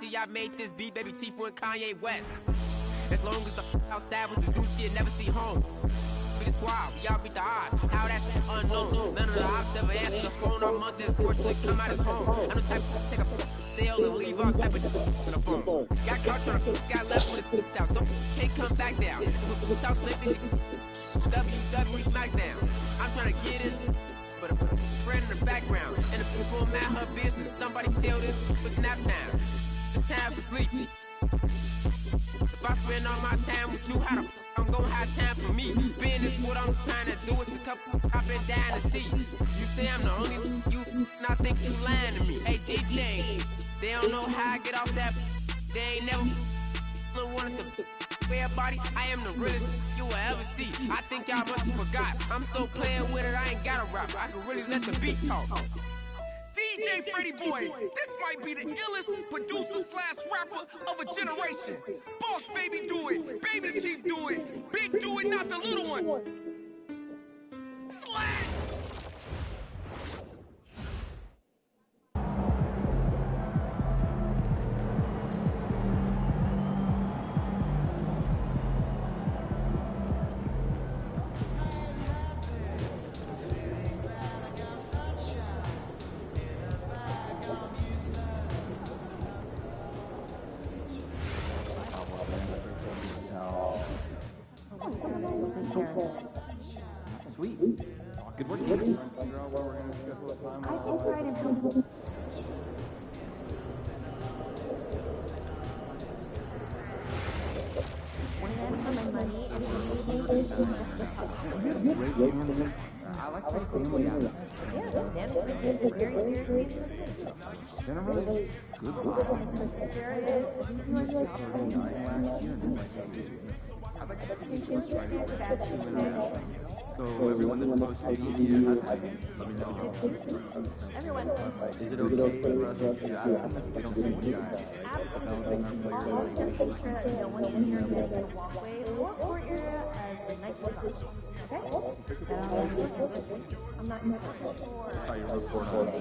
Honestly, I made this beat, baby Chief and Kanye West. As long as I'm outside with the zoo shit, never see home. We the squad, we all beat the odds. How that's unknown. None of the ops ever answer the phone. Our month is forced to come out as home. I'm the type to take a sale and leave all type of on the phone. Got caught trying to got left with his out, so can't come back down. Without slip this shit. WWE SmackDown. I'm trying to get it, but a friend in the background. And the people mad her business. Somebody tell this for snap time. It's time for sleep. If I spend all my time with you, how the I'm gonna have time for me? Spend is what I'm trying to do. It's a couple I've been dying to see. You say I'm the only you, and I think you lying to me. Hey, deep thing, they don't know how I get off that. They ain't never wanted to fair body. I am the realest you will ever see. I think y'all must have forgot. I'm so playing with it, I ain't got a rap. I can really let the beat talk. DJ Freddie Boy, this might be the illest producer / rapper of a generation. Boss Baby do it, Baby Chief do it, Big do it, not the little one. Slash! Sweet. Good work. I think right in helpful. I like my family out. Yeah, very serious. Generally, good I'd like to so everyone that's supposed to be here has to let me know. Everyone. Is it okay for us to chat? We don't see you guys. Absolutely. I'll just make sure that no one in here gets the walkway or court area as the night goes on. Okay? I'm not sure. I saw you report on it.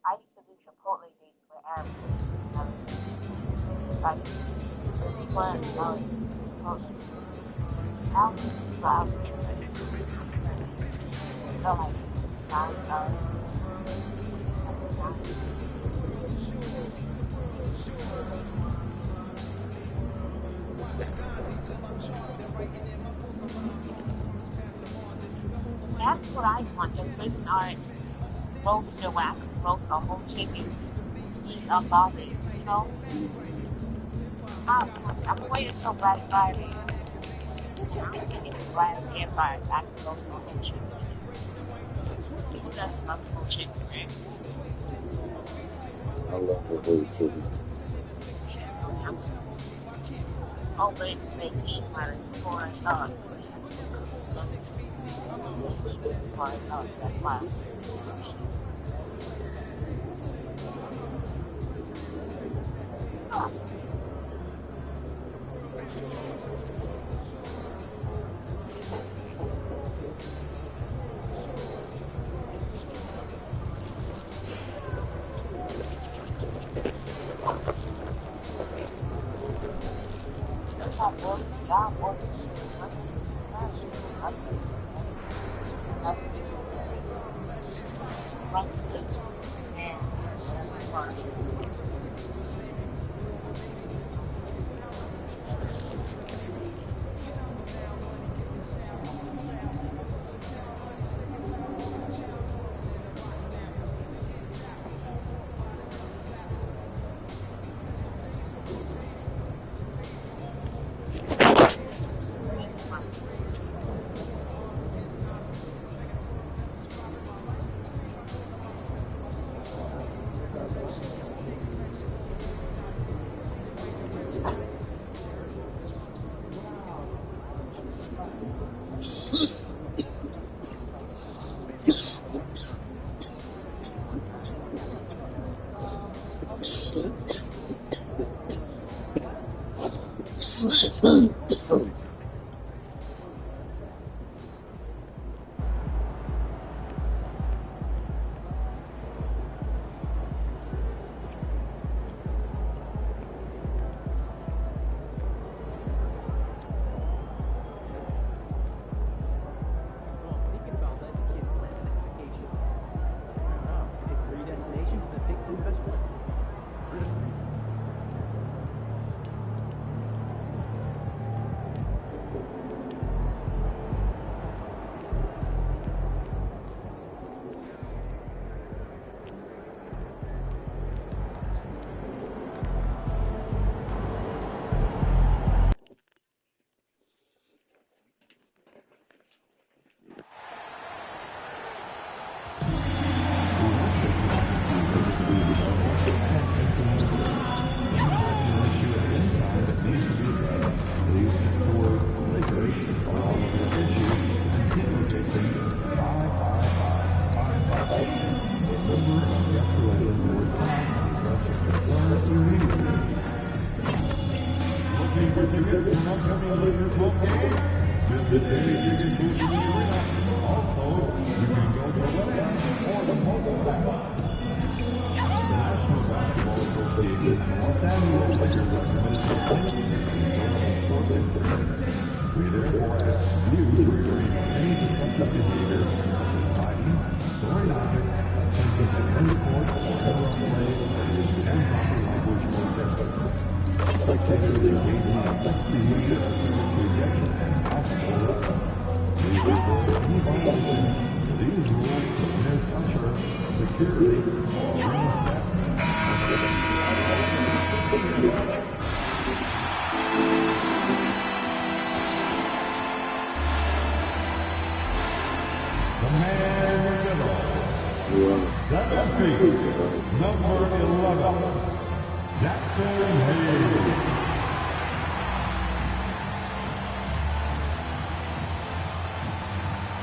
I used to do Chipotle dates with Arab. Like, that's what I want. Just make art, roast the wax, roast the whole chicken, eat a barbie, you know? I'm waiting till Black Friday. I'm getting glass air fryer. I can roast the whole chicken. People just love the whole chicken, man. I love the whole chicken. Oh, wait, they eat my corn dog. That's why.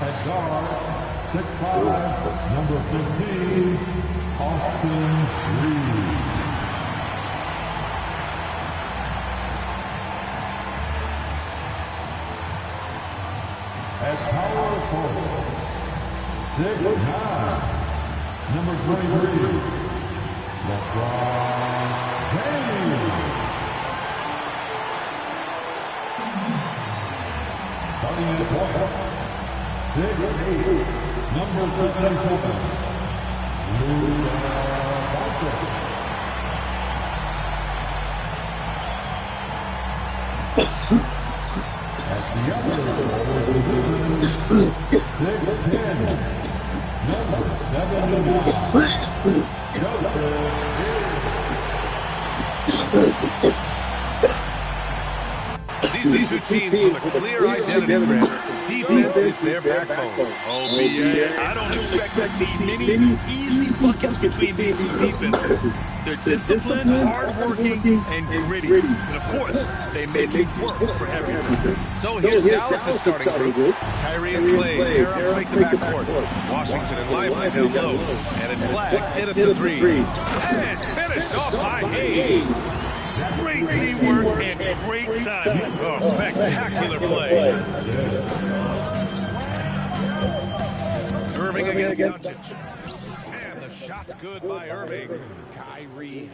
At guard, 6'5", number 15, Austin Reed. At power forward, 6'9", number 23, LeBron James. Starting at point, 6'8", number 77, Luka Doncic. At the other position, 6'10", number 79, Joseph. These are two teams with a clear identity, Brent. Defense is their backbone. Oh, yeah. I don't expect to see many easy buckets between these two defenses. They're disciplined, hard-working, and gritty. And, of course, they make it work for everyone. So here's Dallas' starting group. Kyrie and Clay pair up to make the backcourt. Washington and Lively down low. And it's flagged in at the three. And finished off by Hayes. Great teamwork and great timing. Oh, spectacular play. Irving against Doncic. And the shot's good by Irving. Kyrie.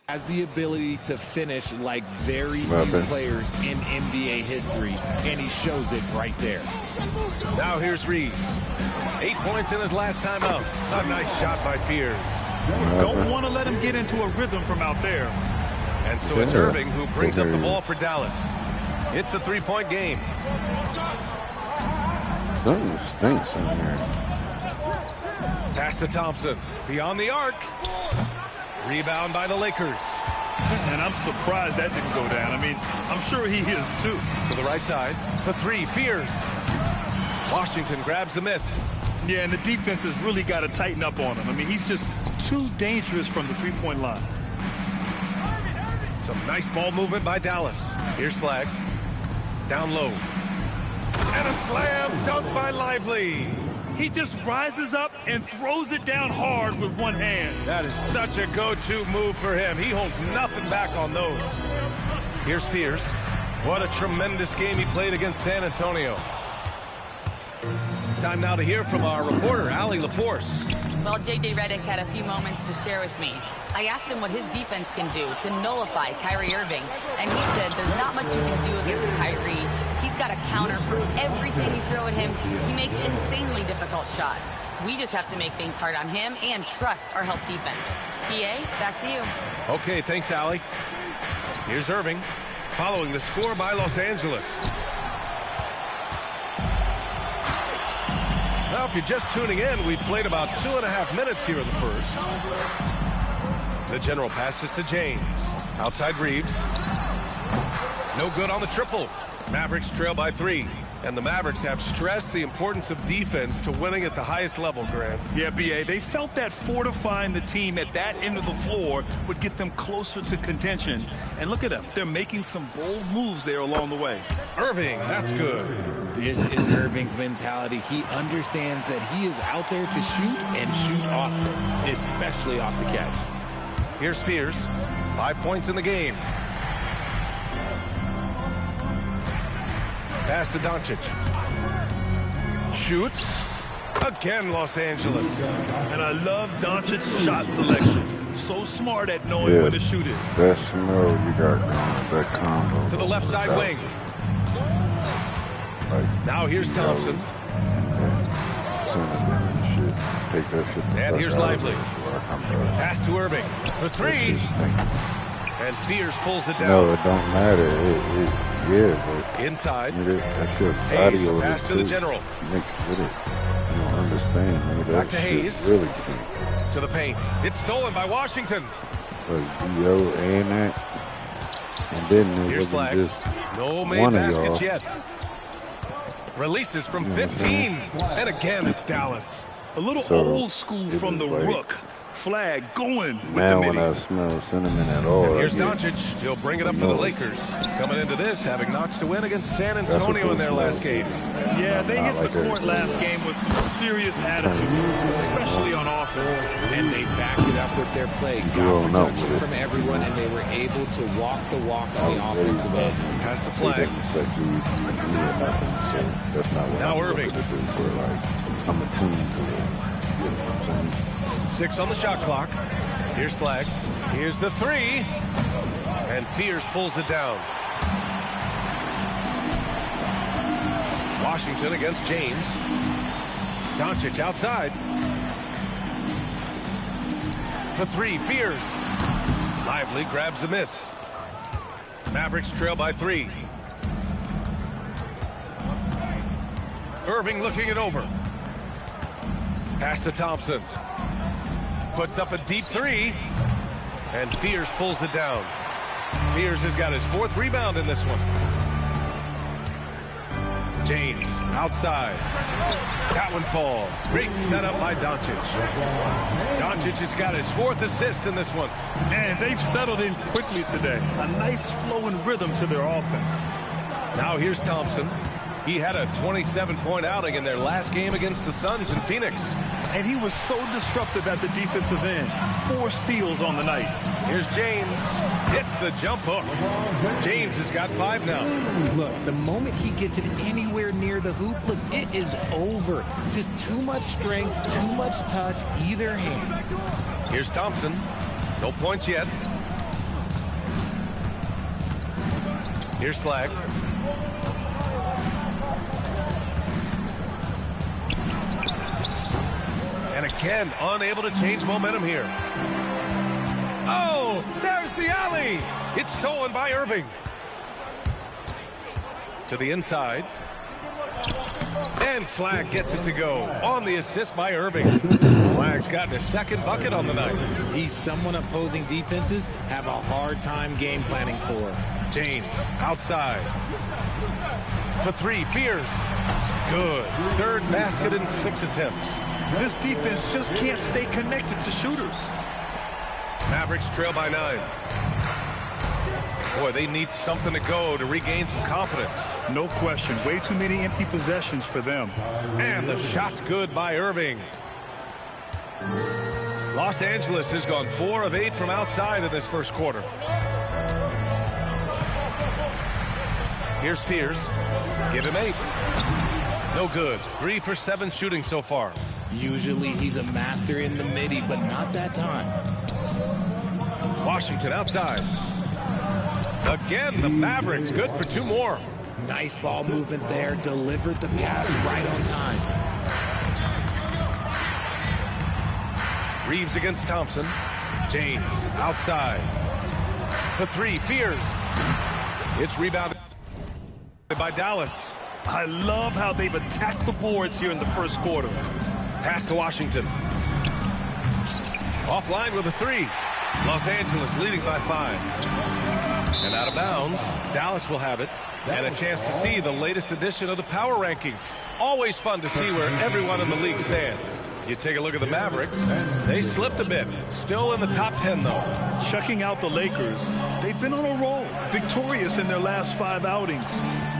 Has the ability to finish like very few players in NBA history, and he shows it right there. Now here's Reed. 8 points in his last time out. A nice shot by Fears. Don't want to let him get into a rhythm from out there. And so it's Irving who brings up the ball for Dallas. It's a three-point game. Something stinks in here. Pass to Thompson. Beyond the arc. Rebound by the Lakers. And I'm surprised that didn't go down. I mean, I'm sure he is too. To the right side. For three. Fears. Washington grabs the miss. Yeah, and the defense has really got to tighten up on him. I mean, he's just too dangerous from the three-point line. Some nice ball movement by Dallas. Here's Flag. Down low. And a slam dunk by Lively. He just rises up and throws it down hard with one hand. That is such a go-to move for him. He holds nothing back on those. Here's Fears. What a tremendous game he played against San Antonio. Time now to hear from our reporter, Allie LaForce. Well, J.J. Redick had a few moments to share with me. I asked him what his defense can do to nullify Kyrie Irving, and he said there's not much you can do against Kyrie. He's got a counter for everything you throw at him. He makes insanely difficult shots. We just have to make things hard on him and trust our help defense. PA, back to you. Okay, thanks, Allie. Here's Irving, following the score by Los Angeles. Now, if you're just tuning in, we've played about 2.5 minutes here in the first. The general passes to James. Outside Reeves. No good on the triple. Mavericks trail by 3. And the Mavericks have stressed the importance of defense to winning at the highest level, Grant. Yeah, B.A., they felt that fortifying the team at that end of the floor would get them closer to contention. And look at them. They're making some bold moves there along the way. Irving, that's good. This is Irving's mentality. He understands that he is out there to shoot and shoot often, especially off the catch. Here's Spears. 5 points in the game. Pass to Doncic. Shoots. Again, Los Angeles. And I love Doncic's shot selection. So smart at knowing when to shoot it. That smell you got going, that combo. To the left side wing. Now here's Thompson. And here's Lively. Pass to Irving for 3. And Fears pulls it down. No, it don't matter. Yeah, but inside. That's your Hayes, body pass to the general. Mixed with it. You don't understand. Back to Hayes. Really to the paint. It's stolen by Washington. Yo, and that. And then here's Flag. No made baskets yet. Releases from 15. And again, it's Dallas. A little old school from the Rook. Flag going with now the when I smell cinnamon at all. And here's Doncic. He'll bring it up for the Lakers. Coming into this, having notched to win against San Antonio in their last game. Yeah, they hit the court last game with some serious attitude, especially on offense. And they backed it up with their play. Got protection from everyone, and they were able to walk the walk on the offensive end. Pass to Flag. Now Irving. I'm attuned to it. 6 on the shot clock. Here's Flag. Here's the 3. And Fears pulls it down. Washington against James. Doncic outside. For 3, Fears. Lively grabs a miss. Mavericks trail by 3. Irving looking it over. Pass to Thompson. Puts up a deep 3. And Fears pulls it down. Fears has got his 4th rebound in this one. James outside. That one falls. Great setup by Doncic. Doncic has got his 4th assist in this one. And they've settled in quickly today. A nice flow and rhythm to their offense. Now here's Thompson. He had a 27-point outing in their last game against the Suns in Phoenix. And he was so disruptive at the defensive end. 4 steals on the night. Here's James. Hits the jump hook. James has got 5 now. Look, the moment he gets it anywhere near the hoop, look, it is over. Just too much strength, too much touch, either hand. Here's Thompson. No points yet. Here's Flag. And again, unable to change momentum here. Oh, there's the alley. It's stolen by Irving. To the inside. And Flag gets it to go on the assist by Irving. Flag's gotten his 2nd bucket on the night. He's someone opposing defenses have a hard time game planning for. James outside. For 3, Fears. Good. 3rd basket in 6 attempts. This defense just can't stay connected to shooters. Mavericks trail by 9. Boy, they need something to go to regain some confidence. No question. Way too many empty possessions for them. And the shot's good by Irving. Los Angeles has gone 4 of 8 from outside in this first quarter. Here's Spears. Give him 8. No good. 3 for 7 shooting so far. Usually he's a master in the midi, but not that time. Washington outside. Again, the Mavericks good for 2 more. Nice ball movement there. Delivered the pass right on time. Reeves against Thompson. James outside. For 3, Fears. It's rebounded by Dallas. I love how they've attacked the boards here in the first quarter. Pass to Washington. Offline with a 3. Los Angeles leading by 5. And out of bounds, Dallas will have it. And a chance to see the latest edition of the power rankings. Always fun to see where everyone in the league stands. You take a look at the Mavericks. They slipped a bit. Still in the top 10, though. Checking out the Lakers. They've been on a roll. Victorious in their last 5 outings.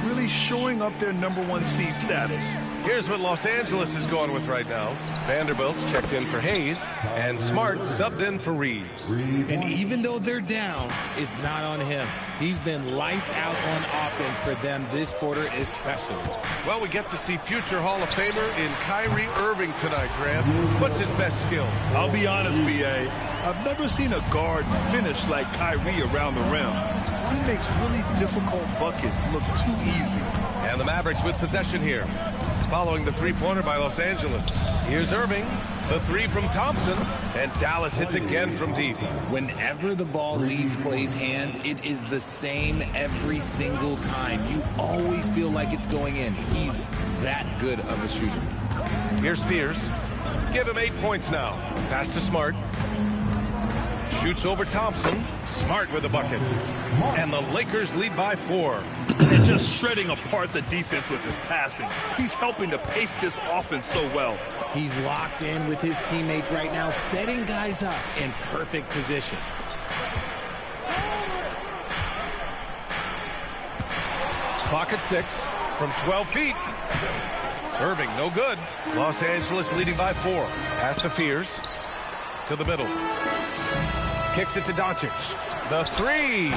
Really showing up their #1 seed status. Here's what Los Angeles is going with right now. Vanderbilt's checked in for Hayes, and Smart subbed in for Reeves. And even though they're down, it's not on him. He's been lights out on offense for them this quarter especially. Well, we get to see future Hall of Famer in Kyrie Irving tonight, Grant. What's his best skill? I'll be honest, B.A. I've never seen a guard finish like Kyrie around the rim. He makes really difficult buckets look too easy. And the Mavericks with possession here. Following the three-pointer by Los Angeles. Here's Irving, the 3 from Thompson, and Dallas hits again from deep. Whenever the ball leaves Clay's hands, it is the same every single time. You always feel like it's going in. He's that good of a shooter. Here's Spears. Give him 8 points now. Pass to Smart. Shoots over Thompson. Smart with a bucket. And the Lakers lead by 4. And just shredding apart the defense with his passing. He's helping to pace this offense so well. He's locked in with his teammates right now, setting guys up in perfect position. Clock at 6 from 12 feet. Irving, no good. Los Angeles leading by 4. Pass to Fears. To the middle. Kicks it to Doncic. The 3.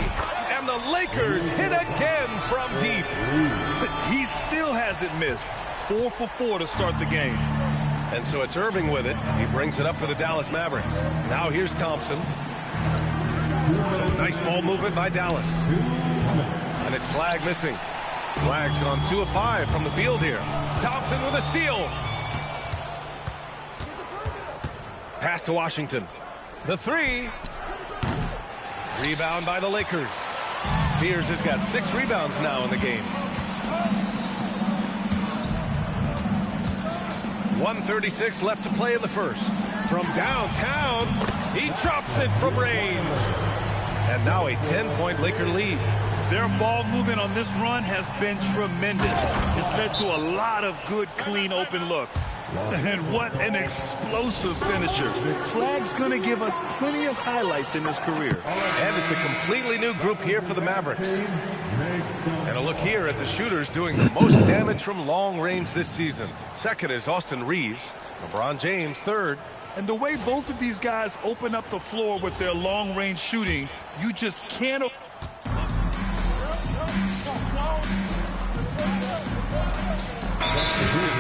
And the Lakers hit again from deep. He still hasn't missed. 4 for 4 to start the game. And so it's Irving with it. He brings it up for the Dallas Mavericks. Now here's Thompson. Some nice ball movement by Dallas. And it's Flag missing. Flag's gone 2 of 5 from the field here. Thompson with a steal. Pass to Washington. The 3. Rebound by the Lakers. Fears has got 6 rebounds now in the game. 1:36 left to play in the first. From downtown, he drops it from range. And now a 10-point Laker lead. Their ball movement on this run has been tremendous. It's led to a lot of good, clean, open looks. And what an explosive finisher. Flag's going to give us plenty of highlights in his career. And it's a completely new group here for the Mavericks. And a look here at the shooters doing the most damage from long range this season. Second is Austin Reeves. LeBron James, third. And the way both of these guys open up the floor with their long-range shooting, you just can't...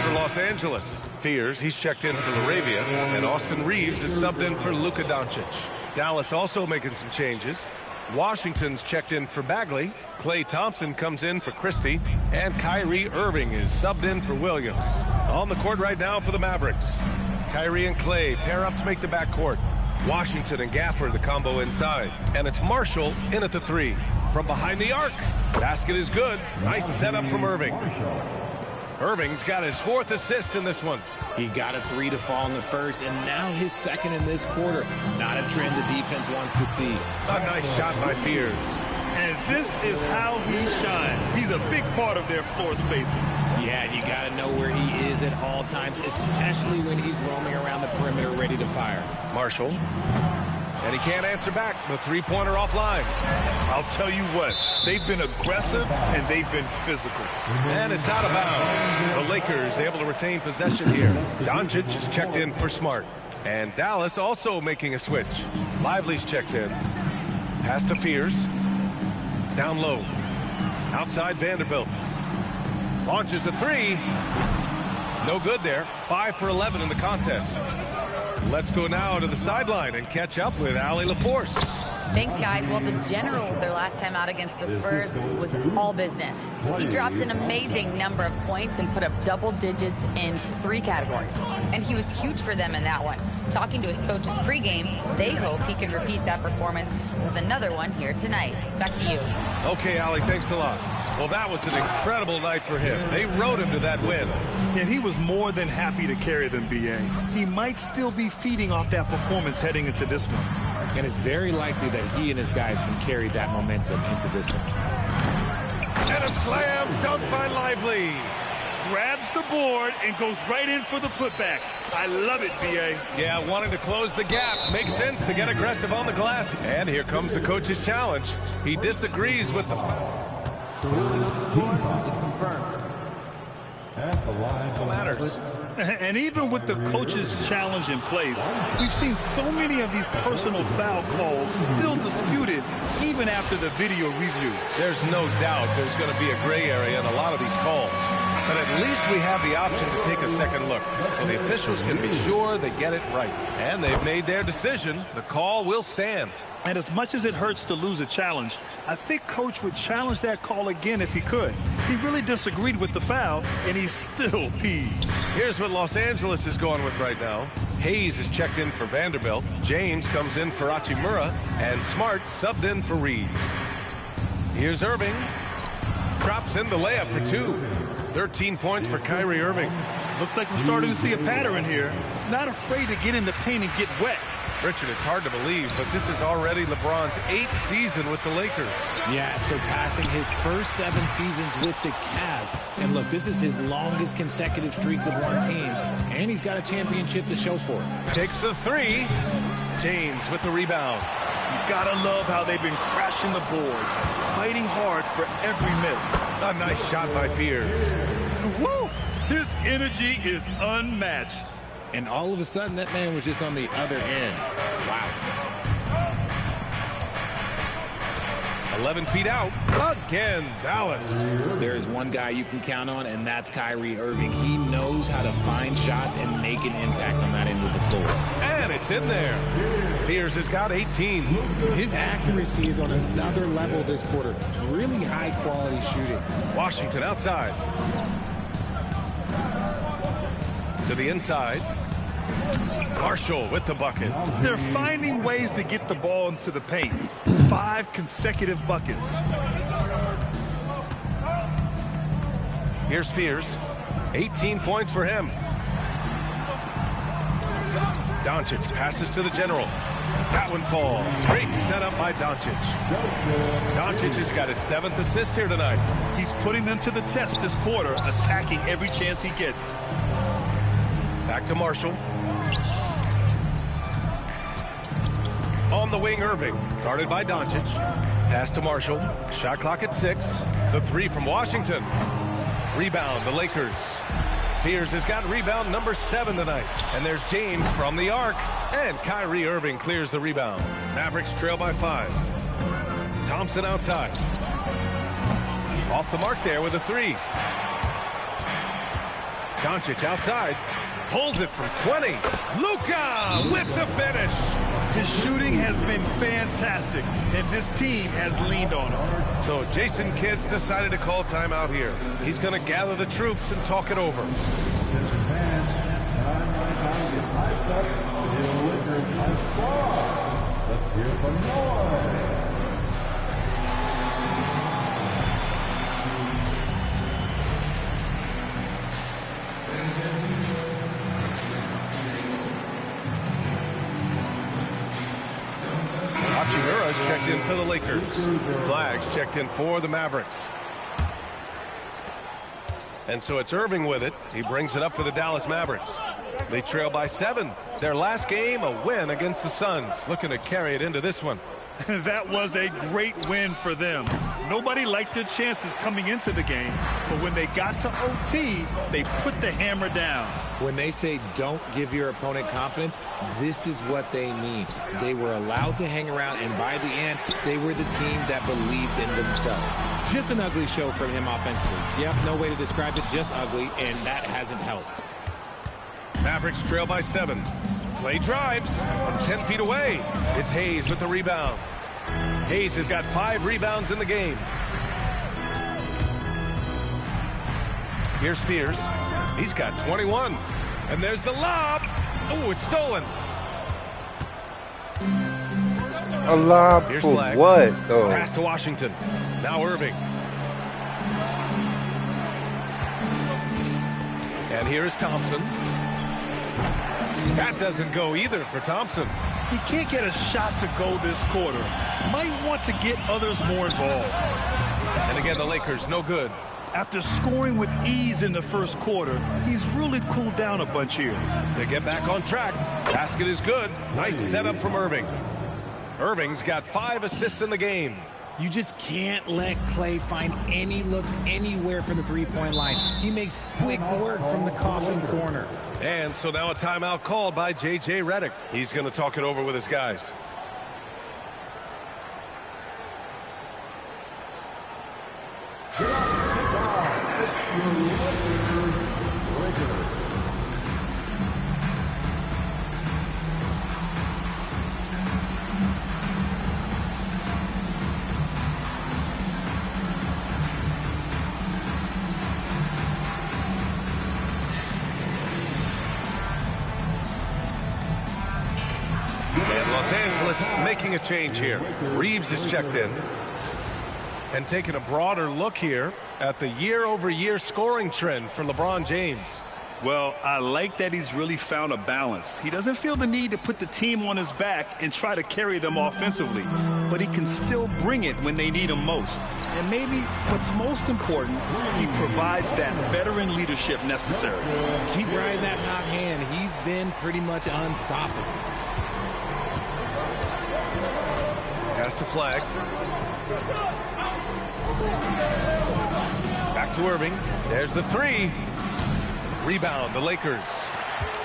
For Los Angeles. Fears, he's checked in for Laravia, and Austin Reeves is subbed in for Luka Doncic. Dallas also making some changes. Washington's checked in for Bagley. Klay Thompson comes in for Christie, and Kyrie Irving is subbed in for Williams. On the court right now for the Mavericks. Kyrie and Klay pair up to make the backcourt. Washington and Gafford the combo inside, and it's Marshall in at the 3. From behind the arc. Basket is good. Nice setup from Irving. Irving's got his 4th assist in this one. He got a 3 to fall in the first, and now his 2nd in this quarter. Not a trend the defense wants to see. A nice shot by Fears. And this is how he shines. He's a big part of their floor spacing. Yeah, you got to know where he is at all times, especially when he's roaming around the perimeter ready to fire. Marshall. And he can't answer back. The 3-pointer offline. I'll tell you what, they've been aggressive and they've been physical. And it's out of bounds. The Lakers able to retain possession here. Doncic is checked in for Smart. And Dallas also making a switch. Lively's checked in. Pass to Fears. Down low. Outside Vanderbilt. Launches a 3. No good there. 5 for 11 in the contest. Let's go now to the sideline and catch up with Allie LaForce. Thanks, guys. Well, the general their last time out against the Spurs was all business. He dropped an amazing number of points and put up double digits in 3 categories. And he was huge for them in that one. Talking to his coaches pregame, they hope he can repeat that performance with another one here tonight. Back to you. Okay, Allie, thanks a lot. Well, that was an incredible night for him. They rode him to that win. And he was more than happy to carry them, B.A. He might still be feeding off that performance heading into this one. And it's very likely that he and his guys can carry that momentum into this one. And a slam dunk by Lively. Grabs the board and goes right in for the putback. I love it, B.A. Yeah, wanting to close the gap. Makes sense to get aggressive on the glass. And here comes the coach's challenge. He disagrees with the score is confirmed. At the line matters. And even with the coach's challenge in place, we've seen so many of these personal foul calls still disputed even after the video review. There's no doubt there's going to be a gray area in a lot of these calls. But at least we have the option to take a second look, so the officials can be sure they get it right. And they've made their decision. The call will stand. And as much as it hurts to lose a challenge, I think Coach would challenge that call again if he could. He really disagreed with the foul, and he's still peeved. Here's what Los Angeles is going with right now. Hayes is checked in for Vanderbilt. James comes in for Hachimura. And Smart subbed in for Reeves. Here's Irving. Drops in the layup for 2. 13 points for Kyrie Irving. Looks like we're starting to see a pattern here. Not afraid to get in the paint and get wet. Richard, it's hard to believe, but this is already LeBron's 8th season with the Lakers. Yeah, surpassing his first 7 seasons with the Cavs. And look, this is his longest consecutive streak with one team, and he's got a championship to show for it. Takes the 3. James with the rebound. You gotta love how they've been crashing the boards, fighting hard for every miss. A nice shot by Fears. Woo! His energy is unmatched. And all of a sudden, that man was just on the other end. Wow. 11 feet out. Again, Dallas. There's one guy you can count on, and that's Kyrie Irving. He knows how to find shots and make an impact on that end of the floor. And it's in there. Fears has got 18. His accuracy is on another level this quarter. Really high-quality shooting. Washington outside. To the inside. Marshall with the bucket. They're finding ways to get the ball into the paint. 5 consecutive buckets. Here's Fears. 18 points for him. Doncic passes to the general. That one falls. Great setup by Doncic. Doncic has got his 7th assist here tonight. He's putting them to the test this quarter, attacking every chance he gets. Back to Marshall. On the wing, Irving. Guarded by Doncic. Pass to Marshall. Shot clock at 6. The 3 from Washington. Rebound, the Lakers. Fears has got rebound number 7 tonight. And there's James from the arc. And Kyrie Irving clears the rebound. Mavericks trail by 5. Thompson outside. Off the mark there with a 3. Doncic outside. Pulls it from 20. Luka with the finish. His shooting has been fantastic, and this team has leaned on him. So Jason Kidd's decided to call timeout here. He's going to gather the troops and talk it over. Let's hear from Noah. Hachimura's checked in for the Lakers. Flags checked in for the Mavericks. And so it's Irving with it. He brings it up for the Dallas Mavericks. They trail by 7. Their last game, a win against the Suns. Looking to carry it into this one. That was a great win for them. Nobody liked their chances coming into the game, but when they got to OT, they put the hammer down. When they say don't give your opponent confidence, this is what they mean. They were allowed to hang around, and by the end, they were the team that believed in themselves. Just an ugly show from him offensively. Yep, no way to describe it, just ugly, and that hasn't helped. Mavericks trail by 7. Play drives from 10 feet away. It's Hayes with the rebound. Hayes has got 5 rebounds in the game. Here's Fears. He's got 21. And there's the lob. Oh, it's stolen. A lob Here's for Flag. what, though? Pass to Washington. Now Irving. And here's Thompson. That doesn't go either for Thompson. He can't get a shot to go this quarter. Might want to get others more involved. And again, the Lakers, no good. After scoring with ease in the first quarter, he's really cooled down a bunch here. To get back on track, basket is good. Nice setup from Irving. Irving's got 5 assists in the game. You just can't let Klay find any looks anywhere from the three-point line. He makes quick work from the coffin corner. And so now a timeout called by J.J. Redick. He's going to talk it over with his guys. Los Angeles making a change here. Reeves is checked in. And taking a broader look here at the year-over-year scoring trend for LeBron James. Well, I like that he's really found a balance. He doesn't feel the need to put the team on his back and try to carry them offensively, but he can still bring it when they need him most. And maybe what's most important, he provides that veteran leadership necessary. Keep riding that hot hand. He's been pretty much unstoppable. Pass to Flag. Back to Irving. There's the three. Rebound, the Lakers.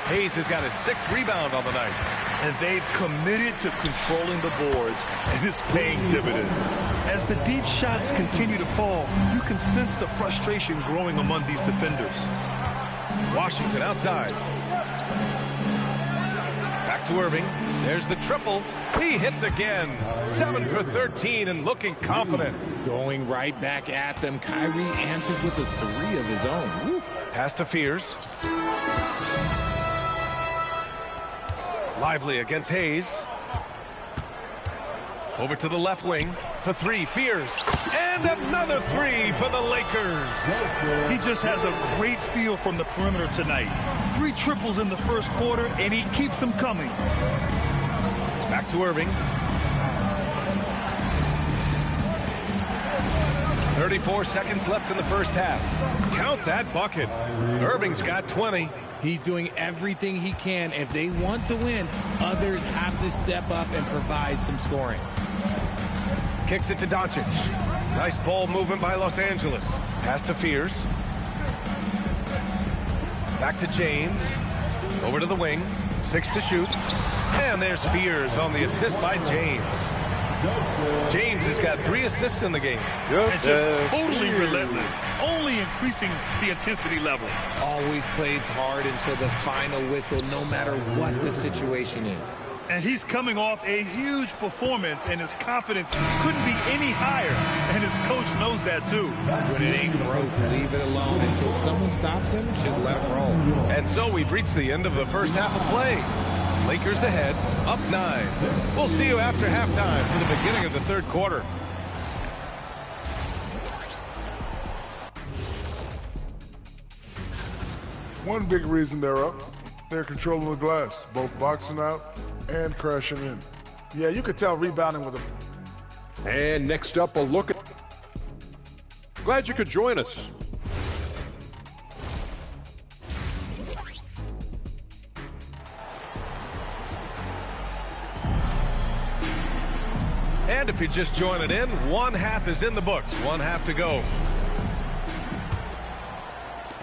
Hayes has got his 6th rebound on the night. And they've committed to controlling the boards, and it's paying dividends. As the deep shots continue to fall, you can sense the frustration growing among these defenders. Washington outside. Back to Irving. There's the triple. He hits again. 7 for 13 and looking confident. Going right back at them. Kyrie answers with a 3 of his own. Woo. Pass to Fears. Lively against Hayes. Over to the left wing for 3. Fears. And another 3 for the Lakers. He just has a great feel from the perimeter tonight. 3 triples in the first quarter, and he keeps them coming. Back to Irving. 34 seconds left in the first half. Count that bucket. Irving's got 20. He's doing everything he can. If they want to win, others have to step up and provide some scoring. Kicks it to Doncic. Nice ball movement by Los Angeles. Pass to Fears. Back to James. Over to the wing. 6 to shoot. And there's Fears on the assist by James. James has got 3 assists in the game. And just totally relentless, only increasing the intensity level. Always plays hard until the final whistle, no matter what the situation is. And he's coming off a huge performance, and his confidence couldn't be any higher. And his coach knows that, too. When it ain't broke, leave it alone. Until someone stops him, just let him roll. And so we've reached the end of the first half of play. Lakers ahead, up 9. We'll see you after halftime for the beginning of the third quarter. One big reason they're up, they're controlling the glass, both boxing out and crashing in. Yeah, you could tell rebounding was a... And next up, a look at... Glad you could join us. And if you're just joining in, one half is in the books, one half to go.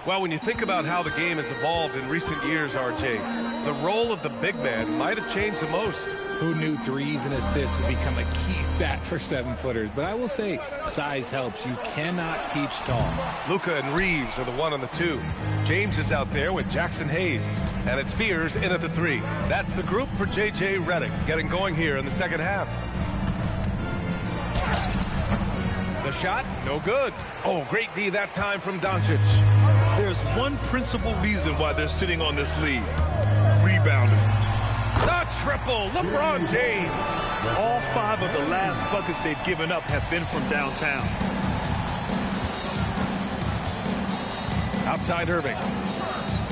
Well, when you think about how the game has evolved in recent years, RJ, the role of the big man might have changed the most. Who knew threes and assists would become a key stat for 7-footers? But I will say, size helps. You cannot teach tall. Luka and Reeves are the 1 and the 2. James is out there with Jackson Hayes. And it's Fears in at the 3. That's the group for J.J. Redick getting going here in the second half. The shot, no good. Oh, great D that time from Doncic. There's one principal reason why they're sitting on this lead. Rebounding. The triple, LeBron James. All 5 of the last buckets they've given up have been from downtown. Outside Irving.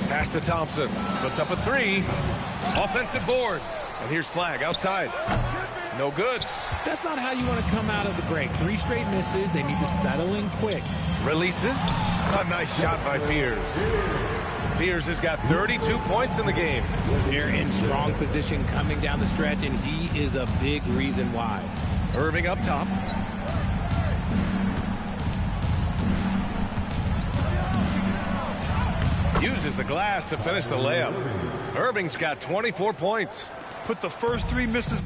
Pass to Thompson. Puts up a 3. Offensive board. And here's Flag outside. No good. That's not how you want to come out of the break. 3 straight misses. They need to settle in quick. Releases. A nice shot by Fears. Fears has got 32 points in the game. They're in strong position coming down the stretch, and he is a big reason why. Irving up top. Uses the glass to finish the layup. Irving's got 24 points. Put the first 3 misses.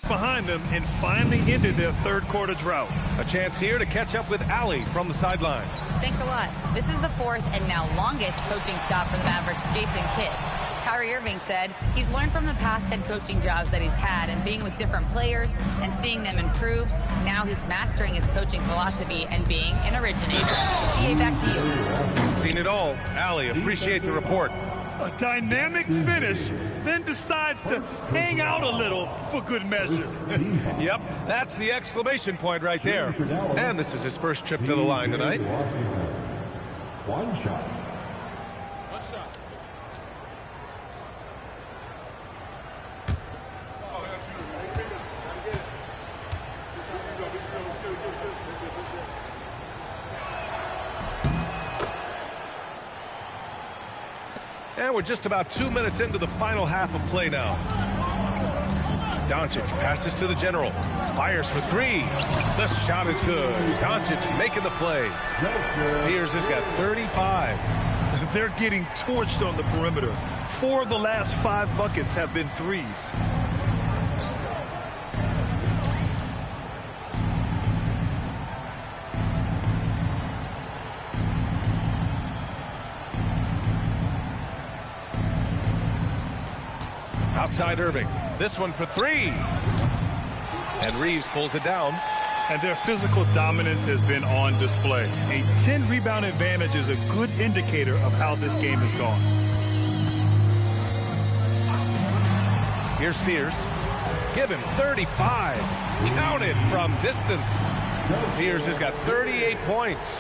Behind them and finally ended their third quarter drought. A chance here to catch up with Allie from the sideline. Thanks a lot. This is the 4th and now longest coaching stop for the Mavericks' Jason Kidd. Kyrie Irving said he's learned from the past head coaching jobs that he's had and being with different players and seeing them improve. Now he's mastering his coaching philosophy and being an originator. GA, back to you. He's seen it all. Allie, appreciate the report. A dynamic finish, then decides to hang out a little for good measure. Yep, that's the exclamation point right there. And this is his first trip to the line tonight. One shot. What's up? And we're just about 2 minutes into the final half of play now. Doncic passes to the general. Fires for 3. The shot is good. Doncic making the play. Fears has got 35. They're getting torched on the perimeter. 4 of the last 5 buckets have been threes. Outside Irving. This one for 3. And Reeves pulls it down. And their physical dominance has been on display. A 10-rebound advantage is a good indicator of how this game has gone. Here's Fears. Give him 35. Counted from distance. Fears has got 38 points.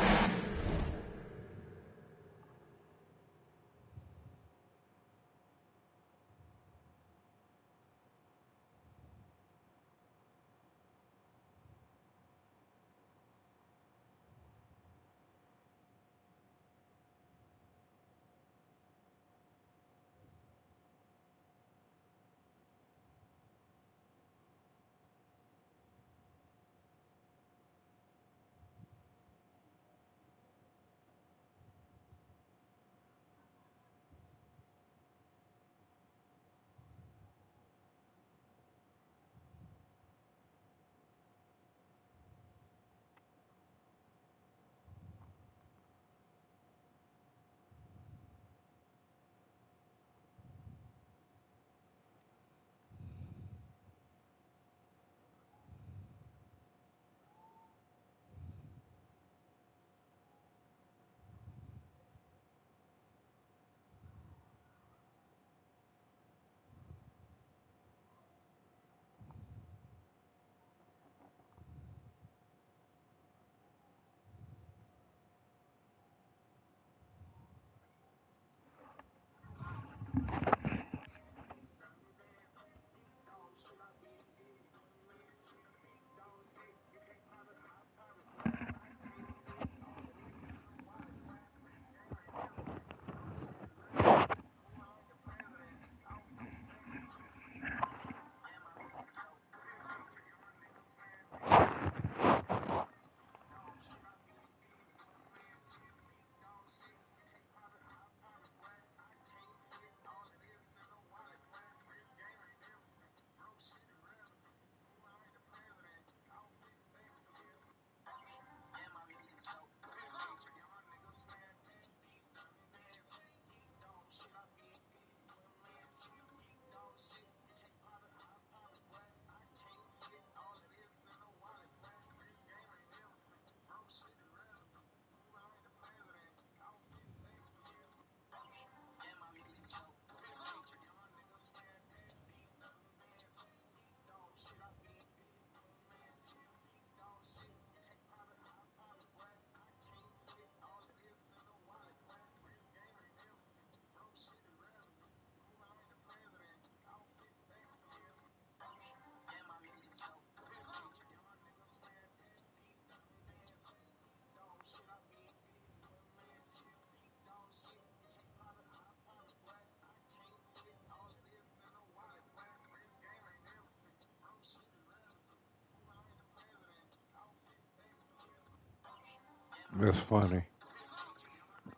That's funny.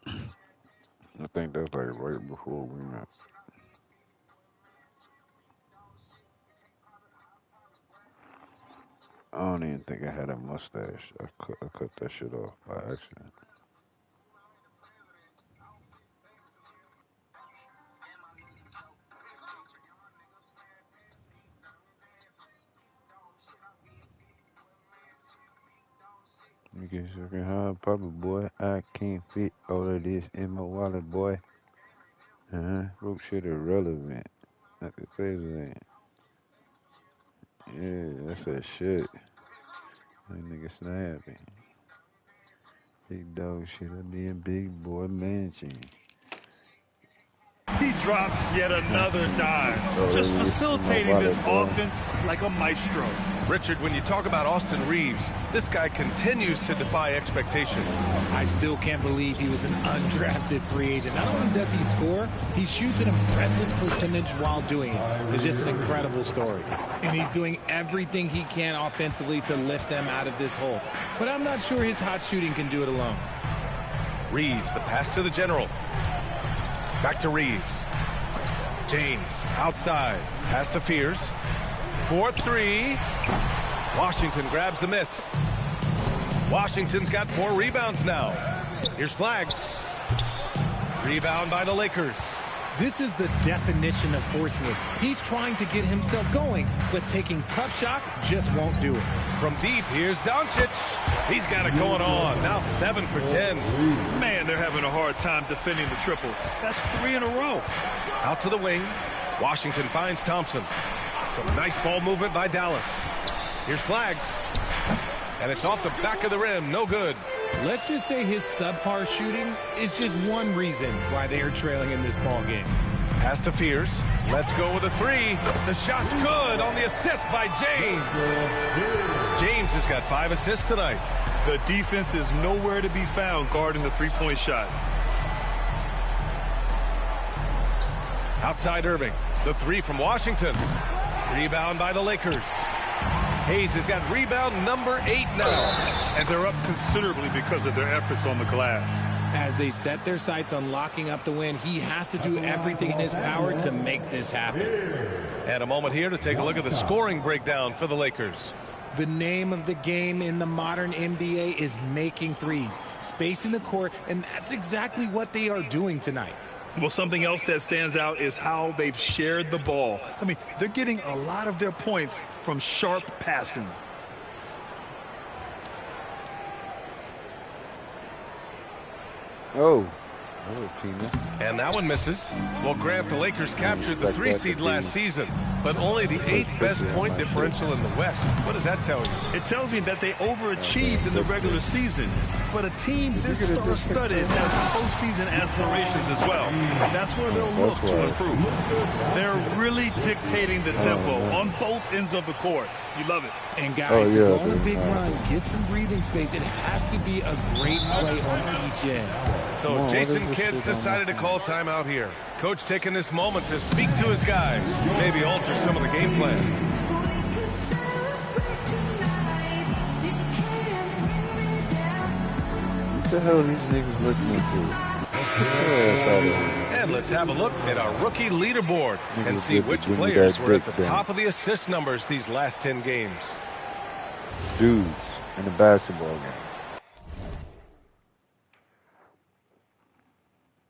I think that's like right before we met. I don't even think I had a mustache. I cut that shit off by accident. You get second hard papa boy. I can't fit all of this in my wallet, boy. Broke shit irrelevant. Like the president. Yeah, that's that shit. That nigga snapping. Big dog shit up there, big boy mansion. He drops yet another dime, just facilitating this offense like a maestro. Richard, when you talk about Austin Reeves, this guy continues to defy expectations. I still can't believe he was an undrafted free agent. Not only does he score, he shoots an impressive percentage while doing it. It's just an incredible story. And he's doing everything he can offensively to lift them out of this hole. But I'm not sure his hot shooting can do it alone. Reeves, the pass to the general. Back to Reeves. James, outside. Pass to Fears. 4-3. Washington grabs the miss. Washington's got 4 rebounds now. Here's flagged. Rebound by the Lakers. This is the definition of forcing it. He's trying to get himself going, but taking tough shots just won't do it. From deep, here's Doncic. He's got it going on. Now 7 for 10. Man, they're having a hard time defending the triple. That's 3 in a row. Out to the wing. Washington finds Thompson. Some nice ball movement by Dallas. Here's flag. And it's off the back of the rim. No good. Let's just say his subpar shooting is just one reason why they are trailing in this ball game. Pass to Fears. Let's go with a 3. The shot's good on the assist by James. James has got 5 assists tonight. The defense is nowhere to be found guarding the three-point shot. Outside Irving. The 3 from Washington. Rebound by the Lakers. Hayes has got rebound number 8 now. And they're up considerably because of their efforts on the glass. As they set their sights on locking up the win, he has to do everything in his power to make this happen. And a moment here to take a look at the scoring breakdown for the Lakers. The name of the game in the modern NBA is making threes, spacing the court, and that's exactly what they are doing tonight. Well, something else that stands out is how they've shared the ball. I mean, they're getting a lot of their points from sharp passing. Oh. And that one misses. Well, Grant, the Lakers captured the 3 seed last season, but only the 8th best point differential in the West. What does that tell you? It tells me that they overachieved in the regular season, but a team this star-studded has postseason aspirations as well. That's where they'll look to improve. They're really dictating the tempo on both ends of the court. You love it. And guys, to go on a big run, get some breathing space, it has to be a great play on each end. So Jason Kidd's decided to call timeout here. Coach taking this moment to speak to his guys, maybe alter some of the game plan. What the hell are these niggas looking into? And let's have a look at our rookie leaderboard and see which players were at the top of the assist numbers these last 10 games. Dudes in the basketball game.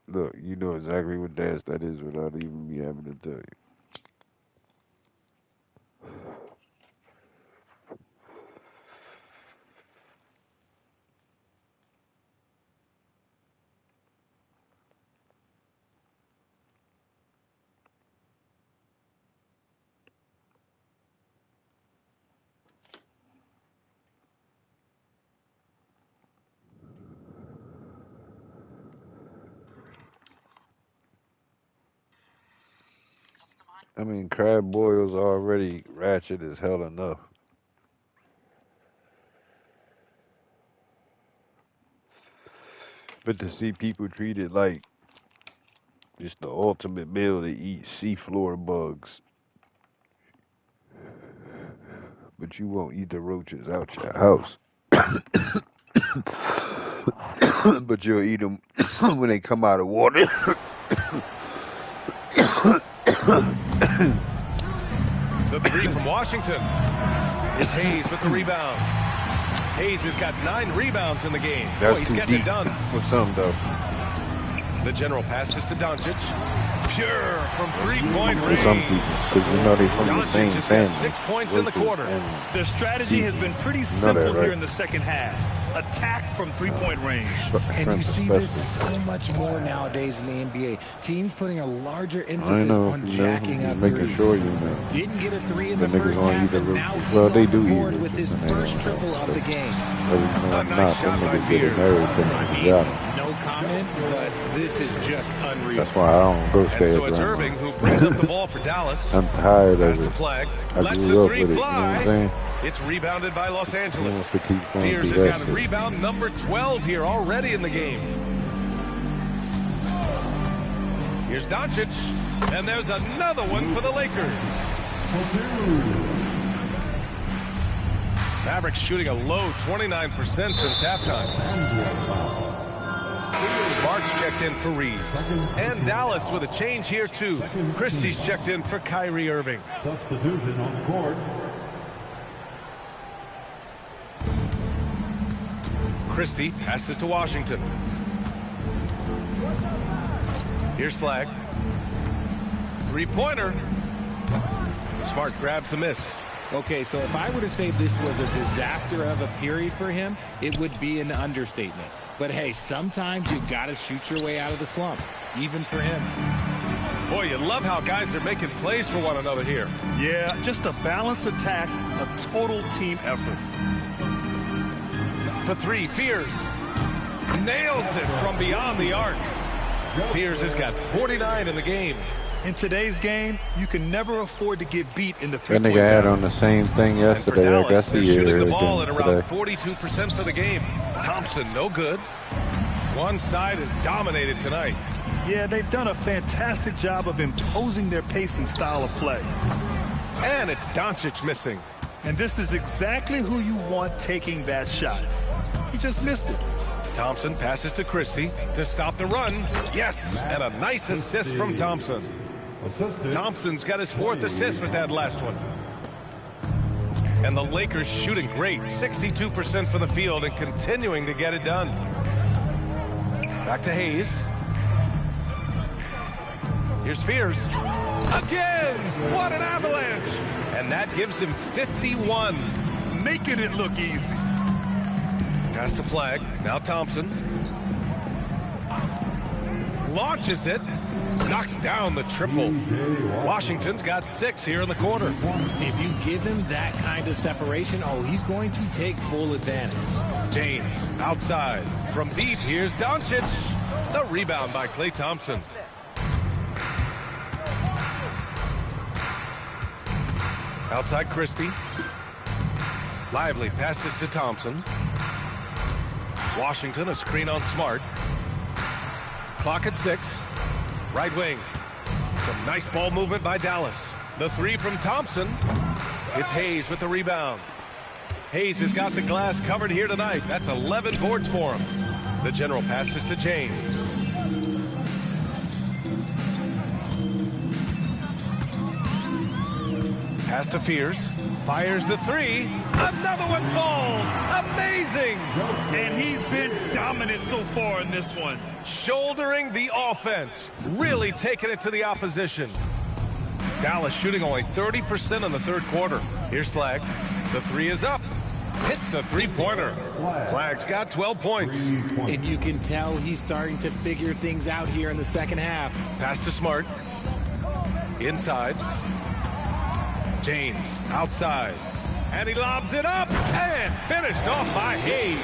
Look, you know exactly what dash that is without even me having to tell you. I mean, crab boils already ratchet as hell enough. But to see people treat it like just the ultimate meal to eat seafloor bugs. But you won't eat the roaches out your house. but you'll eat them when they come out of water. The three from Washington. It's Hayes with the rebound. Hayes has got 9 rebounds in the game. That's he's too getting deep it done. for some, though. The general passes to Doncic. Pure from three-point range. For some people, because you know they from the Doncic same has family. got 6 points in the quarter. Their strategy has been pretty simple here in the second half. Attack from three-point range. And you see this so much more nowadays in the NBA. Teams putting a larger emphasis on jacking up making threes. sure you know. Didn't get a 3 in the niggas first gonna half, eat the and now he's well, they on do the eat board it, with his and they first don't. triple of the game. Them niggas get it married to me. Yeah. No comment, but this is just unreal. That's why I don't go And stay so it's around. Irving who brings up the ball for Dallas. I'm tired Pass of to it. Flag. I Lets grew the up three with it, you know what I'm fly. saying? It's rebounded by Los Angeles. wants to keep going Fears through has that got shit. rebound number 12 here already in the game. Here's Doncic. And there's another one for the Lakers. Mavericks shooting a low 29% since halftime. Smart's checked in for Reeves. And Dallas with a change here too. Christie's checked in for Kyrie Irving. Substitution on the court. Christie passes to Washington. Here's Flag. Three-pointer. Smart grabs the miss. Okay, so if I were to say this was a disaster of a period for him, it would be an understatement. But hey, sometimes you got to shoot your way out of the slump, even for him. Boy, you love how guys are making plays for one another here. Yeah, just a balanced attack, a total team effort. For 3, Fears nails it from beyond the arc. Fears has got 49 in the game. In today's game, you can never afford to get beat in the That three-point nigga had line. on the same thing yesterday. I Dallas, guess they're he shooting the is ball at again around today. 42% for the game. Thompson, no good. One side is dominated tonight. Yeah, they've done a fantastic job of imposing their pace and style of play. And it's Doncic missing. And this is exactly who you want taking that shot. He just missed it. Thompson passes to Christie to stop the run. Yes, and a nice assist from Thompson. Thompson's got his 4th assist with that last one. And the Lakers shooting great. 62% from the field and continuing to get it done. Back to Hayes. Here's Fears. Again! What an avalanche! And that gives him 51. Making it look easy. Pass to Flag. Now Thompson. Launches it. Knocks down the triple. Washington's got 6 here in the quarter. If you give him that kind of separation, oh, he's going to take full advantage. James outside. From deep, here's Doncic. The rebound by Klay Thompson. Outside Christie. Lively passes to Thompson. Washington, a screen on Smart. Clock at 6. Right wing. Some nice ball movement by Dallas. The 3 from Thompson. It's Hayes with the rebound. Hayes has got the glass covered here tonight. That's 11 boards for him. The general passes to James. Pass to Fears. Fires the 3. Another one falls. Amazing. And he's been dominant so far in this one. Shouldering the offense. Really taking it to the opposition. Dallas shooting only 30% in the 3rd quarter. Here's Flag. The 3 is up. Hits a 3-pointer. Flag's got 12 points. And you can tell he's starting to figure things out here in the second half. Pass to Smart. Inside. James outside. And he lobs it up and finished off by Hayes.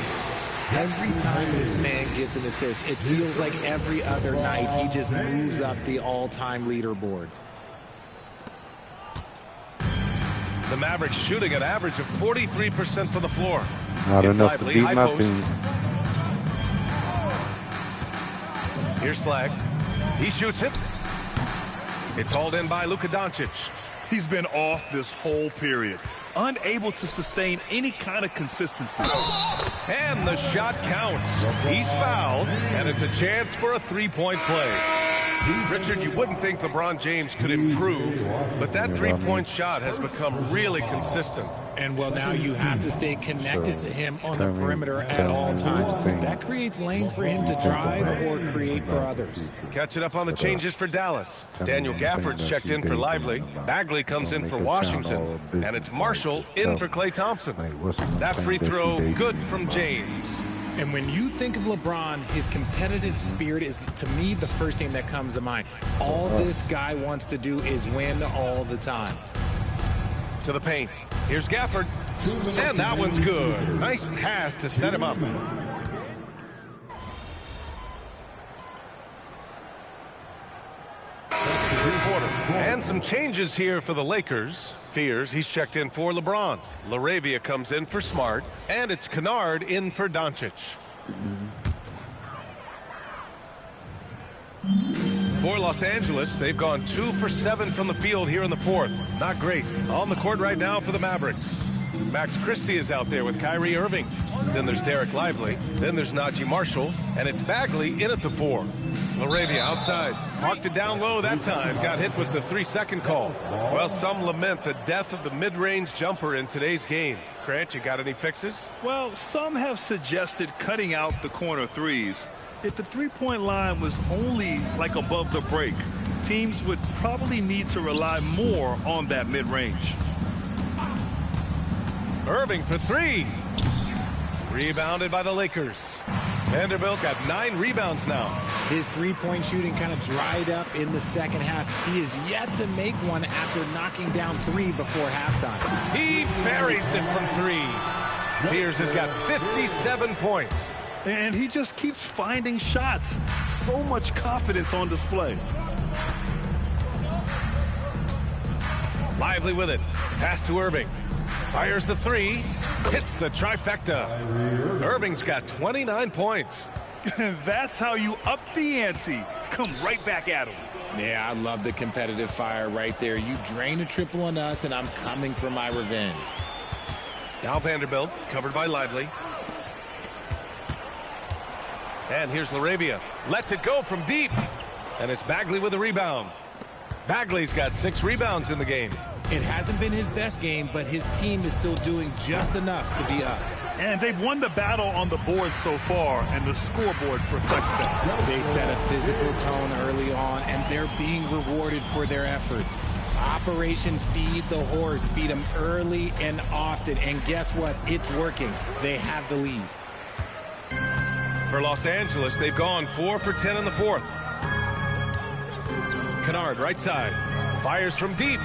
Every time this man gets an assist, it feels like every other night he just moves up the all-time leaderboard. The Mavericks shooting an average of 43% from the floor. Not It's enough to Lively, beat high my post. team. Here's Flag. He shoots it. It's hauled in by Luka Doncic. He's been off this whole period. unable to sustain any kind of consistency. And the shot counts. He's fouled, and it's a chance for a three-point play. Richard, you wouldn't think LeBron James could improve, but that three-point shot has become really consistent. And, well, now you have to stay connected to him on the perimeter at all times. That creates lanes for him to drive or create for others. Catching up on the changes for Dallas. Daniel Gafford's checked in for Lively. Bagley comes in for Washington. And it's Marshall in for Klay Thompson. That free throw, good from James. And when you think of LeBron, his competitive spirit is, to me, the first thing that comes to mind. All this guy wants to do is win all the time. To the paint. Here's Gafford. And that one's good. Nice pass to set him up. And some changes here for the Lakers. Fears he's checked in for LeBron. LaRavia comes in for Smart. And it's Kennard in for Doncic. For Los Angeles, they've gone 2 for 7 from the field here in the fourth. Not great. On the court right now for the Mavericks. Max Christie is out there with Kyrie Irving. Then there's Derek Lively. Then there's Najee Marshall. And it's Bagley in at the 4. LaRavia outside. Marked it down low that time. Got hit with the 3-second call. Well, some lament the death of the mid-range jumper in today's game. Grant, you got any fixes? Well, some have suggested cutting out the corner threes. If the three-point line was only like above the break, teams would probably need to rely more on that mid-range. Irving for 3. Rebounded by the Lakers. Vanderbilt's got 9 rebounds now. His three-point shooting kind of dried up in the second half. He is yet to make one after knocking down 3 before halftime. He buries it from 3. Fears has got 57 points. And he just keeps finding shots. So much confidence on display. Lively with it. Pass to Irving. Fires the 3. Hits the trifecta. Irving's got 29 points. That's how you up the ante. Come right back at him. Yeah, I love the competitive fire right there. You drain a triple on us, and I'm coming for my revenge. Now Vanderbilt, covered by Lively. And here's LaRavia. Lets it go from deep. And it's Bagley with a rebound. Bagley's got 6 rebounds in the game. It hasn't been his best game, but his team is still doing just enough to be up. And they've won the battle on the board so far, and the scoreboard reflects that. They set a physical tone early on, and they're being rewarded for their efforts. Operation Feed the Horse. Feed them early and often. And guess what? It's working. They have the lead. For Los Angeles, they've gone 4 for 10 in the fourth. Kennard, right side. Fires from deep.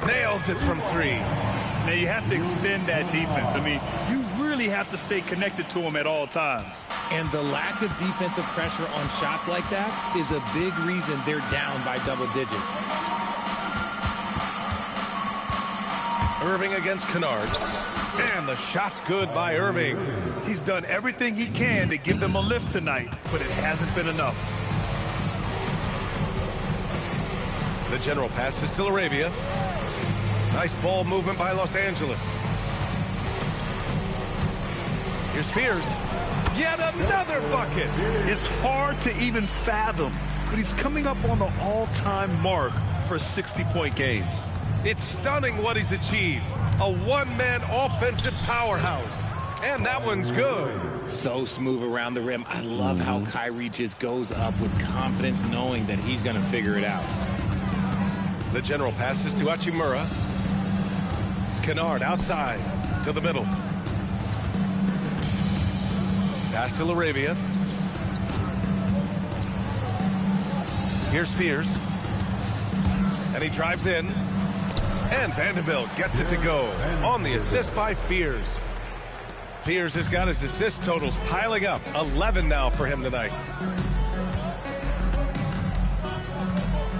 Nails it from 3. Now, you have to extend that defense. I mean, you really have to stay connected to them at all times. And the lack of defensive pressure on shots like that is a big reason they're down by double digits. Irving against Kennard. And the shot's good by Irving. He's done everything he can to give them a lift tonight, but it hasn't been enough. The general passes to LaRavia. Nice ball movement by Los Angeles. Here's Fears. Yet another bucket. It's hard to even fathom, but he's coming up on the all-time mark for 60-point games. It's stunning what he's achieved. A one-man offensive powerhouse. And that one's good. So smooth around the rim. I love how Kyrie just goes up with confidence, knowing that he's going to figure it out. The general passes to Hachimura. Kennard outside to the middle. Pass to LaRavia. Here's Fears. And he drives in. And Vanderbilt gets it to go on the assist by Fears. Fears has got his assist totals piling up. 11 now for him tonight.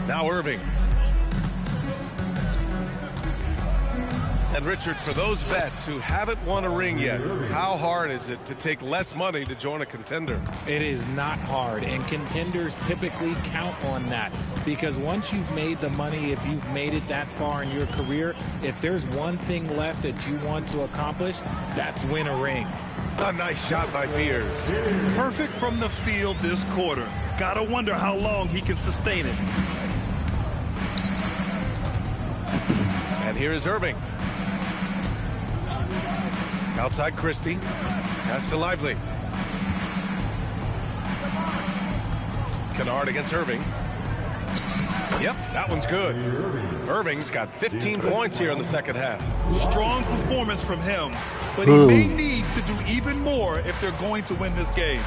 Now Irving. And Richard, for those vets who haven't won a ring yet, how hard is it to take less money to join a contender? It is not hard, and contenders typically count on that, because once you've made the money, if you've made it that far in your career, if there's one thing left that you want to accomplish, that's win a ring. A nice shot by Fears. Perfect from the field this quarter. Gotta wonder how long he can sustain it. And here is Irving. Outside Christie. Pass to Lively. Kennard against Irving. Yep, that one's good. Irving's got 15 points here in the second half. Strong performance from him, but he may need to do even more if they're going to win this game.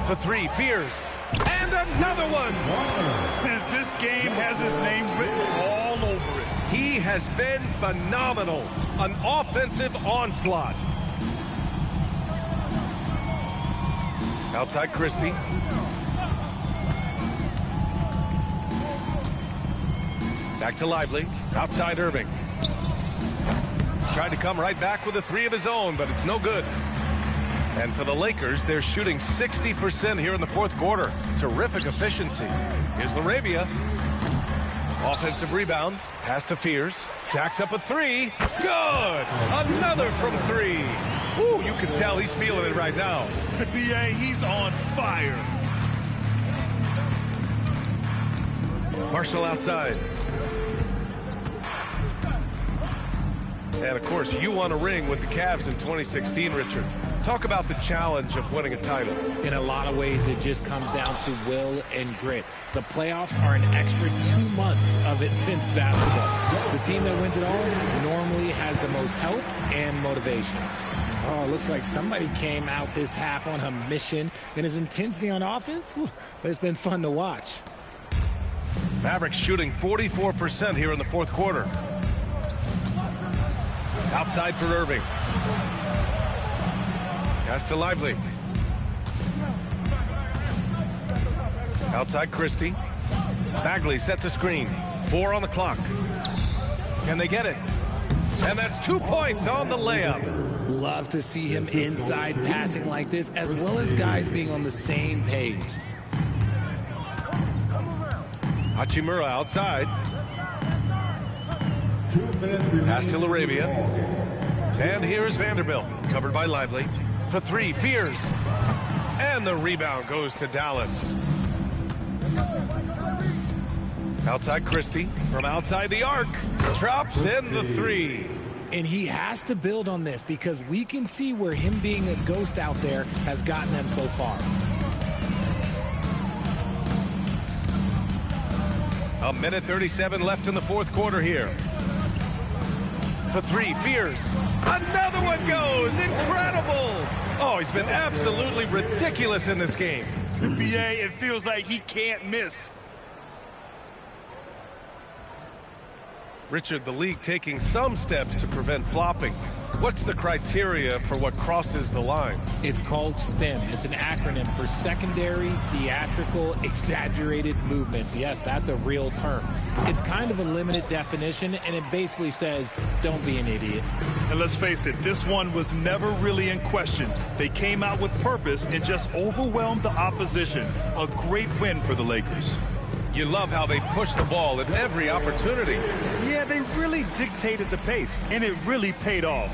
For three, Fears. And another one! And this game has his name written all over it. He has been phenomenal. An offensive onslaught. Outside Christie. Back to Lively. Outside Irving. Tried to come right back with a three of his own, but it's no good. And for the Lakers, they're shooting 60% here in the fourth quarter. Terrific efficiency. Here's LaRavia. Offensive rebound. Pass to Fears. Jacks up a three. Good! Another from three. Ooh, you can tell he's feeling it right now. B.A., he's on fire. Marshall outside. And, of course, you won a ring with the Cavs in 2016, Richard. Talk about the challenge of winning a title. In a lot of ways, it just comes down to will and grit. The playoffs are an extra 2 months of intense basketball. The team that wins it all normally has the most help and motivation. Oh, it looks like somebody came out this half on a mission, and his intensity on offense, it's been fun to watch. Mavericks shooting 44% here in the fourth quarter. Outside for Irving. Pass to Lively. Outside Christie. Bagley sets a screen. 4 on the clock. Can they get it? And that's 2 points on the layup. Love to see him inside passing like this, as well as guys being on the same page. Hachimura outside. Pass to LaRavia. And here's Vanderbilt, covered by Lively. For three, Fears. And the rebound goes to Dallas. Outside Christie, from outside the arc, drops in the three. And he has to build on this, because we can see where him being a ghost out there has gotten them so far. A minute 37 left in the fourth quarter here. For three, Fears. Another one goes. Incredible. Oh, he's been absolutely ridiculous in this game. NBA, it feels like he can't miss. Richard, the league taking some steps to prevent flopping. What's the criteria for what crosses the line? It's called STEM. It's an acronym for secondary, theatrical, exaggerated movements. Yes, that's a real term. It's kind of a limited definition, and it basically says, don't be an idiot. And let's face it, this one was never really in question. They came out with purpose and just overwhelmed the opposition. A great win for the Lakers. You love how they push the ball at every opportunity. Yeah, they really dictated the pace, and it really paid off.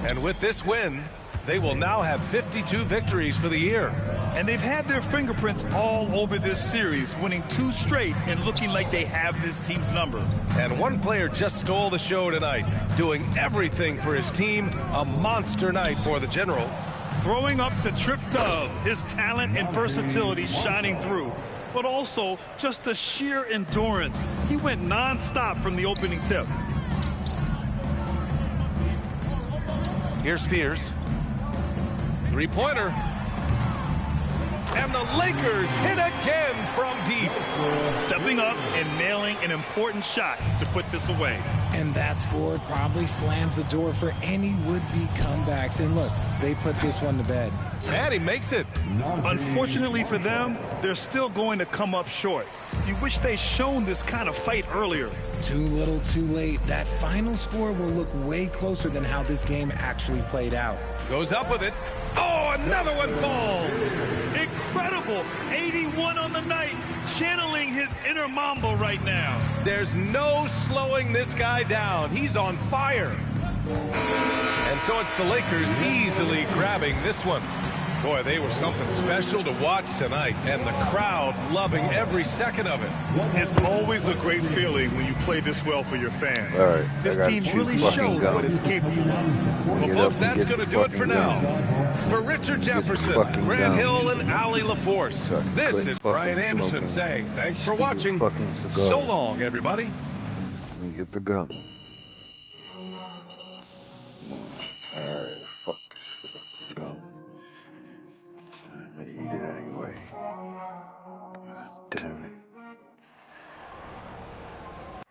And with this win, they will now have 52 victories for the year. And they've had their fingerprints all over this series, winning 2 straight and looking like they have this team's number. And one player just stole the show tonight, doing everything for his team. A monster night for the General. Throwing up the trip dub, his talent and versatility shining through. But also just the sheer endurance. He went non-stop from the opening tip. Here's Fears. Three-pointer. And And the Lakers hit again from deep. Stepping up and nailing an important shot to put this away. And that score probably slams the door for any would-be comebacks. And look, they put this one to bed. And he makes it. Unfortunately for them, they're still going to come up short. You wish they'd shown this kind of fight earlier. Too little, too late. That final score will look way closer than how this game actually played out. Goes up with it. Oh, another one falls. Incredible. 81 on the night. Channeling his inner Mamba right now. There's no slowing this guy down. He's on fire. And so it's the Lakers easily grabbing this one. Boy, they were something special to watch tonight, and the crowd loving every second of it. It's always a great feeling when you play this well for your fans. All right, this team really showed what it's capable of. Well, folks, that's going to do it for now. For Richard Jefferson, Grant Hill, and Allie LaForce, this is Brian Anderson saying thanks for watching. So long, everybody. Let me get the gun. All right, fuck this shit. Gun. I'm gonna eat it anyway. God damn it.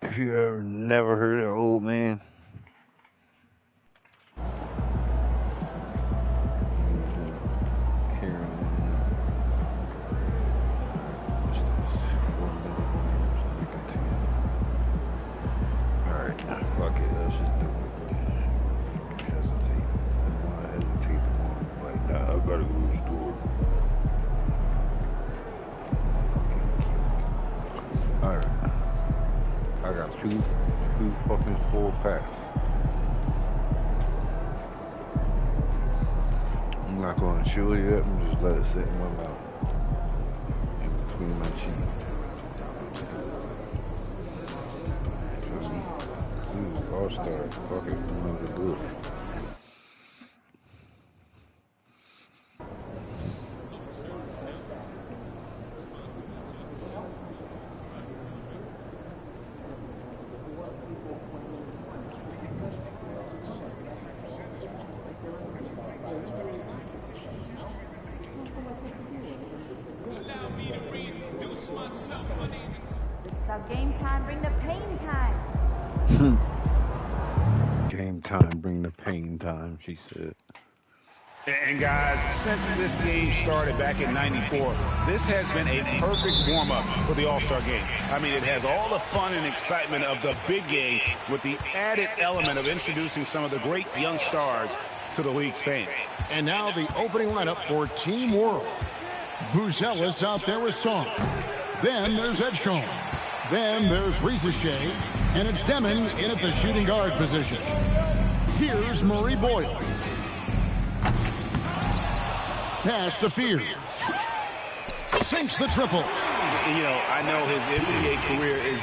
If you ever never heard of Old Man, alright, fuck it, let's just do it. Hesitate. I hesitate more, but nah, I gotta go restore. Alright. I got two fucking full packs. I'm not gonna chew it up and just let it sit in my mouth. In between my teeth. All-Star, fuck it, one of the good. Allow me to reintroduce myself. My name is... This is about game time, bring the pain time. Game time, bring the pain time, she said. And guys, since this game started back in '94, this has been a perfect warm-up for the All-Star game. I mean, it has all the fun and excitement of the big game with the added element of introducing some of the great young stars to the league's fans. And now the opening lineup for Team World. Buzelis out there with Song. Then there's Edgecombe. Then there's Risa Shea. And it's Demon in at the shooting guard position. Here's Murray Boyle. Pass to Fears. Sinks the triple. You know, I know his NBA career is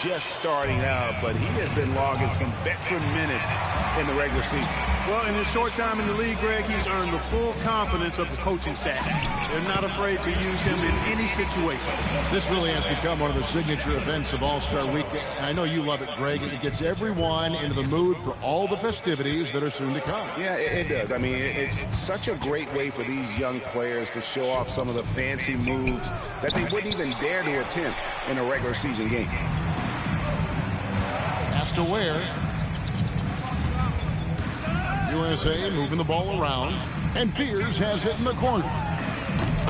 just starting out, but he has been logging some veteran minutes in the regular season. Well, in his short time in the league, Greg, he's earned the full confidence of the coaching staff. They're not afraid to use him in any situation. This really has become one of the signature events of All-Star Week. I know you love it, Greg. It gets everyone into the mood for all the festivities that are soon to come. Yeah, it does. I mean, it's such a great way for these young players to show off some of the fancy moves that they wouldn't even dare to attempt in a regular season game. Pass to Ware. USA moving the ball around, and Fears has it in the corner.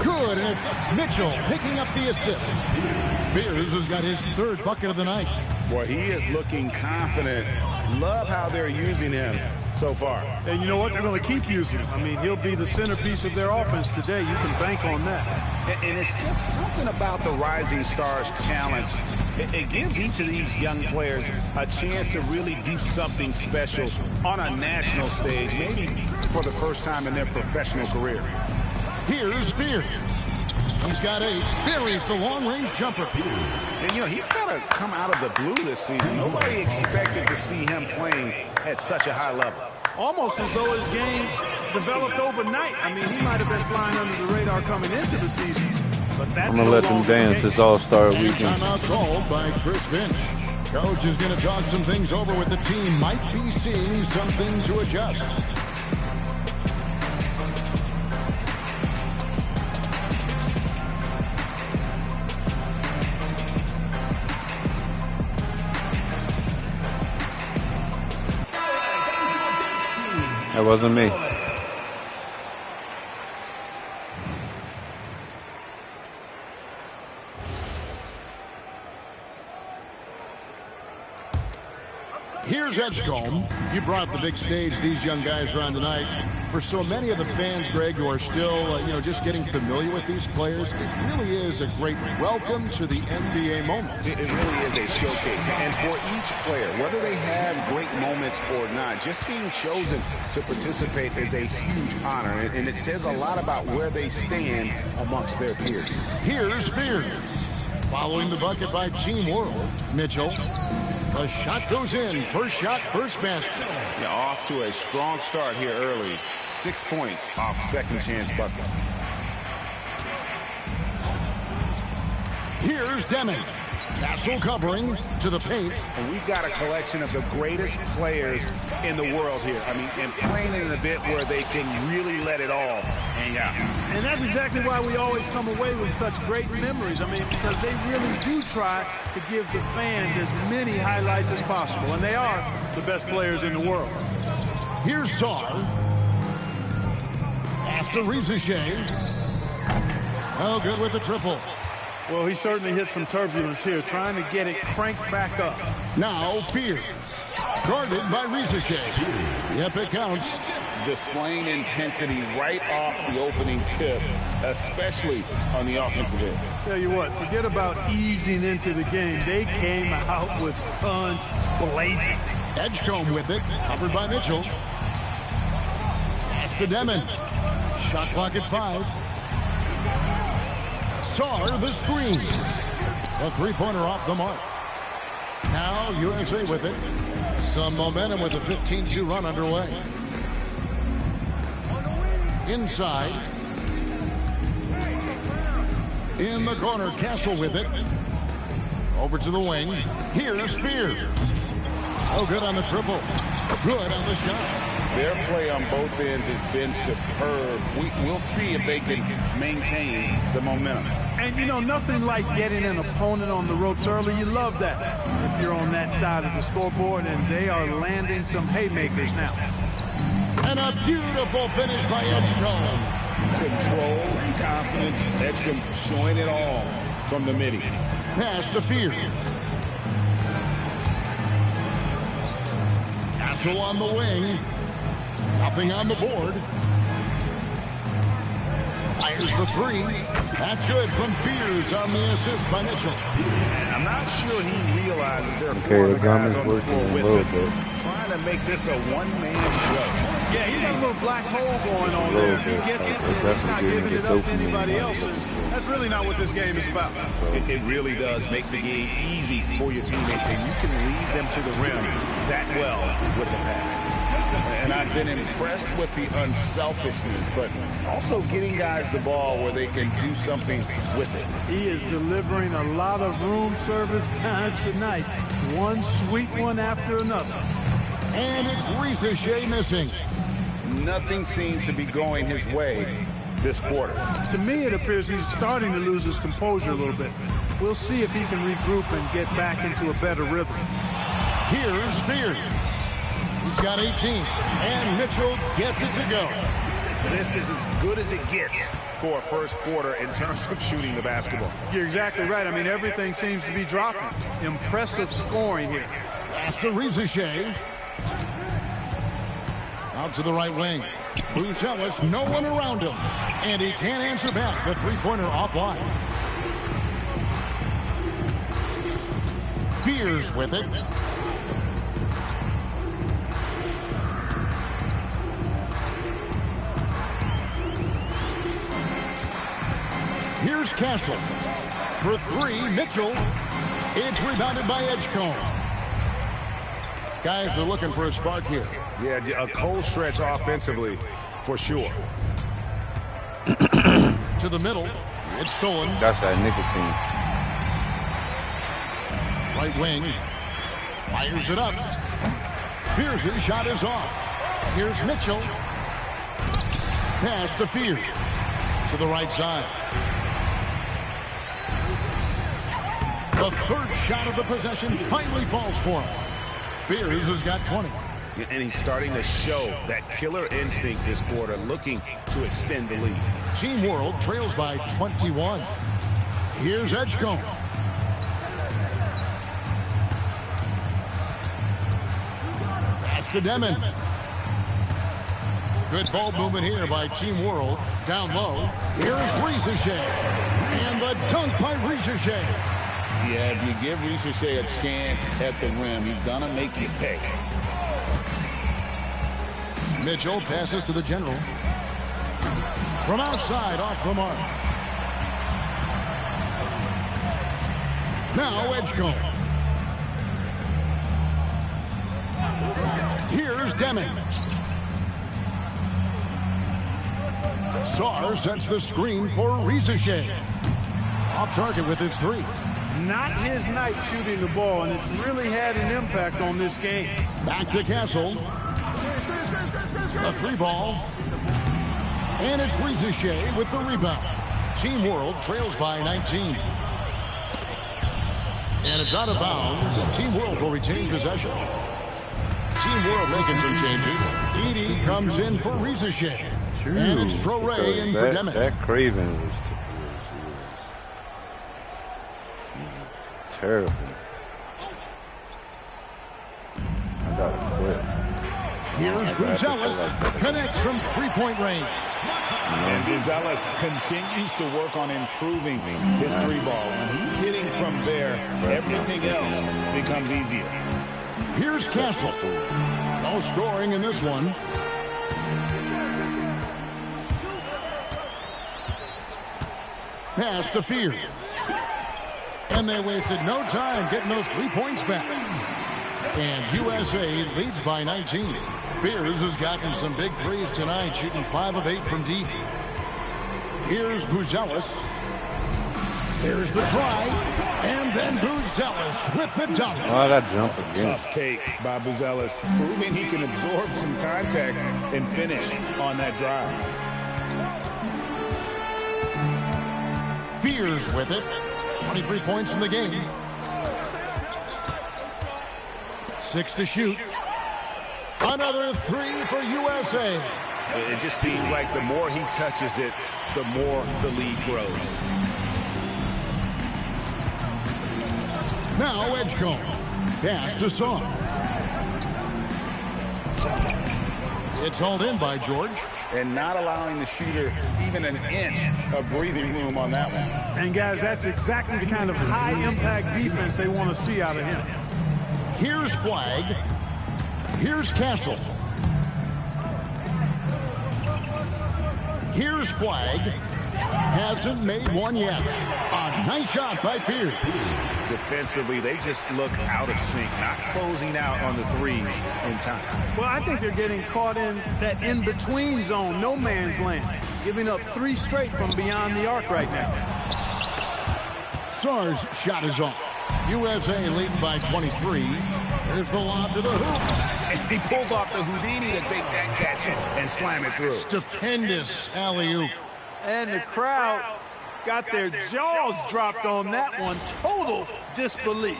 Good, and it's Mitchell picking up the assist. Fears has got his third bucket of the night. Boy, he is looking confident. Love how they're using him so far. And you know what? They're going to keep using him. I mean, he'll be the centerpiece of their offense today. You can bank on that. And it's just something about the Rising Stars Challenge. It gives each of these young players a chance to really do something special on a national stage, maybe for the first time in their professional career. Here's Fears. He's got 8. Buries the long-range jumper. And, you know, he's kind of come out of the blue this season. Nobody expected to see him playing at such a high level. Almost as though his game developed overnight. I mean, he might have been flying under the radar coming into the season. But that's I'm going to let them dance this All-Star weekend. Timeout called by Chris Finch. Coach is going to talk some things over with the team. Might be seeing something to adjust. That wasn't me. Here's Edgecombe. You brought the big stage these young guys are on tonight. For so many of the fans, Greg, who are still, just getting familiar with these players, it really is a great welcome to the NBA moment. It really is a showcase. And for each player, whether they have great moments or not, just being chosen to participate is a huge honor. And it says a lot about where they stand amongst their peers. Here's Fears. Following the bucket by Team World, Mitchell. The shot goes in. First shot, first basket. Yeah, off to a strong start here early. 6 points off second chance buckets. Here's Deming. Castle covering to the paint. And we've got a collection of the greatest players in the world here. I mean, and playing in an event where they can really let it all hang out. And that's exactly why we always come away with such great memories. I mean, because they really do try to give the fans as many highlights as possible. And they are the best players in the world. Here's Sarr. Pass to Rizachet. Oh, good with the triple. Well, he certainly hit some turbulence here, trying to get it cranked back up. Now Fears. Guarded by Rizachet. Yep, it counts. Displaying intensity right off the opening tip, especially on the offensive end. Tell you what, forget about easing into the game. They came out with guns blazing. Edgecombe with it, covered by Mitchell. Pass to Deming. Shot clock at 5. Sarr the screen. A three-pointer off the mark. Now USA with it. Some momentum with a 15-2 run underway. Inside. In the corner, Castle with it. Over to the wing. Here's Fears. Oh, good on the triple. Good on the shot. Their play on both ends has been superb. We'll see if they can maintain the momentum. And, nothing like getting an opponent on the ropes early. You love that if you're on that side of the scoreboard, and they are landing some haymakers now. And a beautiful finish by Edgecombe. Control, confidence, Edgecombe showing it all from the midi. Pass to Fears. Castle on the wing. Nothing on the board. Fires the three. That's good from Fears on the assist by Mitchell. And I'm not sure he realizes there are 4 other guys on the floor with him. Trying to make this a one-man show. Yeah, he's got a little black hole going on there. If he gets it, then he's not giving it up to anybody else. And that's really not what this game is about. It really does make the game easy for your teammates, and you can lead them to the rim that well with the pass. And I've been impressed with the unselfishness, but also getting guys the ball where they can do something with it. He is delivering a lot of room service times tonight. One sweet one after another. And it's Rizachet missing. Nothing seems to be going his way this quarter. To me, it appears he's starting to lose his composure a little bit. We'll see if he can regroup and get back into a better rhythm. Here's Fears. He's got 18, and Mitchell gets it to go. So this is as good as it gets for a first quarter in terms of shooting the basketball. You're exactly right. I mean, everything seems to be dropping. Impressive scoring here. After Rizachet. Out to the right wing. Buzelis, no one around him. And he can't answer back. The three-pointer offline. Fears with it. Here's Castle. For 3, Mitchell. It's rebounded by Edgecombe. Guys are looking for a spark here. Yeah, a cold stretch offensively, for sure. To the middle. It's stolen. That's that nicotine. Right wing. Fires it up. Fears' shot is off. Here's Mitchell. Pass to Fears. To the right side. The third shot of the possession finally falls for him. Fears has got 20. And he's starting to show that killer instinct this quarter, looking to extend the lead. Team World trails by 21. Here's Edgecombe. That's to Demon. Good ball movement here by Team World. Down low. Here's Ricochet. And the dunk by Ricochet. Yeah, if you give Ricochet a chance at the rim, he's going to make you pay. Mitchell passes to the general. From outside, off the mark. Now Edgecombe. Here's Deming. Sarr sets the screen for Ricochet. Off target with his three. Not his night shooting the ball, and it's really had an impact on this game. Back to Castle. The three ball. And it's Ricochet with the rebound. Team World trails by 19. And it's out of bounds. Team World will retain possession. Team World making some changes. Edey comes in for Ricochet. And it's Traore in for Deming. That Craven was terrible. I gotta quit. Here's Buzelis. Connects from three-point range. And Buzelis continues to work on improving his three ball. When he's hitting from there, everything else becomes easier. Here's Castle. No scoring in this one. Pass to Fears. And they wasted no time getting those 3 points back. And USA leads by 19. Fears has gotten some big threes tonight, shooting 5 of 8 from deep. Here's Buzelis. There's the drive. And then Buzelis with the dunk. Oh, that jump again. Tough take by Buzelis, proving he can absorb some contact and finish on that drive. Fears with it. 23 points in the game. 6 to shoot. Another 3 for USA. It just seems like the more he touches it, the more the lead grows. Now Edgecombe. Pass to Song. It's hauled in by George. And not allowing the shooter even an inch of breathing room on that one. And guys, that's exactly the kind of high-impact defense they want to see out of him. Here's Flag. Here's Castle. Here's Flag. Hasn't made one yet. A nice shot by Fears. Defensively, they just look out of sync, not closing out on the threes in time. Well, I think they're getting caught in that in-between zone, no man's land, giving up 3 straight from beyond the arc right now. Sarr's shot is off. USA leading by 23. There's the lob to the hoop. And he pulls off the Houdini to make that catch and slam it through. Stupendous alley-oop. And the crowd got their jaws dropped on that one. Total disbelief.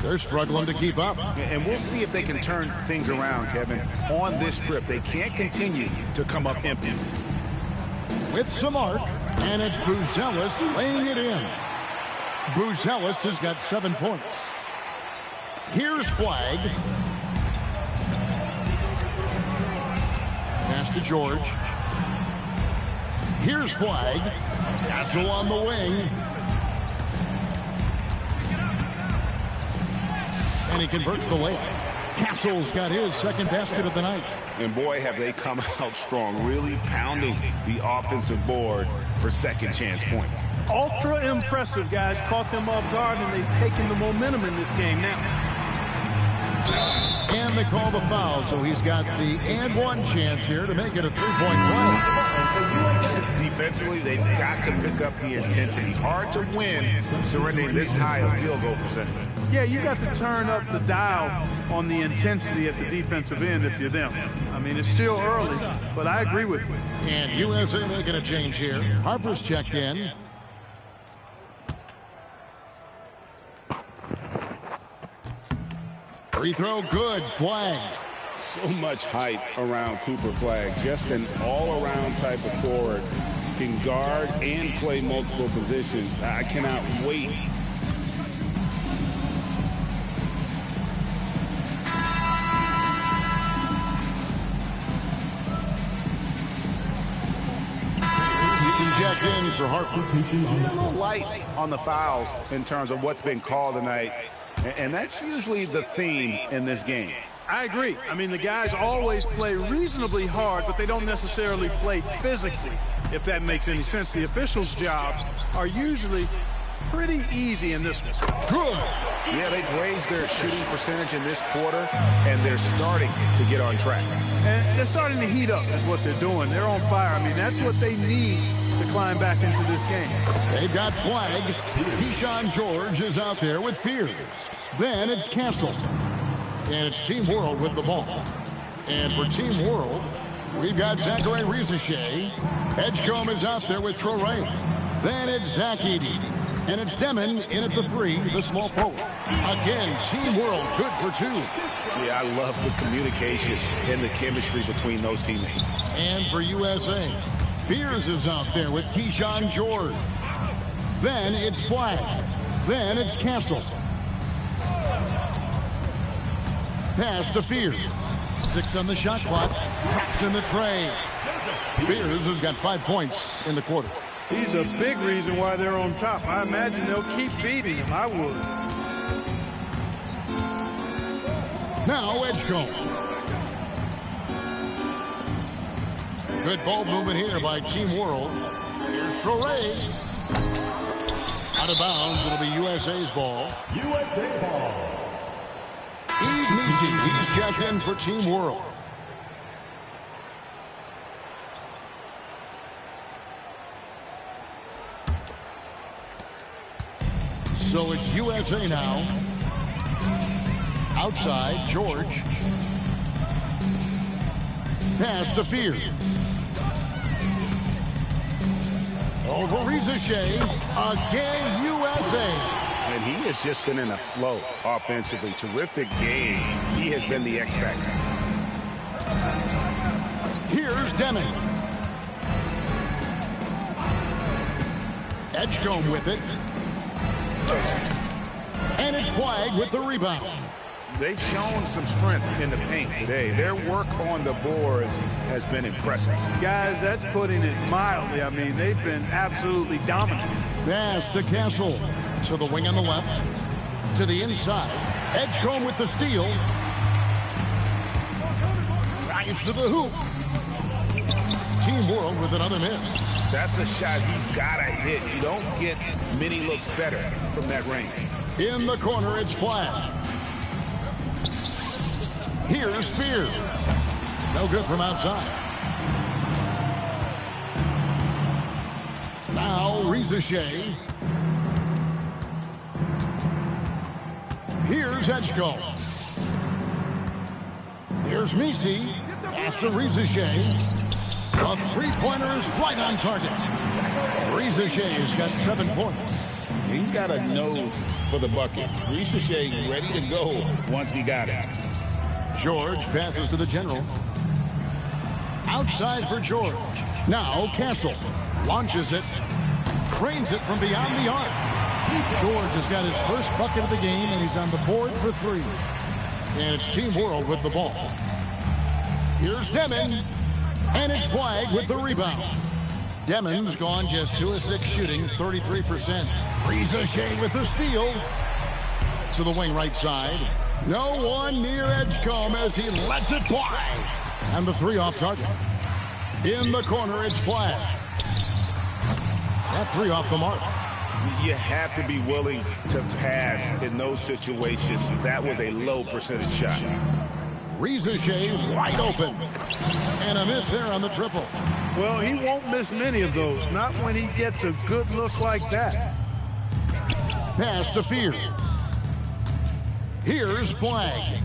They're struggling to keep up. And we'll see if they can turn things around, Kevin. On this trip, they can't continue to come up empty. With some arc, and it's Buzelis laying it in. Buzelis has got 7 points. Here's Flag. Pass to George. Here's Flag. Castle on the wing. And he converts the layup. Castle's got his second basket of the night. And boy, have they come out strong, really pounding the offensive board for second chance points. Ultra impressive, guys. Caught them off guard, and they've taken the momentum in this game now. And they call the foul, so he's got the and one chance here to make it a 3-point play. Defensively, they've got to pick up the intensity. Hard to win surrendering this high a field goal percentage. Yeah, you got to turn up the dial on the intensity at the defensive end if you're them. I mean, it's still early, but I agree with you. And USA making a change here. Harper's checked in. Free throw good. Flag. So much hype around Cooper Flag. Just an all-around type of forward. Can guard and play multiple positions. I cannot wait. Jacked in for Harper. A little light on the fouls in terms of what's been called tonight. And that's usually the theme in this game. I agree. I mean, the guys always play reasonably hard, but they don't necessarily play physically, if that makes any sense. The officials' jobs are usually pretty easy in this one. Good. Yeah, they've raised their shooting percentage in this quarter, and they're starting to get on track. And they're starting to heat up is what they're doing. They're on fire. I mean, that's what they need to climb back into this game. They've got Flag. Keyshawn George is out there with Fears. Then it's Castle. And it's Team World with the ball. And for Team World, we've got Zachary Rizachet. Edgecombe is out there with Traore. Then it's Zach Edey. And it's Demon in at the 3, the small forward. Again, Team World, good for 2. Yeah, I love the communication and the chemistry between those teammates. And for USA, Fears is out there with Keyshawn George. Then it's Flag. Then it's Castle. Pass to Fears. 6 on the shot clock. Drops in the tray. Fears has got 5 points in the quarter. He's a big reason why they're on top. I imagine they'll keep feeding him. I would. Now Edgecombe. Good ball movement here by Team World. Here's Traore. Out of bounds. It'll be USA's ball. USA ball. Eve Misi, he's checked in for Team World. So it's USA now. Outside, George. Pass to Fears. Over Rizachet. Again, USA. And he has just been in a flow offensively. Terrific game. He has been the X factor. Here's Deming. Edgecombe with it. And it's Flag with the rebound. They've shown some strength in the paint today. Their work on the boards has been impressive. Guys, that's putting it mildly. I mean, they've been absolutely dominant. Pass to Castle. To the wing on the left. To the inside. Edgecombe with the steal. Drives to the hoop. Team World with another miss. That's a shot he's got to hit. You don't get many looks better from that range. In the corner, it's Flag. Here's Fears. No good from outside. Now Rizachet. Here's Edgecombe. Here's Misi. After Rizachet. A three-pointer is right on target. Rizachet has got 7 points. He's got a nose for the bucket. Rizachet ready to go once he got it. George passes to the general. Outside for George. Now Castle launches it. Cranes it from beyond the arc. George has got his first bucket of the game, and he's on the board for 3. And it's Team World with the ball. Here's Deming. And it's Flag with the rebound. Deming's gone just 2 of 6 shooting, 33%. Rizachet with the steal. To the wing right side. No one near Edgecombe as he lets it fly. And the 3 off target. In the corner, it's Flag. That 3 off the mark. You have to be willing to pass in those situations. That was a low percentage shot. Rizachet wide open. And a miss there on the triple. Well, he won't miss many of those. Not when he gets a good look like that. Pass to Fears. Here's Flag.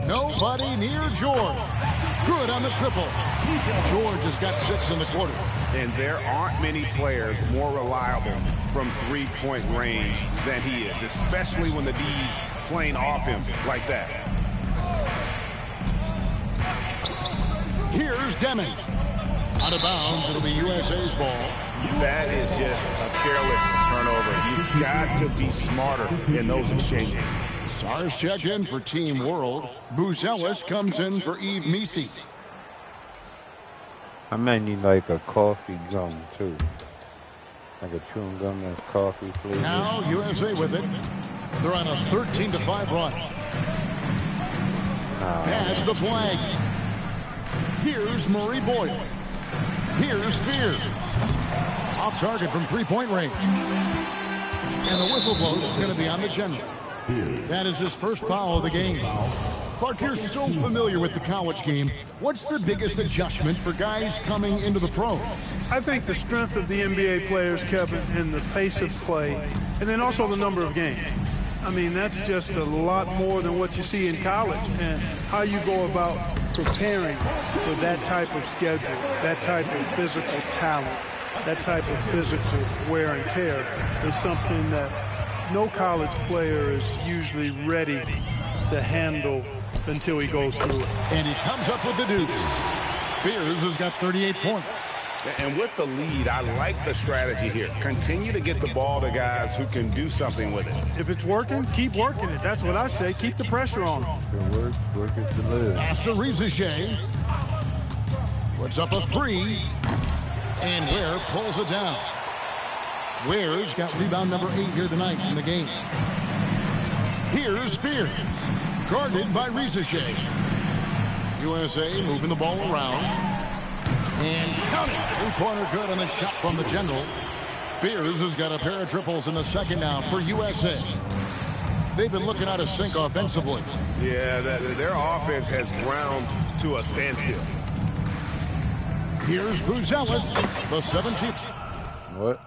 Nobody near George. Good on the triple. George has got 6 in the quarter. And there aren't many players more reliable from three-point range than he is, especially when the D's playing off him like that. Here's Deming. Out of bounds, it'll be USA's ball. That is just a careless turnover. You've got to be smarter in those exchanges. Sars checked in for Team World. Buzelis comes in for Yves Missi. I may need like a coffee gum too. Like a chewing gum that's coffee flavored. Now USA with it. They're on a 13-5 run. Pass the flag. Here's Murray Boyle. Here's Fears. Off target from three-point range. And the whistle blows. It's going to be on the general. That is his first foul of the game. Clark, you're so familiar with the college game. What's the biggest adjustment for guys coming into the pros? I think the strength of the NBA players, Kevin, and the pace of play, and then also the number of games. I mean, that's just a lot more than what you see in college, and how you go about preparing for that type of schedule, that type of physical talent, that type of physical wear and tear is something that no college player is usually ready to handle until he goes through it. And he comes up with the deuce. Fears has got 38 points. And with the lead, I like the strategy here. Continue to get the ball to guys who can do something with it. If it's working, keep working it. That's what I say. Keep the pressure on him. Work is the live. Pass to Rizachet. Puts up a 3. And Ware pulls it down. Ware's got rebound number 8 here tonight in the game. Here's Fears. Guarded by Rizachet. USA moving the ball around. And counting. Three-pointer good on the shot from the general. Fears has got a pair of triples in the second now for USA. They've been looking out of sync offensively. Yeah, their offense has ground to a standstill. Here's Buzelis, the 17th. What?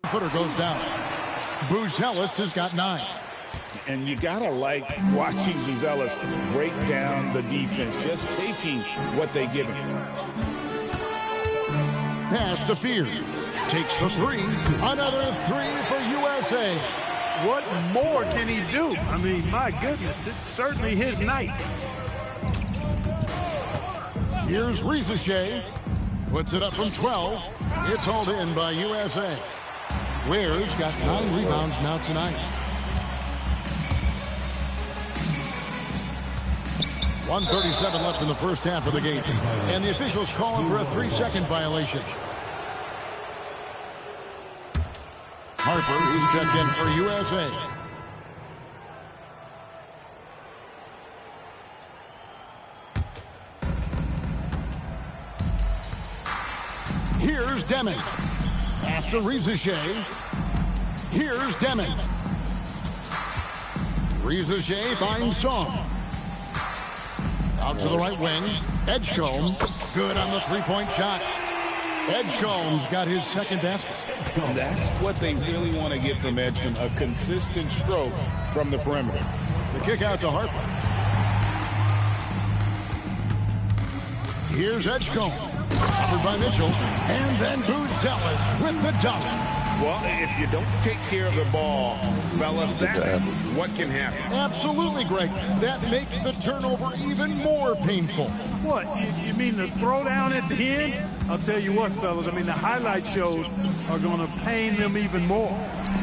Footer goes down. Buzelis has got 9. And you got to like watching Buzelis break down the defense, just taking what they give him. Pass to Fears. Takes the 3. Another 3 for USA. What more can he do? I mean, my goodness, it's certainly his night. Here's Rizachet. Puts it up from 12. It's hauled in by USA. Ware's got 9 rebounds now tonight. 1:37 left in the first half of the game. And the officials calling for a 3-second violation. Harper, who's checked in for USA. Here's Deming. Pass to Rizachet. Here's Deming. Rizachet finds Song. Out to the right wing. Edgecombe. Good on the three-point shot. Edgecombe's got his second basket. That's what they really want to get from Edgecombe, a consistent stroke from the perimeter. The kick out to Harper. Here's Edgecombe. Covered by Mitchell. And then Buzelis with the dunk. Well, if you don't take care of the ball, fellas, that's what can happen. Absolutely, Greg. That makes the turnover even more painful. What, you mean the throwdown at the end? I'll tell you what, fellas, I mean, the highlight shows are going to pain them even more.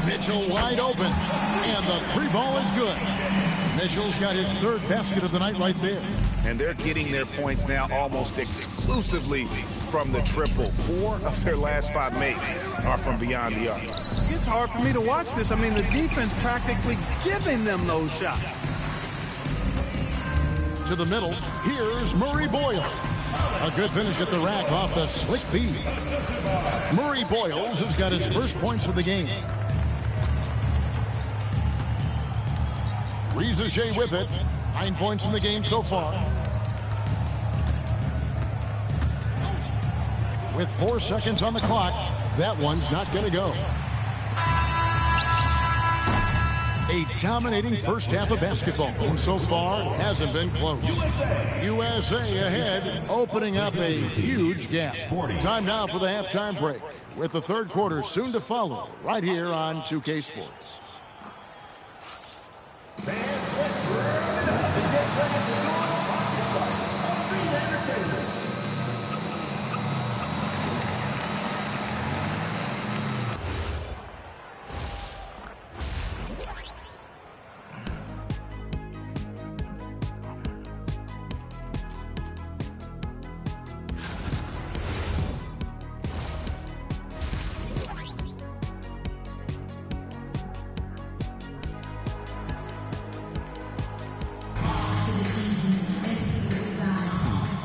Mitchell wide open, and the three ball is good. Mitchell's got his third basket of the night right there. And they're getting their points now almost exclusively from the triple. 4 of their last 5 makes are from beyond the arc. It's hard for me to watch this. I mean, the defense practically giving them those shots. To the middle, here's Murray Boyle. A good finish at the rack off the slick feed. Murray Boyles has got his first points of the game. Rizachet with it. 9 points in the game so far. With 4 seconds on the clock, that one's not going to go. A dominating first half of basketball, and so far hasn't been close. USA ahead, opening up a huge gap. Time now for the halftime break, with the third quarter soon to follow, right here on 2K Sports.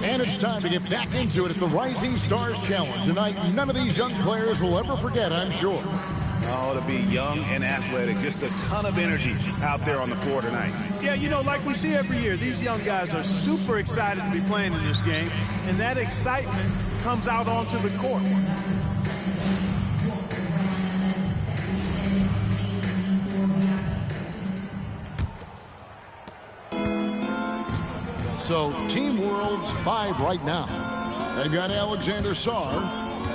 And it's time to get back into it at the Rising Stars Challenge. Tonight, none of these young players will ever forget, I'm sure. Oh, to be young and athletic. Just a ton of energy out there on the floor tonight. Yeah, you know, like we see every year, these young guys are super excited to be playing in this game. And that excitement comes out onto the court. So, Team World's 5 right now. They've got Alexander Sarr,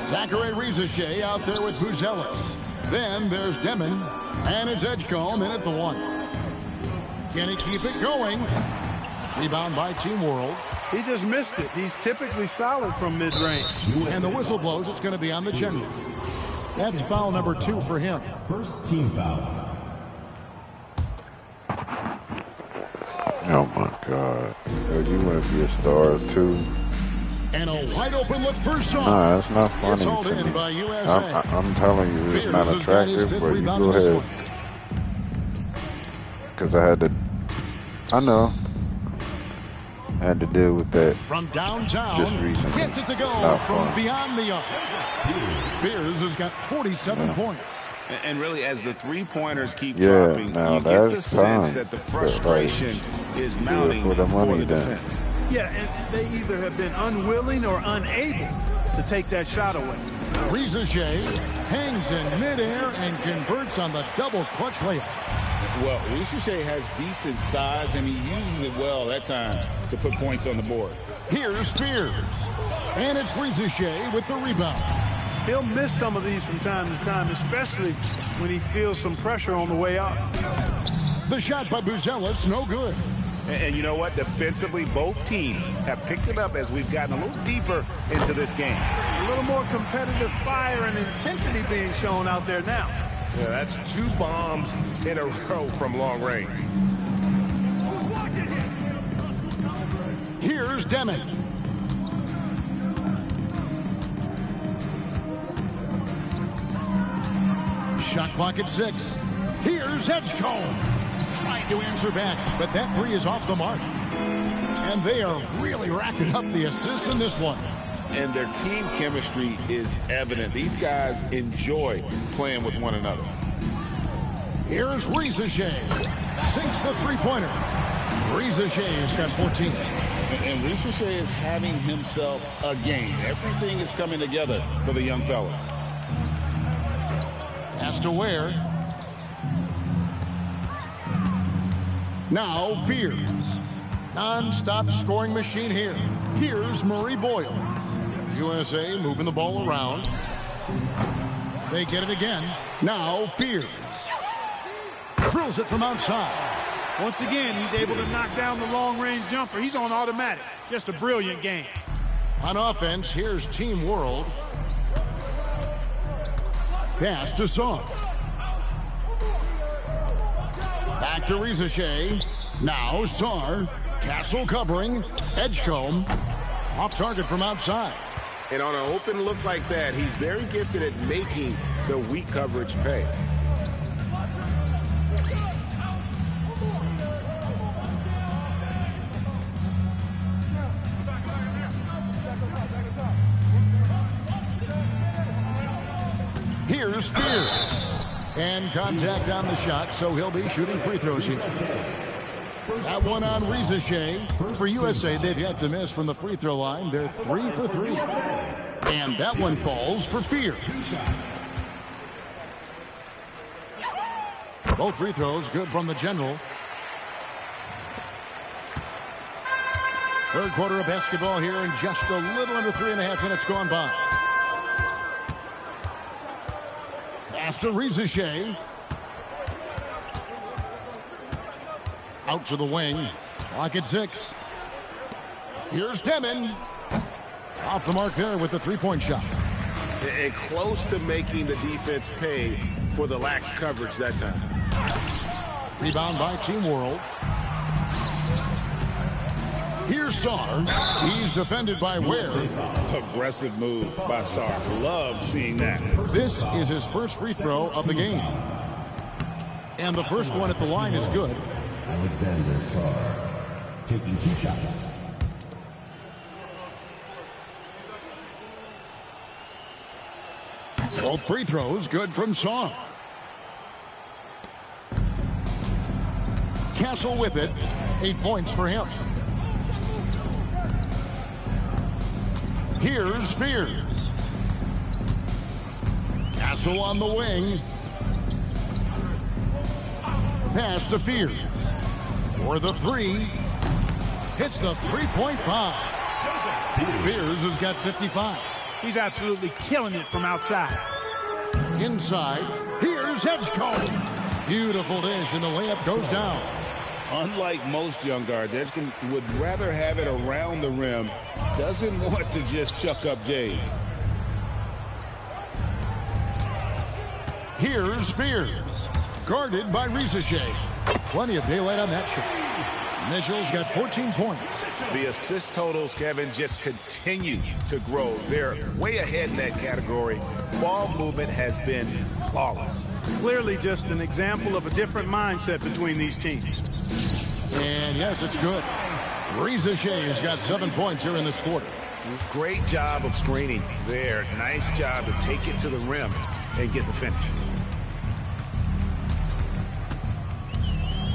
Zachary Rizachet out there with Buzelis. Then there's Demon, and it's Edgecombe in at the 1. Can he keep it going? Rebound by Team World. He just missed it. He's typically solid from mid-range. And the whistle blows. It's going to be on the general. That's foul number 2 for him. First team foul. Oh my God. Yo, you want to be a star too? And a wide open look for Sarr. Nah, that's not funny It's hauled to in me. by USA. I'm telling you, it's not attractive, but you go ahead. Because I know. I had to deal with that From downtown, just recently. gets it to go Not from fun. beyond the arc. Fears has got 47 points. And really, as the three-pointers keep Yeah, dropping, now you get the that's sense fine. that the But, frustration is mounting for the money then. defense. Yeah, and they either have been unwilling or unable to take that shot away. Rizachet hangs in midair and converts on the double clutch layup. Well, Rizachet has decent size, and he uses it well that time to put points on the board. Here's Fears. And it's Rizachet with the rebound. He'll miss some of these from time to time, especially when he feels some pressure on the way out. The shot by Buzelis, no good. And you know what? Defensively, both teams have picked it up as we've gotten a little deeper into this game. A little more competitive fire and intensity being shown out there now. Yeah, that's 2 bombs in a row from long range. Here's Demon. Shot clock at 6. Here's Edgecombe. Trying to answer back, but that 3 is off the mark. And they are really racking up the assists in this one. And their team chemistry is evident. These guys enjoy playing with one another. Here's Rizachet. Sinks the three-pointer. Rizachet has got 14. And Rizachet is having himself a game. Everything is coming together for the young fella. Pass to Ware. Now Fears. Non-stop scoring machine here. Here's Murray Boyle. USA moving the ball around. They get it again. Now Fears. Drills it from outside. Once again, he's able to knock down the long-range jumper. He's on automatic. Just a brilliant game. On offense, here's Team World. Pass to Song. Back to Rizachet. Now Sar. Castle covering. Edgecombe. Off target from outside. And on an open look like that, he's very gifted at making the weak coverage pay. Here's Fears. And contact on the shot, so he'll be shooting free throws here. That one on Rizachet. For USA, they've yet to miss from the free throw line. They're 3 for 3. And that one falls for Fears. Both free throws good from the General. Third quarter of basketball here, and just a little under 3.5 minutes gone by. After Rizachet. Out to the wing. Clock at 6. Here's Demon. Off the mark there with the three-point shot. And close to making the defense pay for the lax coverage that time. Rebound by Team World. Here's Sar. He's defended by Ware. Aggressive move by Sar. Love seeing that. This is his first free throw of the game. And the first one at the line is good. Alexander Sar taking 2 shots. Both free throws good from Sar. Castle with it. 8 points for him. Here's Fears. Castle on the wing. Pass to Fears. For the 3. Hits the three-point bomb. Fears has got 55. He's absolutely killing it from outside. Inside. Here's Edgecombe. Beautiful dish, and the layup goes down. Unlike most young guards, Edgecombe would rather have it around the rim. Doesn't want to just chuck up J's. Here's Fears. Guarded by Rizachet. Plenty of daylight on that shot. Mitchell's got 14 points. The assist totals, Kevin, just continue to grow. They're way ahead in that category. Ball movement has been flawless. Clearly just an example of a different mindset between these teams. And yes, it's good. Rizachet has got 7 points here in this quarter. Great job of screening there. Nice job to take it to the rim and get the finish.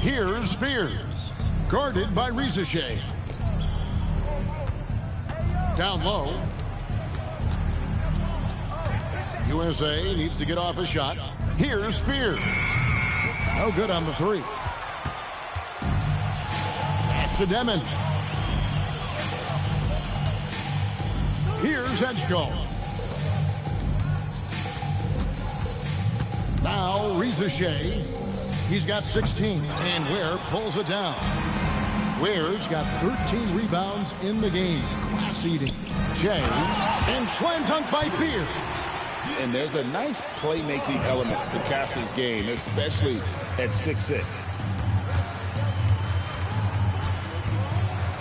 Here's Fears. Guarded by Rizachet. Down low. USA needs to get off a shot. Here's Fears. No good on the 3. Pass to Demon. Here's Edgecombe. Now Rizachet. He's got 16, and Ware pulls it down. Ware's got 13 rebounds in the game. Class-eating. Jay, and slam dunk by Fears. And there's a nice playmaking element to Castle's game, especially at 6'6".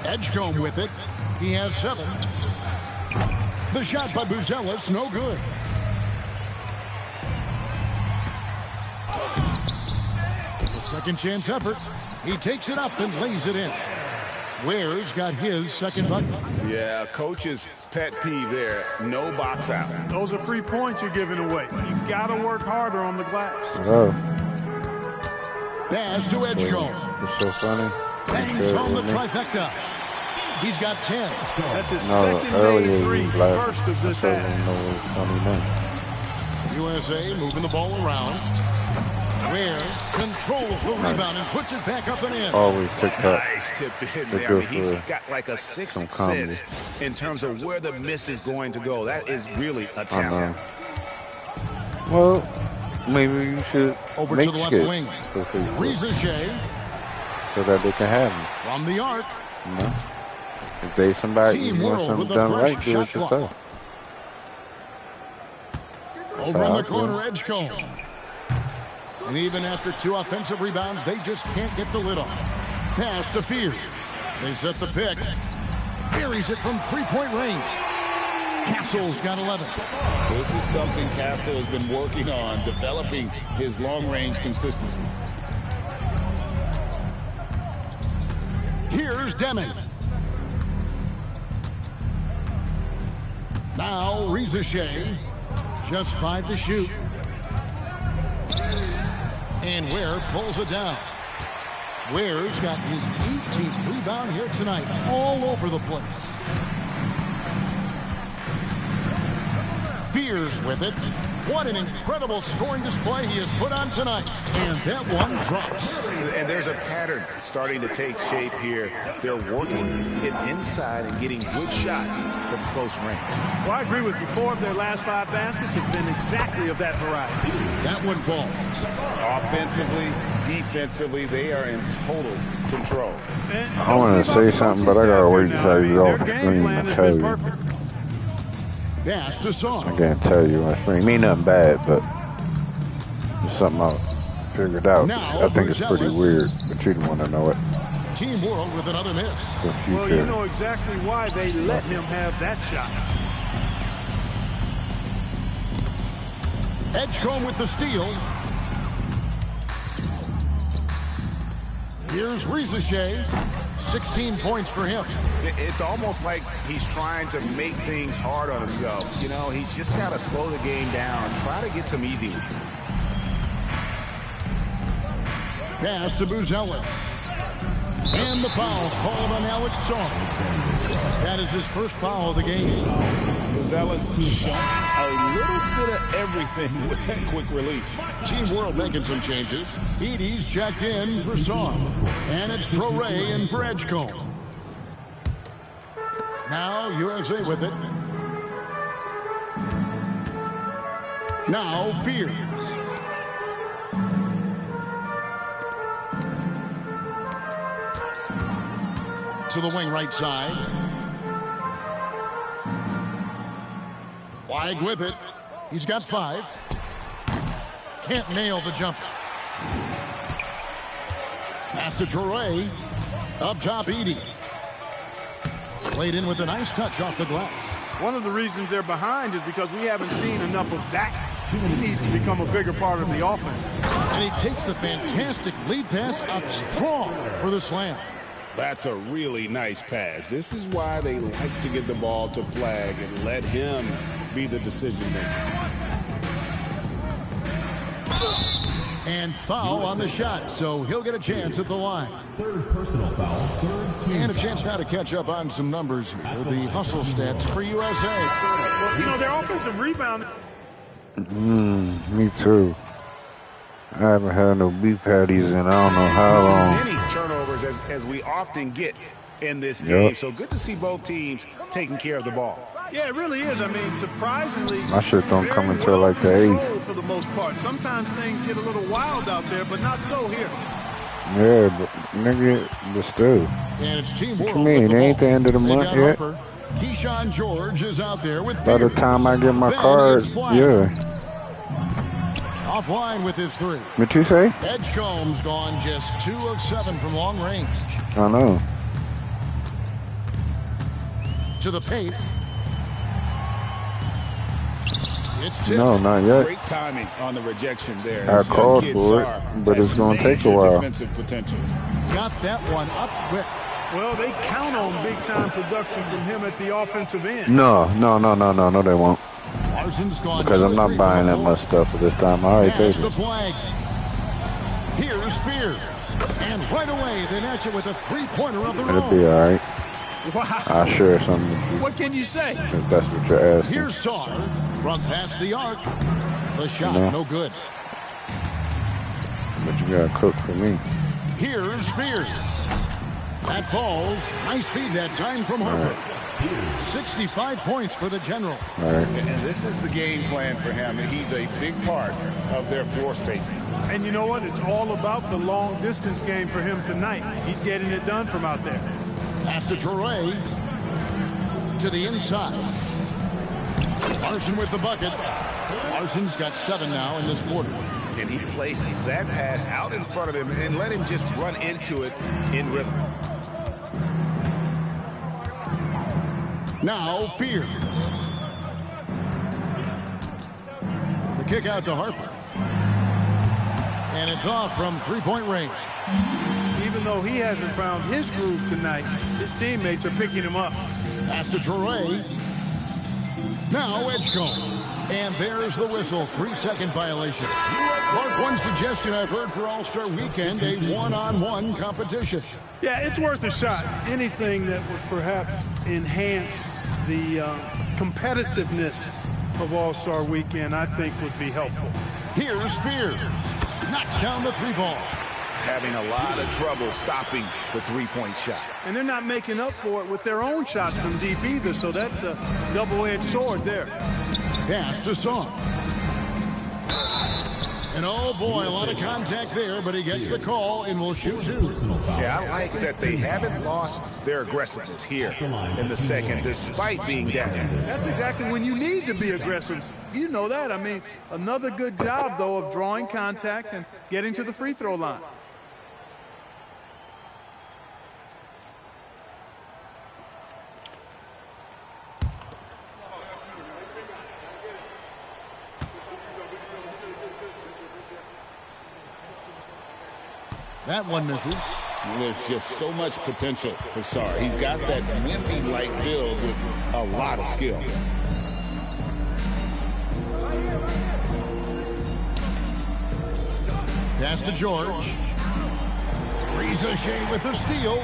Edgecombe with it. He has 7. The shot by Buzelis, no good. The second chance effort. He takes it up and lays it in. Ware's got his second bucket. Yeah, coach's pet peeve there. No box out. Those are free points you're giving away. You've got to work harder on the glass. Oh. Pass to Edgecombe. It's so funny. Bangs home the trifecta. He's got 10. That's his No, second earlier made you three, was like, first of this I half. don't know what's funny now. USA moving the ball around. Ware controls the rebound and puts it back up and in. Always pick up. Nice tip in They're there. I good mean, he's for got like a sixth some comedy. sense in terms of where the miss is going to go. That is really a I talent. know. Well, maybe you should Over make to the left skits wing. for Facebook Riza Shea so that they can have them. from the arc. You know? If they somebody Team you want World something with a done fresh right, do shot it clock. yourself. Over how in I the feel. corner, Edgecombe. And even after 2 offensive rebounds, they just can't get the lid off. Pass to Fears. They set the pick. Buries it from 3-point range. Castle's got 11. This is something Castle has been working on, developing his long-range consistency. Here's Deming. Now Riza Shea. Just 5 to shoot. And Ware pulls it down. Ware's got his 18th rebound here tonight, all over the place. Fears with it. What an incredible scoring display he has put on tonight. And that one drops. And there's a pattern starting to take shape here. They're working it inside and getting good shots from close range. Well, I agree with you. 4 of their last 5 baskets have been exactly of that variety. That one falls. Offensively, defensively, they are in total control. I want to say something, but I gotta wait until you off the screen to tell you. Pass to Song. I can't tell you on screen. Mean nothing bad, but it's something I figured out. Now, I think it's pretty Bruce weird, but you didn't want to know it. Team World with another miss. Well, you know exactly why they let him have that shot. Edgecombe with the steal. Here's Riza Shea. 16 points for him. It's almost like he's trying to make things hard on himself. You know, he's just got to slow the game down, try to get some easy ones. Pass to Buzelis. And the foul called on Alex Song. That is his first foul of the game. Buzelis shot a little bit of everything with that quick release. Team World making some changes. Edie's checked in for Song. And it's Torre in for Edgecombe. Now USA with it. Now Fears. To the wing right side. Flag with it. He's got 5. Can't nail the jumper. Pass to Torre. Up top, Edie. Played in with a nice touch off the glass. One of the reasons they're behind is because we haven't seen enough of that. He needs to become a bigger part of the offense. And he takes the fantastic lead pass up strong for the slam. That's a really nice pass. This is why they like to get the ball to Flag and let him be the decision maker. And foul on the shot, so he'll get a chance at the line. Third personal foul, third team. And a chance now to catch up on some numbers here. The hustle stats for USA. Well, you know, their offensive rebound. Me too. I haven't had no beef patties in I don't know how long. Many turnovers as we often get in this game. Yep. So good to see both teams taking care of the ball. Yeah, it really is. I mean, surprisingly, My shit don't come very until well like the 8th. controlled for the most part. Sometimes things get a little wild out there, but not so here. Yeah, but nigga, but still. And it's Team What World you mean? with the It ain't ball. the end of the They month got yet? Harper. Keyshawn George is out there with By the Fears. time I get my Then card, it's Flag. yeah. Offline with his 3. What you say? Edgecombe's gone just 2 of 7 from long range. I know. To the paint. It's tipped. No, not yet. Great timing on the rejection there. I This young called kid, for it, Sarr, but has it's gonna take a major while. Defensive potential. Got that one up quick. Well, they count on big-time production from him at the offensive end. No, they won't. Larson's gone Because 2 I'm of not 3 buying from the that floor. much stuff for this time. I already Pass paid to it. Flag. Here's Fears. And right away, they match it with a 3-pointer of their It'll own. be alright. Wow. I'll share something with you What can you say? if that's what you're asking. Here's Sarr from past the arc. The shot, No. no good. But you gotta cook for me. Here's Fears. That falls. Nice feed that time from Harper. 65 points for the General. And this is the game plan for him. He's a big part of their floor spacing. And you know what? It's all about the long distance game for him tonight. He's getting it done from out there. Pass to Toure. To the inside. Larson with the bucket. Larson's got 7 now in this quarter. And he placed that pass out in front of him and let him just run into it in rhythm. Now Fears. The kick out to Harper. And it's off from three-point range. Even though he hasn't found his groove tonight, his teammates are picking him up. Pass to Toure. Now Edgecombe. And there's the whistle. 3-second violation. Mark, one suggestion I've heard for All-Star Weekend, a one-on-one competition. Yeah, it's worth a shot. Anything that would perhaps enhance the competitiveness of All-Star Weekend, I think would be helpful. Here's Fears. Knocks down the 3-ball. Having a lot of trouble stopping the three-point shot. And they're not making up for it with their own shots from deep either, so that's a double-edged sword there. Pass to Song. And oh boy, a lot of contact there, but he gets the call and will shoot 2. Yeah, I like that they haven't lost their aggressiveness here in the second, despite being down. That's exactly when you need to be aggressive. You know that. I mean, another good job, though, of drawing contact and getting to the free throw line. That one misses. There's just so much potential for Sarr. He's got that Wemby-like build with a lot of skill. Pass to George. Riza-Shea with the steal.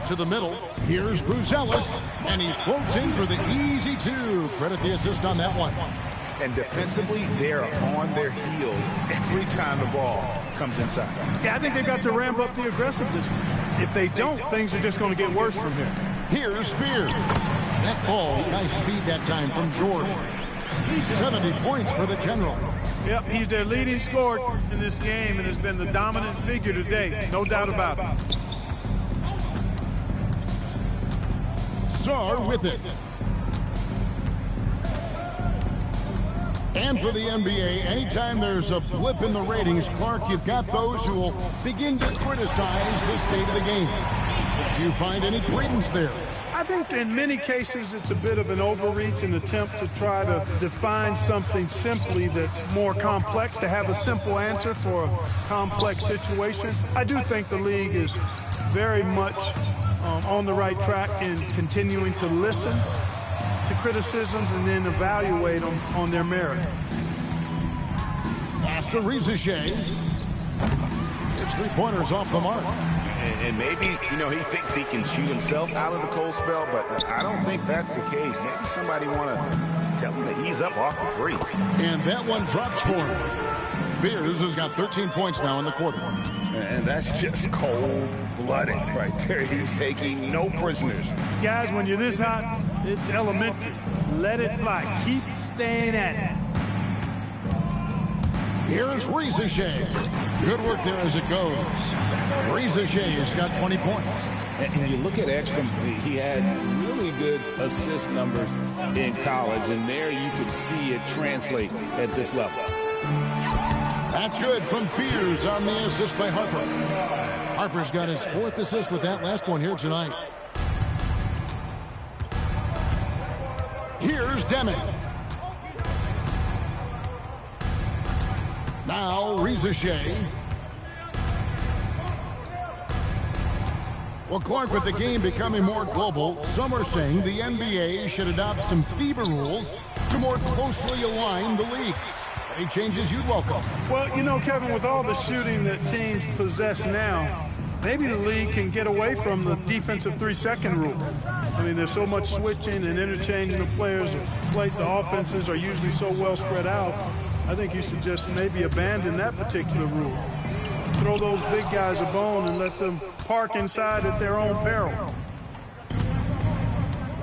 To the middle. Here's Buzelis. And he floats in for the easy 2. Credit the assist on that one. And defensively, they're on their heels every time the ball comes inside. Yeah, I think they've got to ramp up the aggressiveness. If they don't, things are just going to get worse from here. Here's Fears. That falls. Nice speed that time from George. 70 points for the General. Yep, he's their leading scorer in this game and has been the dominant figure today. No doubt about it. Sarr with it. And for the NBA, anytime there's a blip in the ratings, Clark, you've got those who will begin to criticize the state of the game. Do you find any credence there? I think in many cases it's a bit of an overreach, an attempt to try to define something simply that's more complex, to have a simple answer for a complex situation. I do think the league is very much on the right track in continuing to listen to criticisms and then evaluate them on their merit. Pass to Riza-Shea. It's 3-pointers off the mark. And maybe, you know, he thinks he can shoot himself out of the cold spell, but I don't think that's the case. Maybe somebody want to tell him to ease up off the threes. And that one drops for him. Fears has got 13 points now in the quarter. And that's just cold-blooded right there. He's taking no prisoners. Guys, when you're this hot, it's elementary. Let it fly. Keep staying at it. Here's Riza-Shea. Good work there as it goes. Riza-Shea has got 20 points. And you look at Edgecombe, he had really good assist numbers in college, and there you can see it translate at this level. That's good from Fears on the assist by Harper. Harper's got his 4th assist with that last one here tonight. Here's Demick. Now Riza-Shea. Well, Clark, with the game becoming more global, some are saying the NBA should adopt some FIBA rules to more closely align the leagues. Any changes you'd welcome? Well, you know, Kevin, with all the shooting that teams possess now, maybe the league can get away from the defensive 3-second rule. I mean, there's so much switching and interchanging of players. The offenses are usually so well spread out. I think you should just maybe abandon that particular rule. Throw those big guys a bone and let them park inside at their own peril.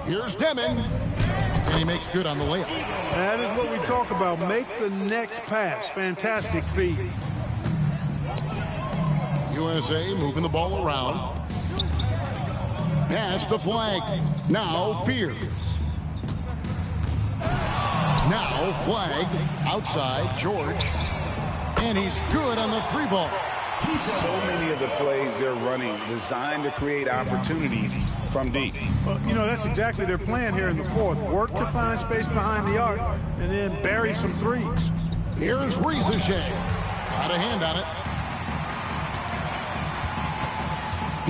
Here's Deming, and he makes good on the layup. That is what we talk about. Make the next pass. Fantastic feed. USA moving the ball around. Pass to Flag. Now Fears. Now Flag outside George. And he's good on the 3-ball. So many of the plays they're running designed to create opportunities from deep. Well, you know, that's exactly their plan here in the fourth. Work to find space behind the arc and then bury some threes. Here's Rizachet. Got a hand on it.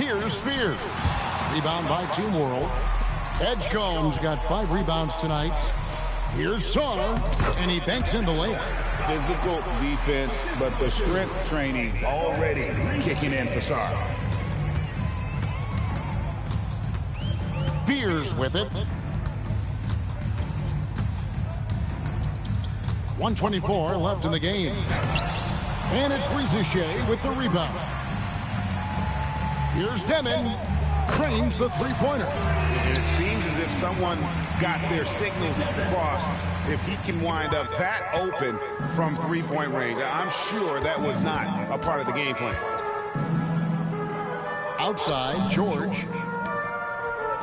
Here's Fears. Rebound by Team World. Edgecombe's got 5 rebounds tonight. Here's Saar, and he banks in the layup. Physical defense, but the strength training already kicking in for Saar. Fears with it. 1:24 left in the game. And it's Rizachet with the rebound. Here's Deming. Cranes the 3-pointer. And it seems as if someone got their signals crossed. If he can wind up that open from 3-point range, I'm sure that was not a part of the game plan. Outside, George.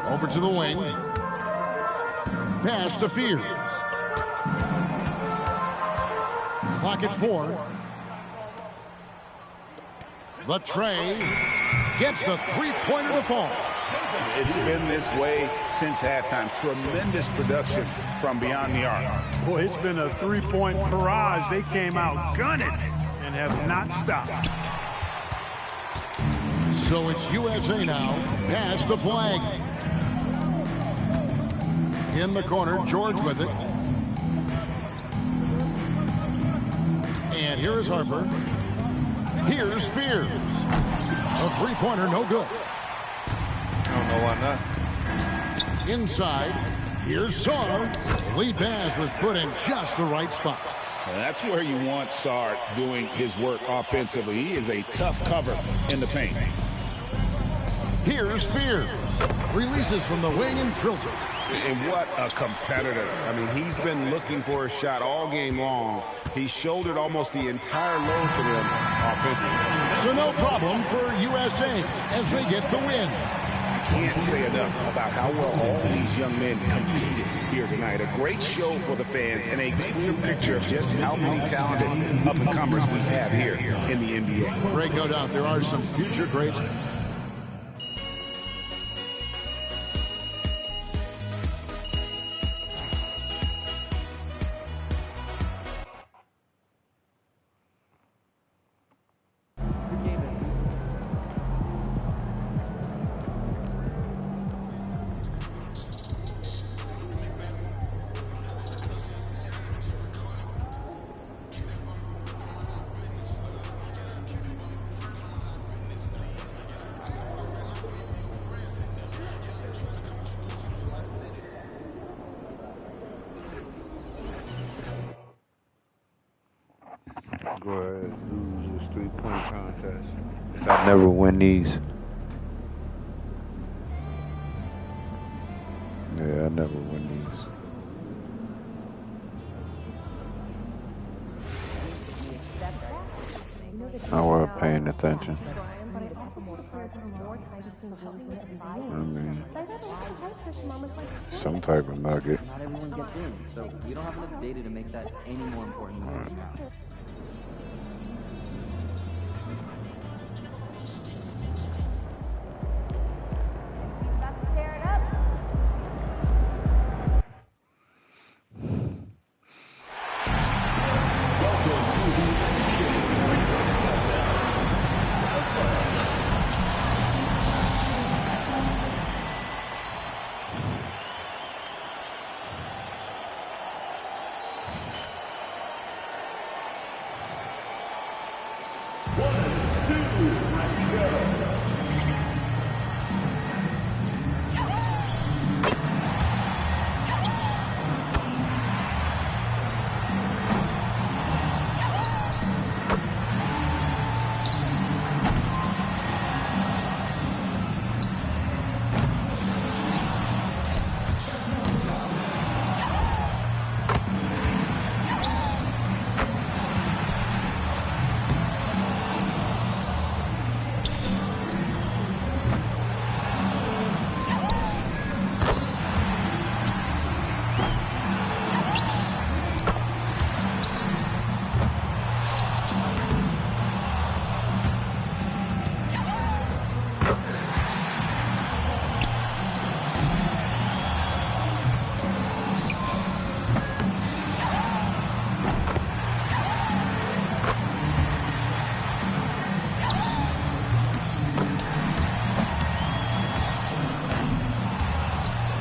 Over to the wing. Pass to Fears. Clock at 4. The tray gets the 3-pointer to fall. It's been this way since halftime. Tremendous production from beyond the arc. Boy, it's been a 3-point barrage. They came out gunning and have not stopped. So it's USA now. Pass to Flag. In the corner, George with it. And here is Harper. Here's Fears. A 3-pointer, no good. I don't know why not. Inside, here's Saar. The lead pass was put in just the right spot. And that's where you want Saar doing his work offensively. He is a tough cover in the paint. Here's Fears. Releases from the wing and drills it. And what a competitor. I mean, he's been looking for a shot all game long. He shouldered almost the entire load for them offensively. So no problem for USA as they get the win. I can't say enough about how well all these young men competed here tonight. A great show for the fans and a clear picture of just how many talented up-and-comers we have here in the NBA. Greg, no doubt there are some future greats. Go ahead, lose this 3-point contest. I never win these. Yeah, I never win these. I wasn't paying attention. I mean, some type of nugget. Not everyone gets in, so we don't have enough data to make that any more important than it is.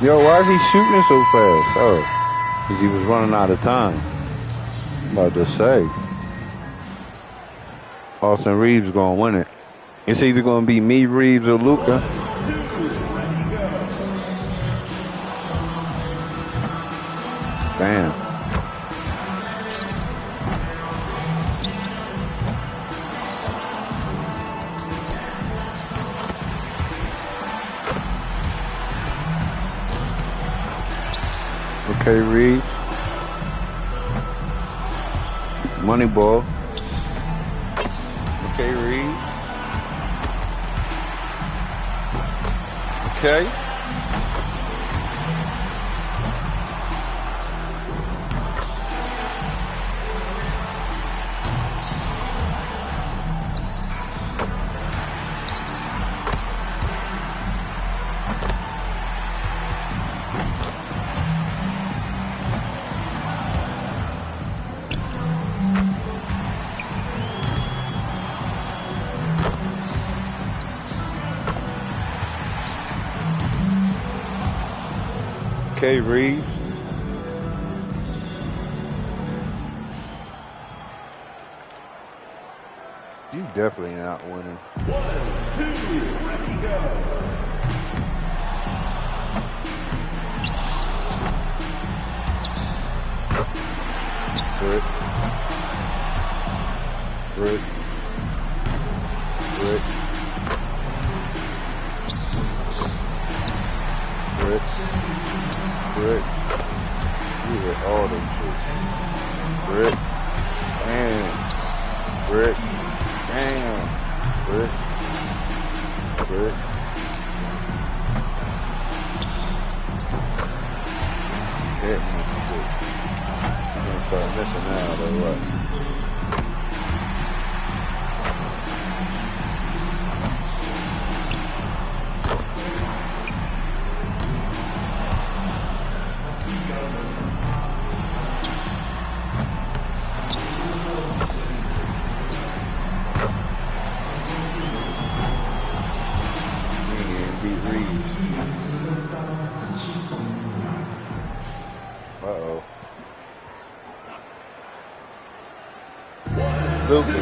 Yo, why is he shooting so fast? Oh, because he was running out of time. I'm about to say. Austin Reeves is going to win it. It's either going to be me, Reeves, or Luka. Damn. Okay, Reed. Money ball. Okay, Reed. Okay. Okay, Reeves. You definitely not winning. 1, 2, ready, go. Brick. Brick. Brick. Brick. Brick. You hit all them shit. Brick. Damn. Brick. Damn. Brick. Brick. Hit me. I'm gonna start missing out or what? Uh-oh. Luka.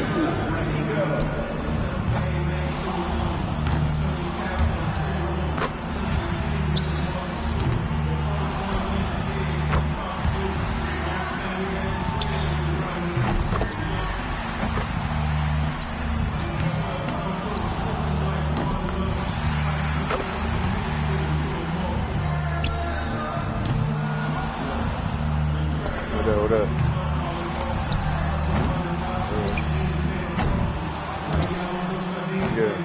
What up? Good.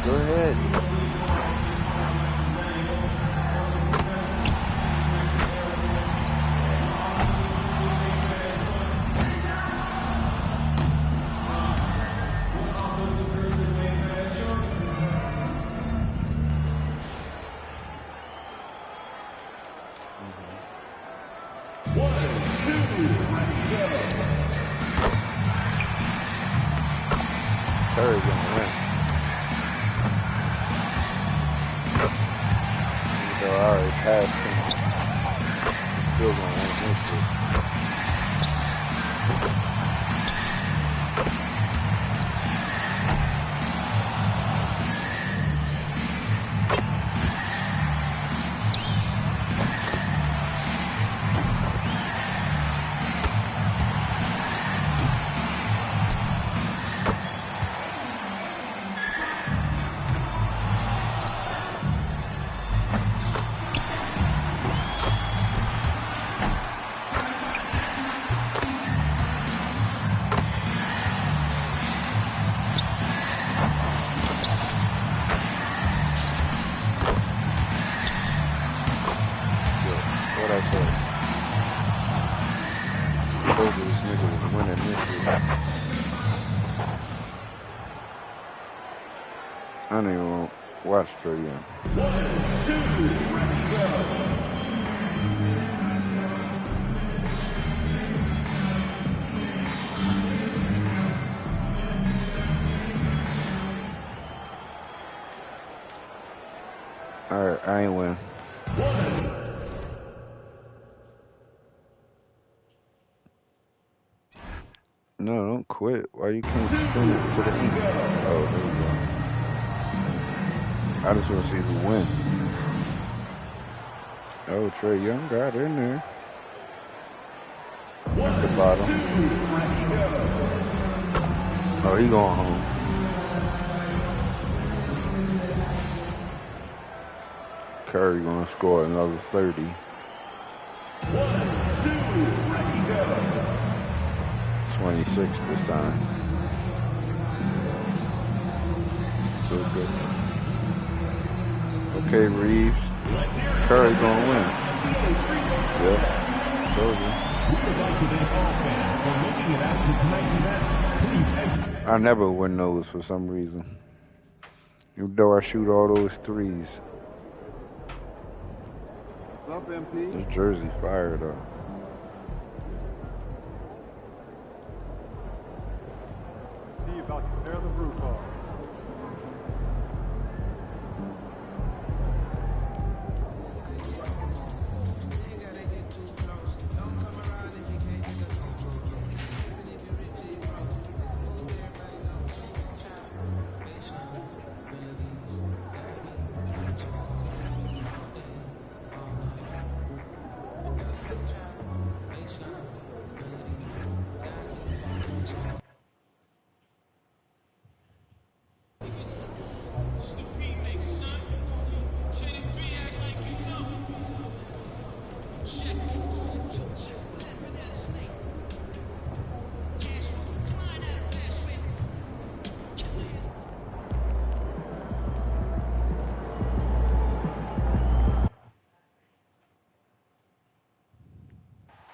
Go ahead. Curry gonna win. So I already passed him. Still gonna win this shit. What I said. I told you this nigga was winning this year. I don't even watch Trae Young. 1, 2, ready, go. I ain't win. No, don't quit. Why you can't spin it to the end? Oh, there you go. I just want to see who wins. Oh, Trae Young got in there. At the bottom. Oh, he going home. Curry gonna score another 30. 26 this time. So good. Okay, Reeves. Curry gonna win. Yeah. Told you. I never win those for some reason. Even though I shoot all those threes. What's up, MP? This jersey fire though. He about to tear the roof off.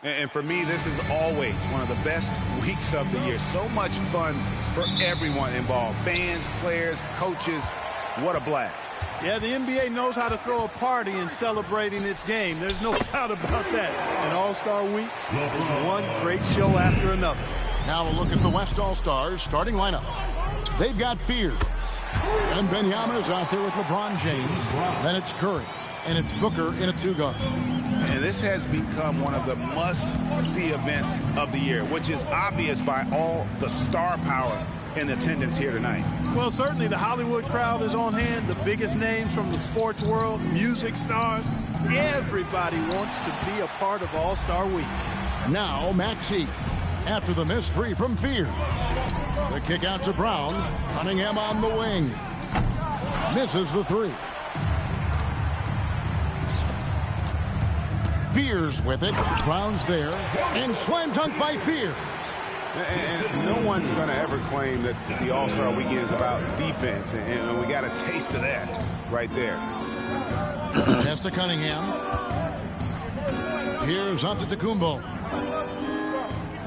And for me, this is always one of the best weeks of the year. So much fun for everyone involved. Fans, players, coaches. What a blast. Yeah, the NBA knows how to throw a party in celebrating its game. There's no doubt about that. An All-Star week is one great show after another. Now a look at the West All-Stars starting lineup. They've got Fear. And Wembanyama's out there with LeBron James. Then it's Curry. And it's Booker in a two-guard. And this has become one of the must-see events of the year, which is obvious by all the star power in attendance here tonight. Well, certainly the Hollywood crowd is on hand. The biggest names from the sports world, music stars. Everybody wants to be a part of All-Star Week. Now Maxey. After the missed three from Fear. The kick out to Brown. Cunningham on the wing. Misses the three. Fears with it. Brown's there. And slam dunk by Fear. And no one's going to ever claim that the All-Star Weekend is about defense. And we got a taste of that right there. Pass to Cunningham. Here's Antetokounmpo.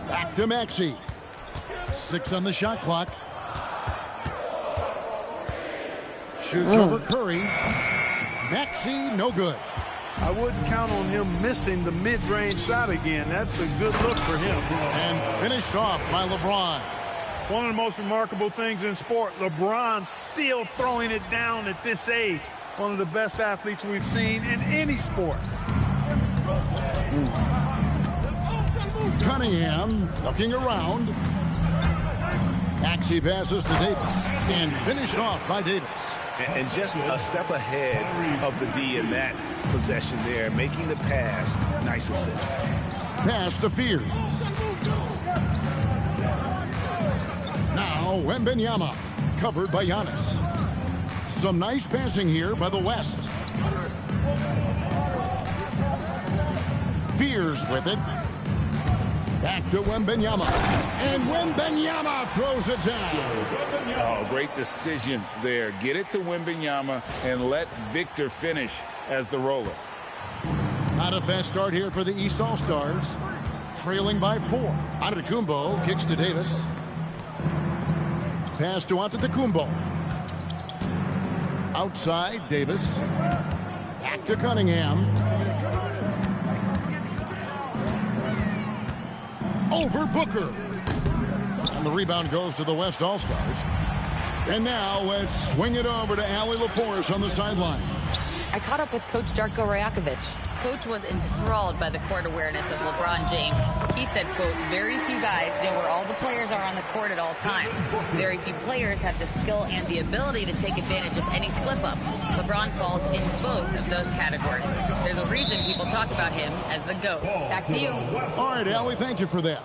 Back to Maxey. 6 on the shot clock. Shoots over Curry. Maxey, no good. I wouldn't count on him missing the mid-range shot again. That's a good look for him. And finished off by LeBron. One of the most remarkable things in sport, LeBron still throwing it down at this age. One of the best athletes we've seen in any sport. Cunningham looking around. Maxey passes to Davis. And finished off by Davis. And just a step ahead of the D in that possession there, making the pass. Nice assist. Pass to Fear. Now Wembanyama, covered by Giannis. Some nice passing here by the West. Fears with it. Back to Wembanyama. And Wembanyama throws it down. Oh, great decision there. Get it to Wembanyama and let Victor finish as the roller. Not a fast start here for the East All-Stars. Trailing by 4. Antetokounmpo kicks to Davis. Pass to Antetokounmpo. Outside, Davis. Back to Cunningham. Over Booker. And the rebound goes to the West All-Stars. And now let's swing it over to Allie LaForce on the sideline. I caught up with Coach Darko Rajakovic. Coach was enthralled by the court awareness of LeBron James. He said, quote, very few guys know where all the players are on the court at all times. Very few players have the skill and the ability to take advantage of any slip-up. LeBron falls in both of those categories. There's a reason people talk about him as the GOAT. Back to you. All right, Allie, thank you for that.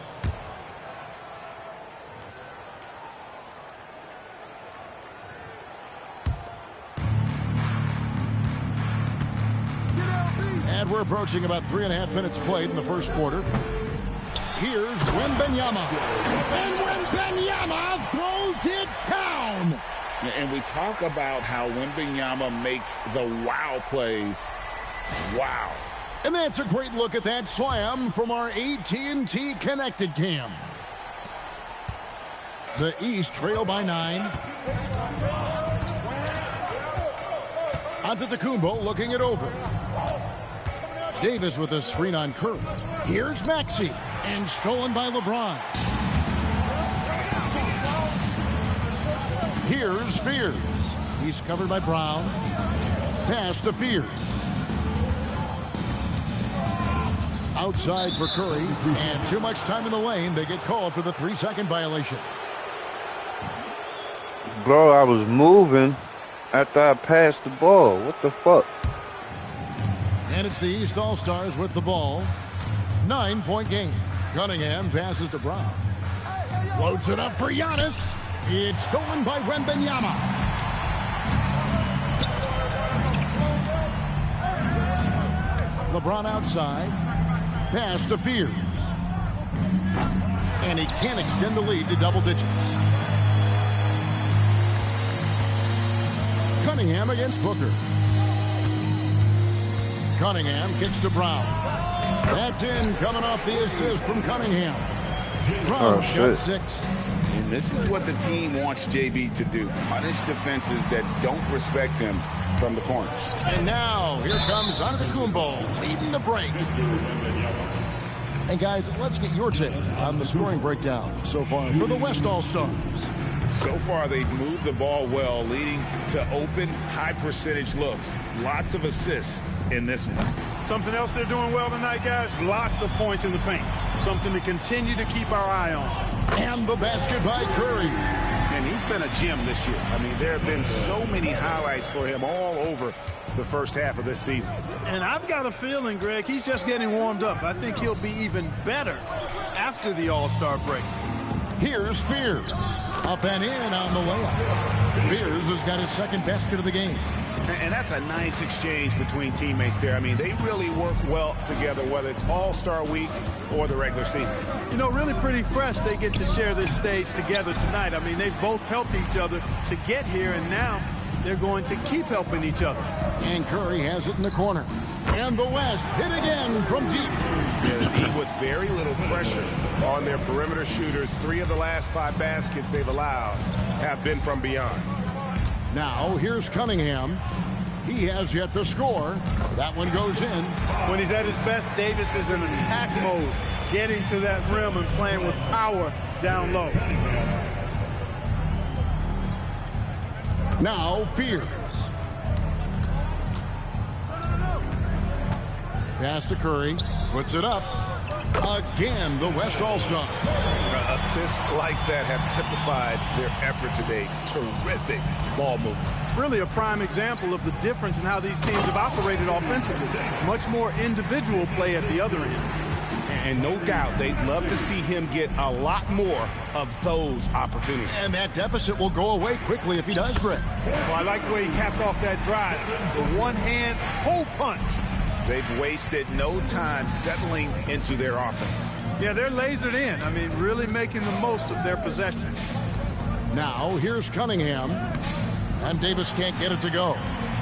And we're approaching about 3.5 minutes played in the first quarter. Here's Wembanyama. And Wembanyama throws it down. And we talk about how Wembanyama makes the wow plays. Wow. And that's a great look at that slam from our AT&T Connected Cam. The East trail by 9. Antetokounmpo looking it over. Davis with a screen on Curry. Here's Maxey, and stolen by LeBron. Here's Fears. He's covered by Brown. Pass to Fears. Outside for Curry, and too much time in the lane. They get called for the 3-second violation. Bro, I was moving after I passed the ball. What the fuck? And it's the East All-Stars with the ball. 9-point game. Cunningham passes to Brown. Floats it up for Giannis. It's stolen by Wembanyama. LeBron outside. Pass to Fears. And he can't extend the lead to double digits. Cunningham against Booker. Cunningham kicks to Brown. That's in, coming off the assist from Cunningham. Brown shot 6. And this is what the team wants JB to do. Punish defenses that don't respect him from the corners. And now, here comes Antetokounmpo leading the break. And guys, let's get your take on the scoring breakdown so far for the West All-Stars. So far, they've moved the ball well, leading to open, high-percentage looks. Lots of assists in this one. Something else they're doing well tonight, guys, lots of points in the paint. Something to continue to keep our eye on. And the basket by Curry. And he's been a gem this year. I mean, there have been so many highlights for him all over the first half of this season. And I've got a feeling, Greg, he's just getting warmed up. I think he'll be even better after the All-Star break. Here's Fears. Up and in on the layup. Fears has got his second basket of the game. And that's a nice exchange between teammates there. I mean, they really work well together, whether it's All-Star Week or the regular season. You know, really pretty fresh they get to share this stage together tonight. I mean, they've both helped each other to get here, and now they're going to keep helping each other. And Curry has it in the corner. And the West hit again from deep. Yeah, with very little pressure on their perimeter shooters. 3 of the last 5 baskets they've allowed have been from beyond. Now, here's Cunningham. He has yet to score. That one goes in. When he's at his best, Davis is in attack mode, getting to that rim and playing with power down low. Now, Fears. Pass to Curry. Puts it up. Again, the West All-Stars. Assists like that have typified their effort today. Terrific ball movement. Really a prime example of the difference in how these teams have operated offensively. Much more individual play at the other end. And no doubt they'd love to see him get a lot more of those opportunities. And that deficit will go away quickly if he does, Greg. Well, I like the way he capped off that drive. The one-hand hole punch. They've wasted no time settling into their offense. Yeah, they're lasered in. I mean, really making the most of their possessions. Now, here's Cunningham. And Davis can't get it to go.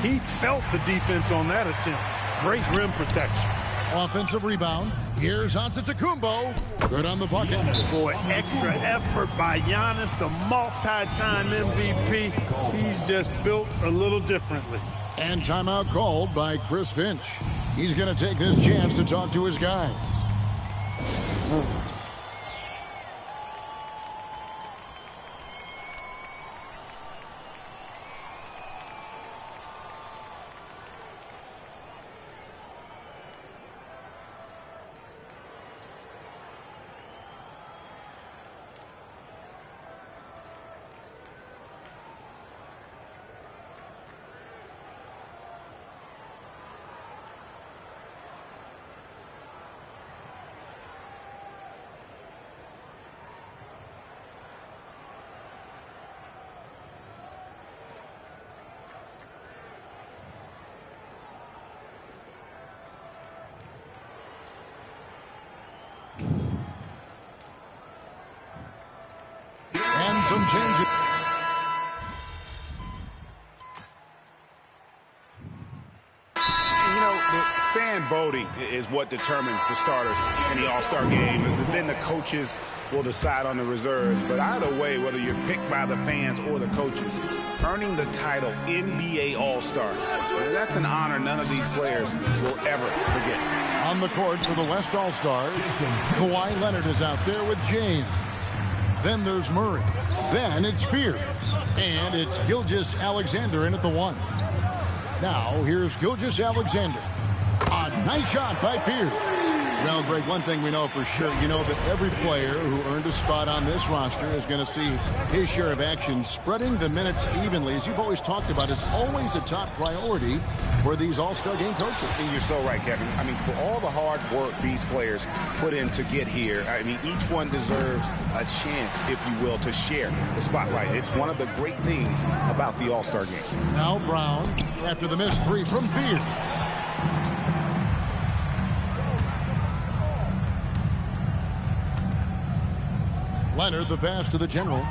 He felt the defense on that attempt. Great rim protection. Offensive rebound. Here's Antetokounmpo. Good on the bucket. Boy, extra effort by Giannis, the multi-time MVP. He's just built a little differently. And timeout called by Chris Finch. He's going to take this chance to talk to his guys. some changes. You know, the fan voting is what determines the starters in the All-Star game. Then the coaches will decide on the reserves. But either way, whether you're picked by the fans or the coaches, earning the title NBA All-Star, that's an honor none of these players will ever forget. On the court for the West All-Stars, Kawhi Leonard is out there with James. Then there's Murray. Then it's Fears. And it's Gilgeous-Alexander in at the 1. Now, here's Gilgeous-Alexander. A nice shot by Fears. Well, Greg, one thing we know for sure, you know that every player who earned a spot on this roster is going to see his share of action. Spreading the minutes evenly, as you've always talked about, is always a top priority for these All-Star game coaches. And you're so right, Kevin. I mean, for all the hard work these players put in to get here, I mean, each one deserves a chance, if you will, to share the spotlight. It's one of the great things about the All-Star game. Now Brown, after the missed 3 from Fears. Leonard, the pass to the general.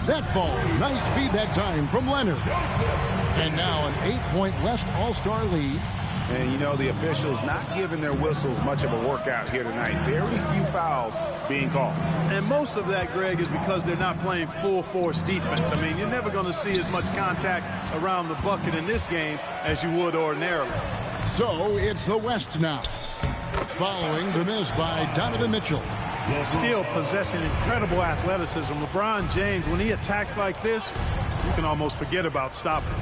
That ball, nice feed that time from Leonard. And now an 8-point West All-Star lead. And, you know, the officials not giving their whistles much of a workout here tonight. Very few fouls being called. And most of that, Greg, is because they're not playing full-force defense. I mean, you're never going to see as much contact around the bucket in this game as you would ordinarily. So it's the West now, following the miss by Donovan Mitchell. Still possessing incredible athleticism. LeBron James, when he attacks like this, you can almost forget about stopping.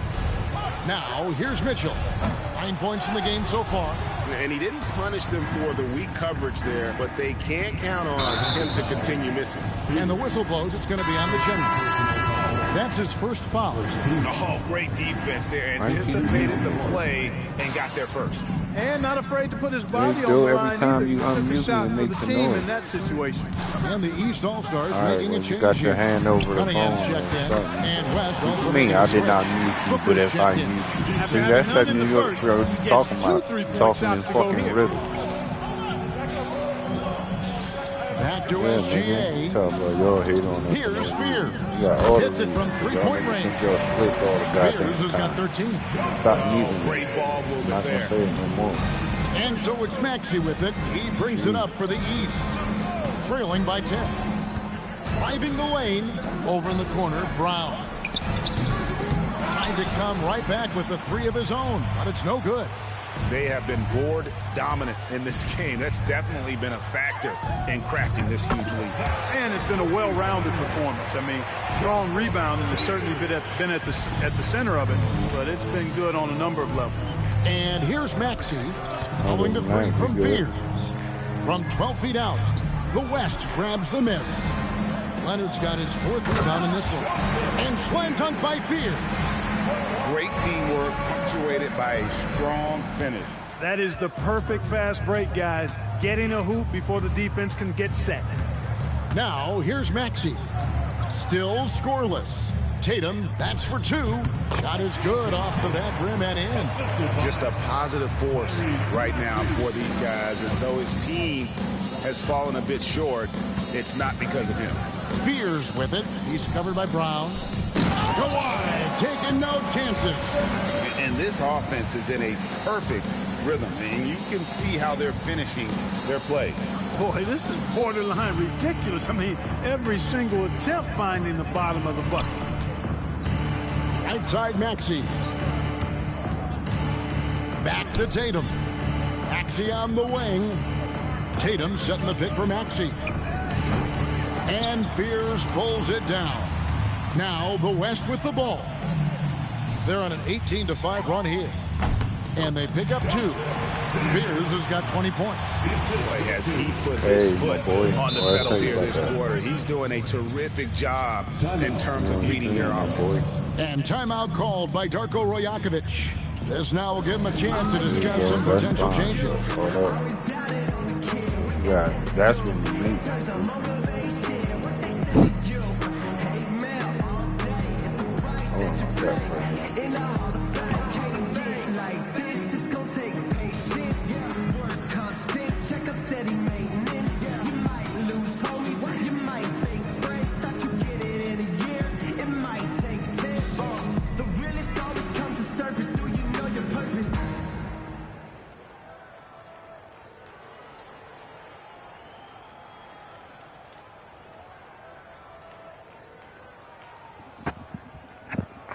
Now, here's Mitchell. 9 points in the game so far. And he didn't punish them for the weak coverage there, but they can't count on him to continue missing. And the whistle blows. It's going to be on the general. That's his first foul. Oh, great defense there. Anticipated the play and got there first. And not afraid to put his body on the line either. He took a shot for the team in that situation. And the East All-Stars making a change. You got your hand over the phone. Checked in. And West also me, I did not mute you, but if I mute you. See, that's that New York show talking his fucking rhythm. Back to SGA. Here's Fears. Hits it from 3-point range. Fears has got 13. Great ball movement there. And so it's Maxey with it. He brings it up for the East. Trailing by 10. Driving the lane. Over in the corner, Brown. Trying to come right back with the 3 of his own, but it's no good. They have been board dominant in this game. That's definitely been a factor in crafting this huge lead. And it's been a well-rounded performance. I mean, strong rebound, and it's certainly been at the center of it, but it's been good on a number of levels. And here's Maxey, pulling the 3 from Fears. From 12 feet out, the West grabs the miss. Leonard's got his 4th rebound in this one. And slam dunk by Fears. Great teamwork, punctuated by a strong finish. That is the perfect fast break, guys. Getting a hoop before the defense can get set. Now, here's Maxey. Still scoreless. Tatum, that's for 2. Shot is good off the back rim and in. Just a positive force right now for these guys. And though his team has fallen a bit short, it's not because of him. Fears with it. He's covered by Brown. Kawhi taking no chances. And this offense is in a perfect rhythm. And you can see how they're finishing their play. Boy, this is borderline ridiculous. I mean, every single attempt finding the bottom of the bucket. Right side Maxey. Back to Tatum. Maxey on the wing. Tatum setting the pick for Maxey. And Fears pulls it down. Now the West with the ball. They're on an 18-5 run here. And they pick up 2. Fears has got 20 points. Boy, as he put his foot on the pedal here this quarter, he's doing a terrific job in terms of leading their offense. And timeout called by Darko Rajakovic. This now will give him a chance to discuss some potential changes. Yeah, that's what we need.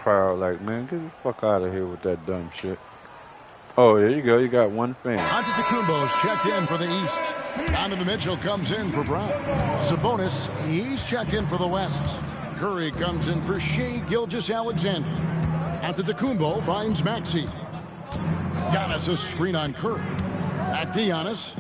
crowd like, man, get the fuck out of here with that dumb shit. Oh, there you go. You got one fan. Antetokounmpo's checked in for the East. Donovan Mitchell comes in for Brown. Sabonis, he's checked in for the West. Curry comes in for Shai Gilgeous-Alexander. Antetokounmpo finds Maxey. Giannis a screen on Curry. Back to Giannis.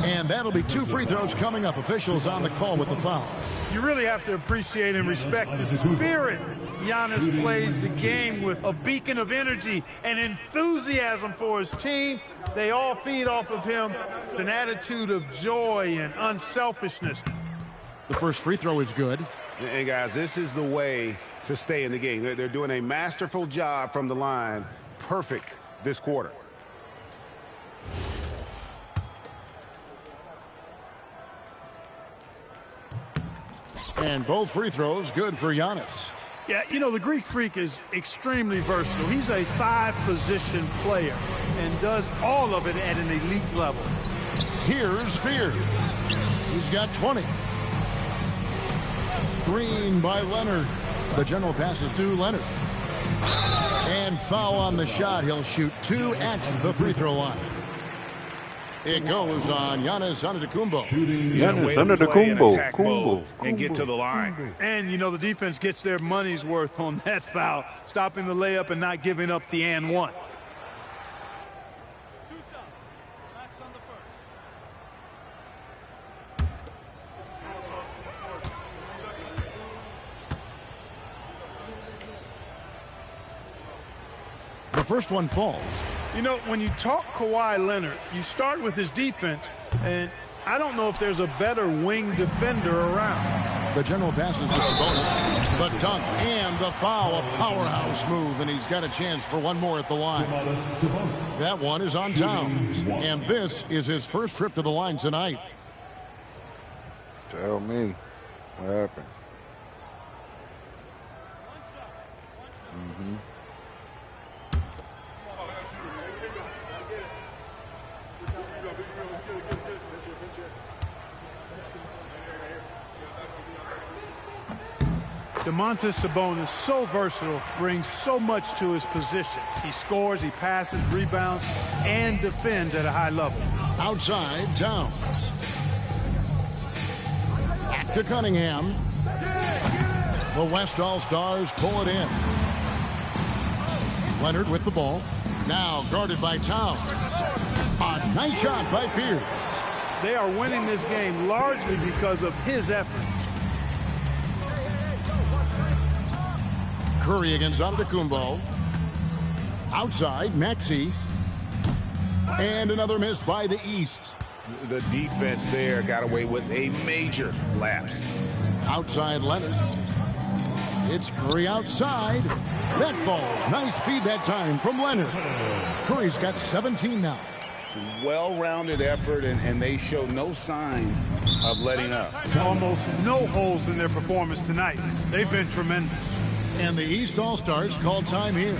And that'll be 2 free throws coming up. Officials on the call with the foul. You really have to appreciate and respect the spirit Giannis plays the game with. A beacon of energy and enthusiasm for his team. They all feed off of him with an attitude of joy and unselfishness. The first free throw is good. And guys, this is the way to stay in the game. They're doing a masterful job from the line. Perfect this quarter. And both free throws good for Giannis. Yeah, you know, the Greek Freak is extremely versatile. He's a 5-position player and does all of it at an elite level. Here's Fears. He's got 20. Screen by Leonard. The general passes to Leonard. And foul on the shot. He'll shoot 2 at the free throw line. It goes on Giannis Antetokounmpo. Giannis Antetokounmpo. And get to the line. And, you know, the defense gets their money's worth on that foul, stopping the layup and not giving up the and one. The first one falls. You know, when you talk Kawhi Leonard, you start with his defense, and I don't know if there's a better wing defender around. The general passes to Sabonis. The dunk and the foul. A powerhouse move, and he's got a chance for one more at the line. That one is on Towns, and this is his first trip to the line tonight. Tell me what happened. Domantas Sabonis, so versatile, brings so much to his position. He scores, he passes, rebounds, and defends at a high level. Outside, Towns. Back to Cunningham. The West All-Stars pull it in. Leonard with the ball. Now guarded by Towns. A nice shot by Fears. They are winning this game largely because of his effort. Curry against Antetokounmpo. Outside, Maxey. And another miss by the East. The defense there got away with a major lapse. Outside, Leonard. It's Curry outside. That falls. Nice feed that time from Leonard. Curry's got 17 now. Well-rounded effort, and they show no signs of letting up. Almost no holes in their performance tonight. They've been tremendous. And the East All-Stars call time here.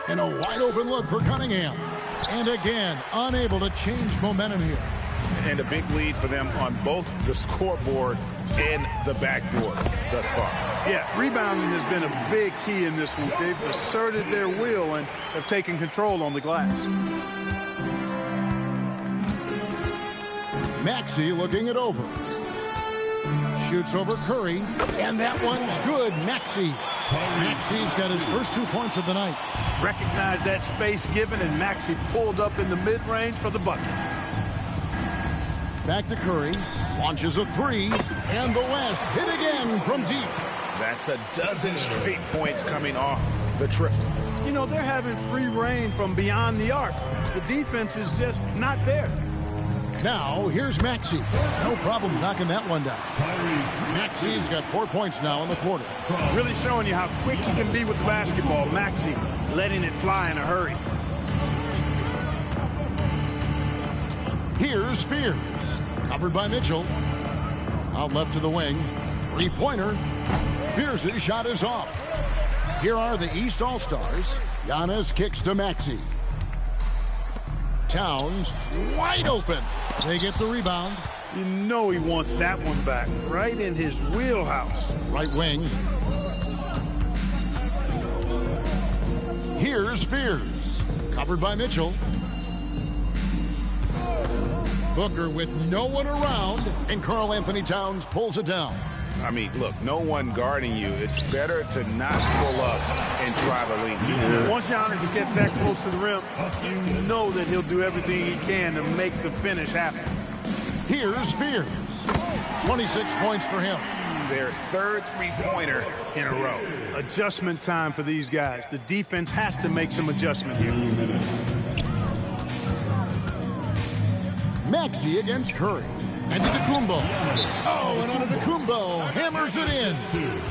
And a wide-open look for Cunningham. And again, unable to change momentum here. And a big lead for them on both the scoreboard and the backboard thus far. Yeah, rebounding has been a big key in this one. They've asserted their will and have taken control on the glass. Maxey looking it over. Shoots over Curry, and that one's good. Maxey. Maxey's got his first 2 points of the night. Recognized that space given, and Maxey pulled up in the mid-range for the bucket. Back to Curry. Launches a three, and the West hit again from deep. That's a dozen straight points coming off the triple. You know, they're having free reign from beyond the arc. The defense is just not there. Now, here's Maxey. No problem knocking that one down. Maxey's got 4 points now in the quarter. Really showing you how quick he can be with the basketball. Maxey letting it fly in a hurry. Here's Fears. Covered by Mitchell. Out left to the wing. Three-pointer. Fears' shot is off. Here are the East All-Stars. Giannis kicks to Maxey. Towns wide open. They get the rebound. You know he wants that one back, right in his wheelhouse. Right wing. Here's Fears. Covered by Mitchell. Booker with no one around, and Karl Anthony Towns pulls it down. I mean, look, no one guarding you. It's better to not pull up and try the lead. Once Giannis gets that close to the rim, you know that he'll do everything he can to make the finish happen. Here's Fears. 26 points for him. Their third three-pointer in a row. Adjustment time for these guys. The defense has to make some adjustment here. Maxey against Curry. Antetokounmpo. Oh, and Antetokounmpo hammers it in.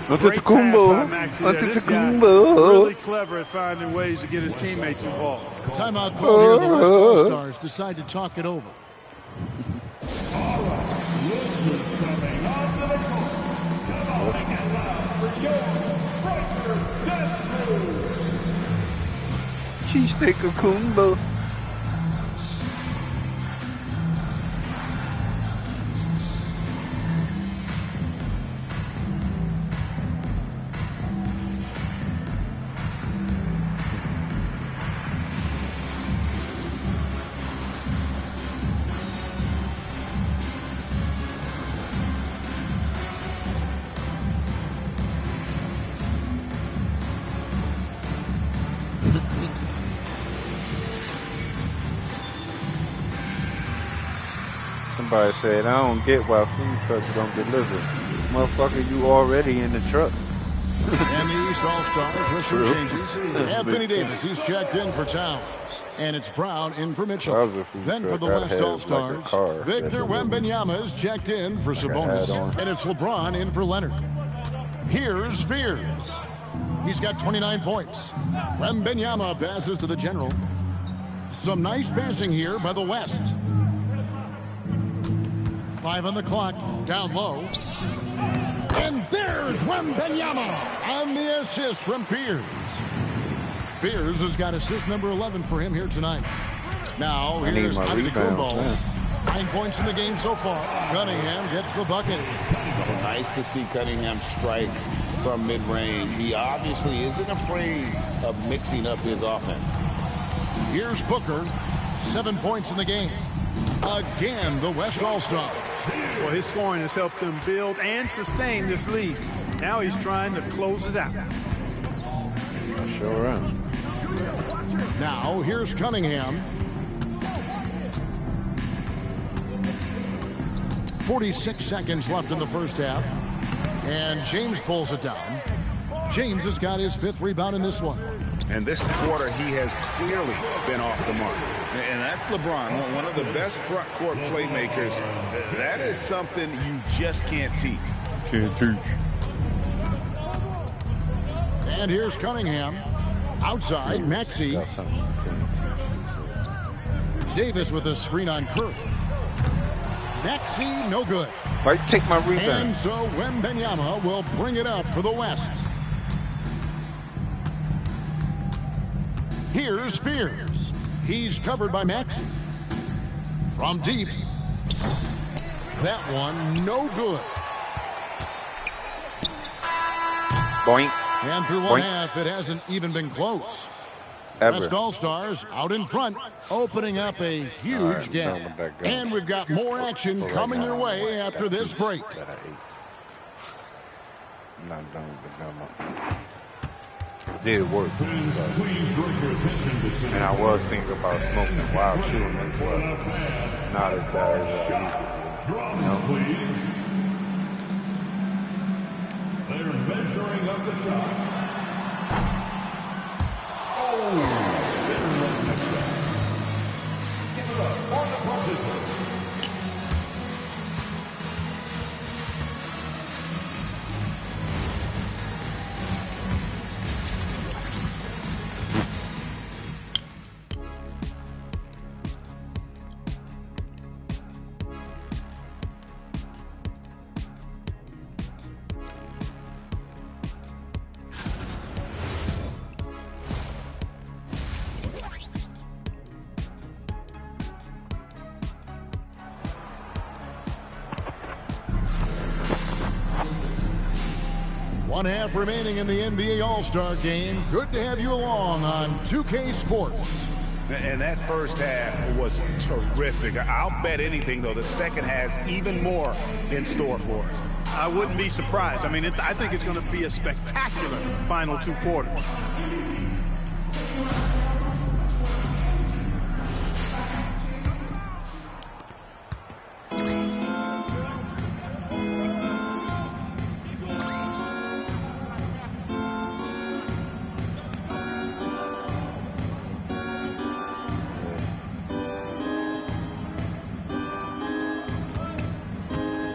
Antetokounmpo. Really clever at finding ways to get his teammates involved. Timeout call here. The West All-Stars decide to talk it over. Cheesesteak Kumbo. Somebody said, I don't get why food trucks don't deliver. Motherfucker, you already in the truck. And the East All-Stars with some changes. Anthony Davis, he's checked in for Towns. And it's Brown in for Mitchell. Then for the West All-Stars, Victor Wembanyama is checked in for Sabonis. And it's LeBron in for Leonard. Here's Fears. He's got 29 points. Wembanyama passes to the general. Some nice passing here by the West. 5 on the clock, down low. And there's Wembanyama on the assist from Fears. Fears has got assist number 11 for him here tonight. Now, here's Antetokounmpo. 9 points in the game so far. Cunningham gets the bucket. Oh, nice to see Cunningham strike from mid-range. He obviously isn't afraid of mixing up his offense. Here's Booker. 7 points in the game. Again, the West All-Stars. Well, his scoring has helped them build and sustain this lead. Now he's trying to close it out. Sure am. Now, here's Cunningham. 46 seconds left in the first half. And James pulls it down. James has got his 5th rebound in this one. And this quarter, he has clearly been off the mark. And that's LeBron, one of the best front court playmakers. That is something you just can't teach. Can't teach. And here's Cunningham. Outside, Maxey. Davis with a screen on Curry. Maxey, no good. Might take my rebound. And so Wembanyama will bring it up for the West. Here's Fears. He's covered by Maxey. From deep. That one, no good. Boink. And through one half, it hasn't even been close. West All-Stars out in front, opening up a huge gap. And we've got more action coming your way after this break. I'm not done with the gum. Did work. And I was thinking about smoking wild chewing as well. Not as bad as I used to. They're measuring up the shot. Oh, give it up for the participants. 1 half remaining in the NBA All-Star Game. Good to have you along on 2K Sports. And that first half was terrific. I'll bet anything, though, the second has even more in store for us. I wouldn't be surprised. I mean, I think it's going to be a spectacular final 2 quarters.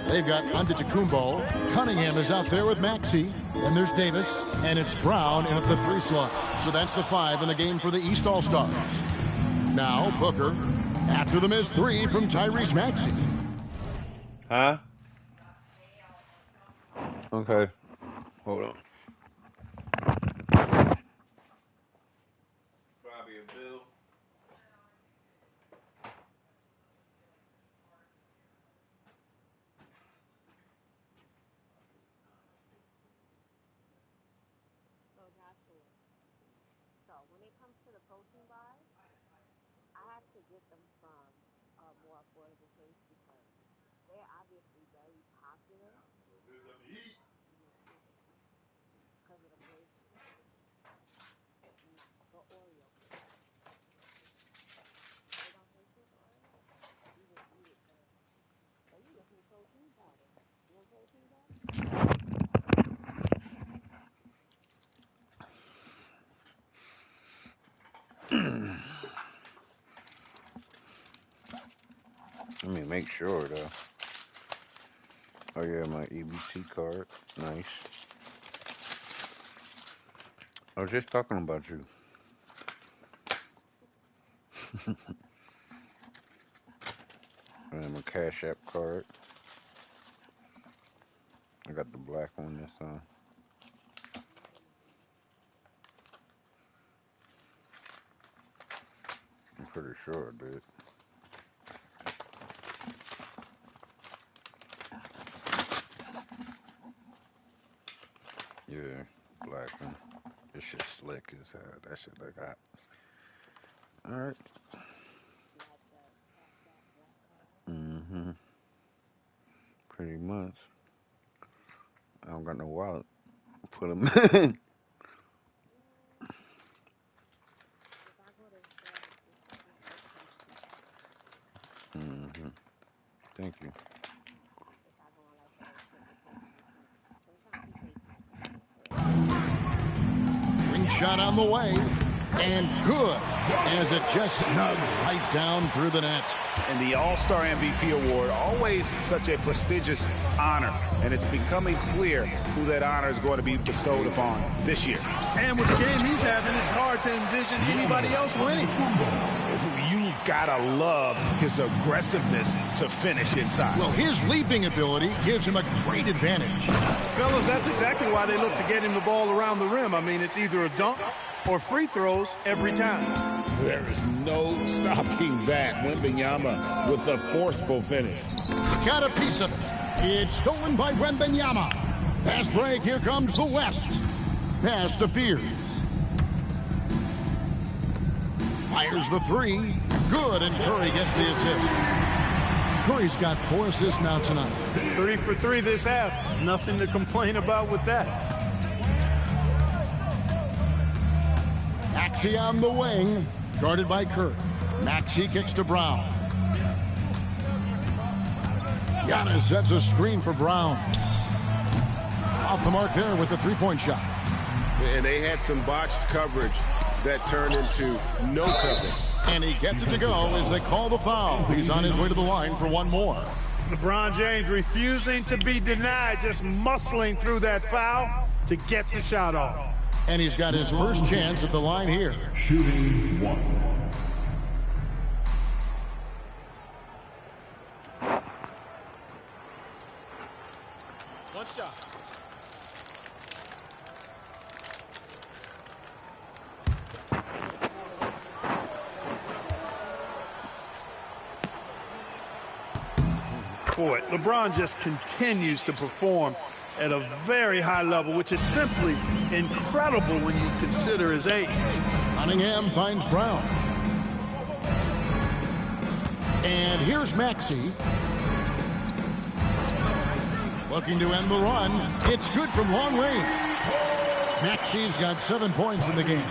They've got Antetokounmpo. Cunningham is out there with Maxey. And there's Davis. And it's Brown in at the 3 slot. So that's the 5 in the game for the East All-Stars. Now Booker after the missed 3 from Tyrese Maxey. Huh? Okay. Hold on. Probably a bill. So when it comes to the protein bars, I have to get them from a more affordable place because they're obviously very popular. Because of the flavor. The Oreo. They don't taste it, the Oreo? You just eat it first. So you get some protein powder. You want protein powder? Let me make sure though. Oh yeah, my EBT card. Nice. I was just talking about you. And my Cash App card. I got the black one this time. I'm pretty sure I did. Yeah, black one. This shit slick as hell. That shit look hot. Alright. Pretty much. I don't got no wallet. Put them in. Thank you. Ring shot on the way. And good, as it just snugs right down through the net. And the All-Star MVP award, always such a prestigious honor. And it's becoming clear who that honor is going to be bestowed upon this year. And with the game he's having, it's hard to envision anybody else winning. You gotta love his aggressiveness to finish inside. Well, his leaping ability gives him a great advantage. Fellas, that's exactly why they look to get him the ball around the rim. I mean, it's either a dunk or free throws every time. There is no stopping that. Wembanyama with a forceful finish. Got a piece of it. It's stolen by Wembanyama. Fast break, here comes the West. Pass to Fears. Fires the 3. Good, and Curry gets the assist. Curry's got 4 assists now tonight. 3 for 3 this half. Nothing to complain about with that. Maxey on the wing, guarded by Curry. Maxey kicks to Brown. Giannis sets a screen for Brown. Off the mark there with the 3-point shot. And they had some botched coverage that turned into no cover. And he gets it to go as they call the foul. He's on his way to the line for one more. LeBron James refusing to be denied, just muscling through that foul to get the shot off. And he's got his first chance at the line here. Shooting 1. One shot. Boy, LeBron just continues to perform at a very high level, which is simply incredible when you consider his age. Cunningham finds Brown. And here's Maxey. Looking to end the run. It's good from long range. Maxey's got 7 points in the game.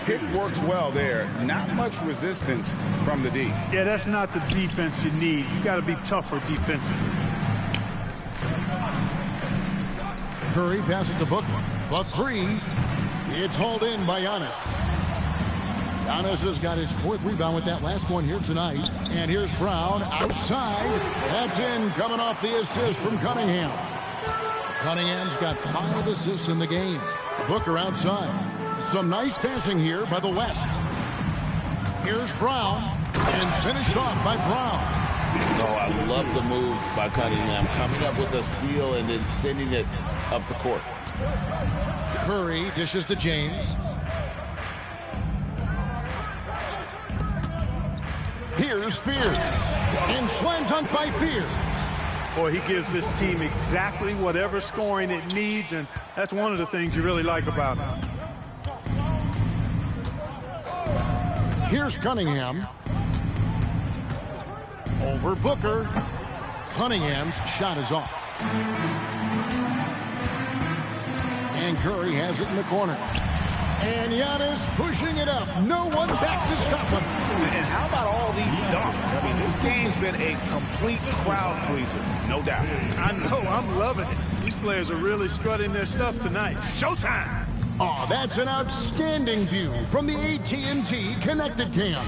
Pick works well there. Not much resistance from the D. Yeah, that's not the defense you need. You got to be tougher defensively. Curry passes to Booker. But 3. It's hauled in by Giannis. Giannis has got his 4th rebound with that last one here tonight. And here's Brown outside. That's in, coming off the assist from Cunningham. Cunningham's got 5 assists in the game. Booker outside. Some nice passing here by the West. Here's Brown. And finished off by Brown. Oh, I love the move by Cunningham. Coming up with a steal and then sending it up the court. Curry dishes to James. Here's Fears. And slam dunk by Fears. Boy, he gives this team exactly whatever scoring it needs, and that's one of the things you really like about him. Here's Cunningham. Over Booker. Cunningham's shot is off. And Curry has it in the corner. And Giannis pushing it up. No one back to stop him. And how about all these dunks? I mean, this game's been a complete crowd pleaser, no doubt. I know, I'm loving it. These players are really strutting their stuff tonight. Showtime! Oh, that's an outstanding view from the AT&T Connected Cam.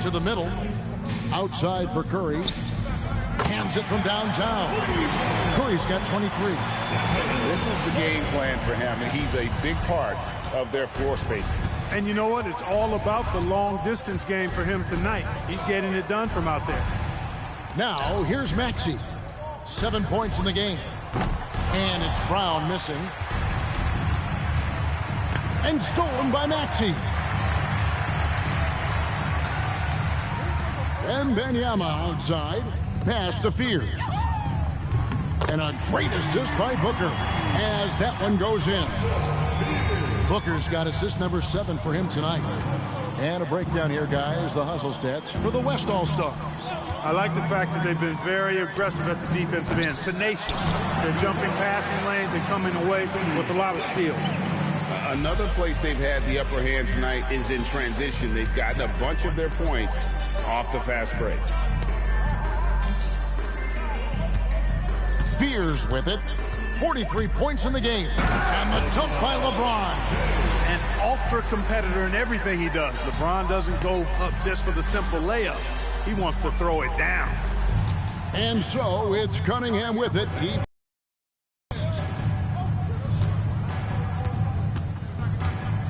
To the middle. Outside for Curry. Hands it from downtown. Curry's got 23. This is the game plan for him, and he's a big part of their floor spacing. And you know what? It's all about the long-distance game for him tonight. He's getting it done from out there. Now, here's Maxey. 7 points in the game. And it's Brown missing. And stolen by Maxey. And Wembanyama outside. Pass to Fears. And a great assist by Booker as that one goes in. Booker's got assist number 7 for him tonight. And a breakdown here, guys, the hustle stats for the West All-Stars. I like the fact that they've been very aggressive at the defensive end. Tenacious. They're jumping passing lanes and coming away with a lot of steals. Another place they've had the upper hand tonight is in transition. They've gotten a bunch of their points off the fast break. Fears with it. 43 points in the game. And the dunk by LeBron. An ultra competitor in everything he does. LeBron doesn't go up just for the simple layup. He wants to throw it down. And so it's Cunningham with it.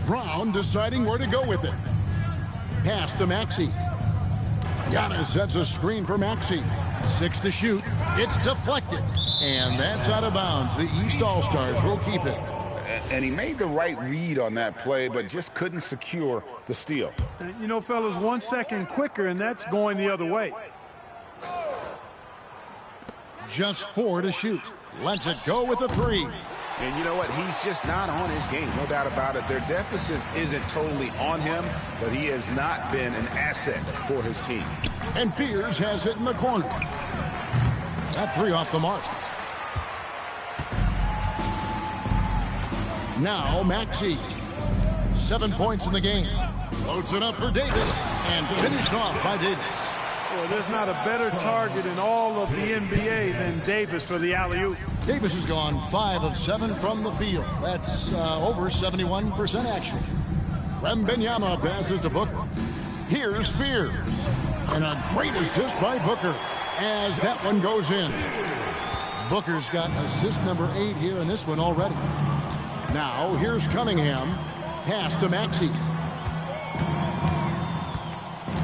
Brown deciding where to go with it. Pass to Maxey. Giannis sets a screen for Maxey. 6 to shoot. It's deflected. And that's out of bounds. The East All-Stars will keep it. And he made the right read on that play, but just couldn't secure the steal. You know, fellas, 1 second quicker, and that's going the other way. Just 4 to shoot. Lets it go with a 3. And you know what? He's just not on his game, no doubt about it. Their deficit isn't totally on him, but he has not been an asset for his team. And Fears has it in the corner. That 3 off the mark. Now Maxey. 7 points in the game. Loads it up for Davis and finished off by Davis. Well, there's not a better target in all of the NBA than Davis for the alley-oop. Davis has gone 5 of 7 from the field. That's over 71% actually. Wembanyama passes to Booker. Here's Fears. And a great assist by Booker as that one goes in. Booker's got assist number 8 here in this one already. Now here's Cunningham. Pass to Maxey.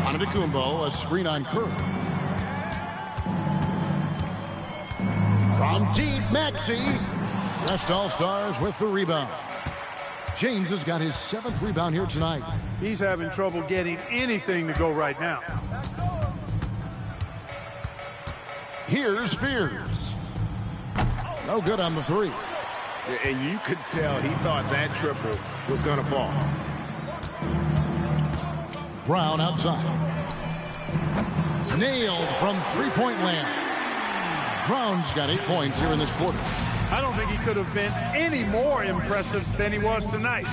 Antetokounmpo, a screen on Curry. From deep, Maxey. West All-Stars with the rebound. James has got his 7th rebound here tonight. He's having trouble getting anything to go right now. Here's Fears. No good on the three. And you could tell he thought that triple was going to fall. Brown outside. Nailed from three-point land. Brown's got 8 points here in this quarter. I don't think he could have been any more impressive than he was tonight.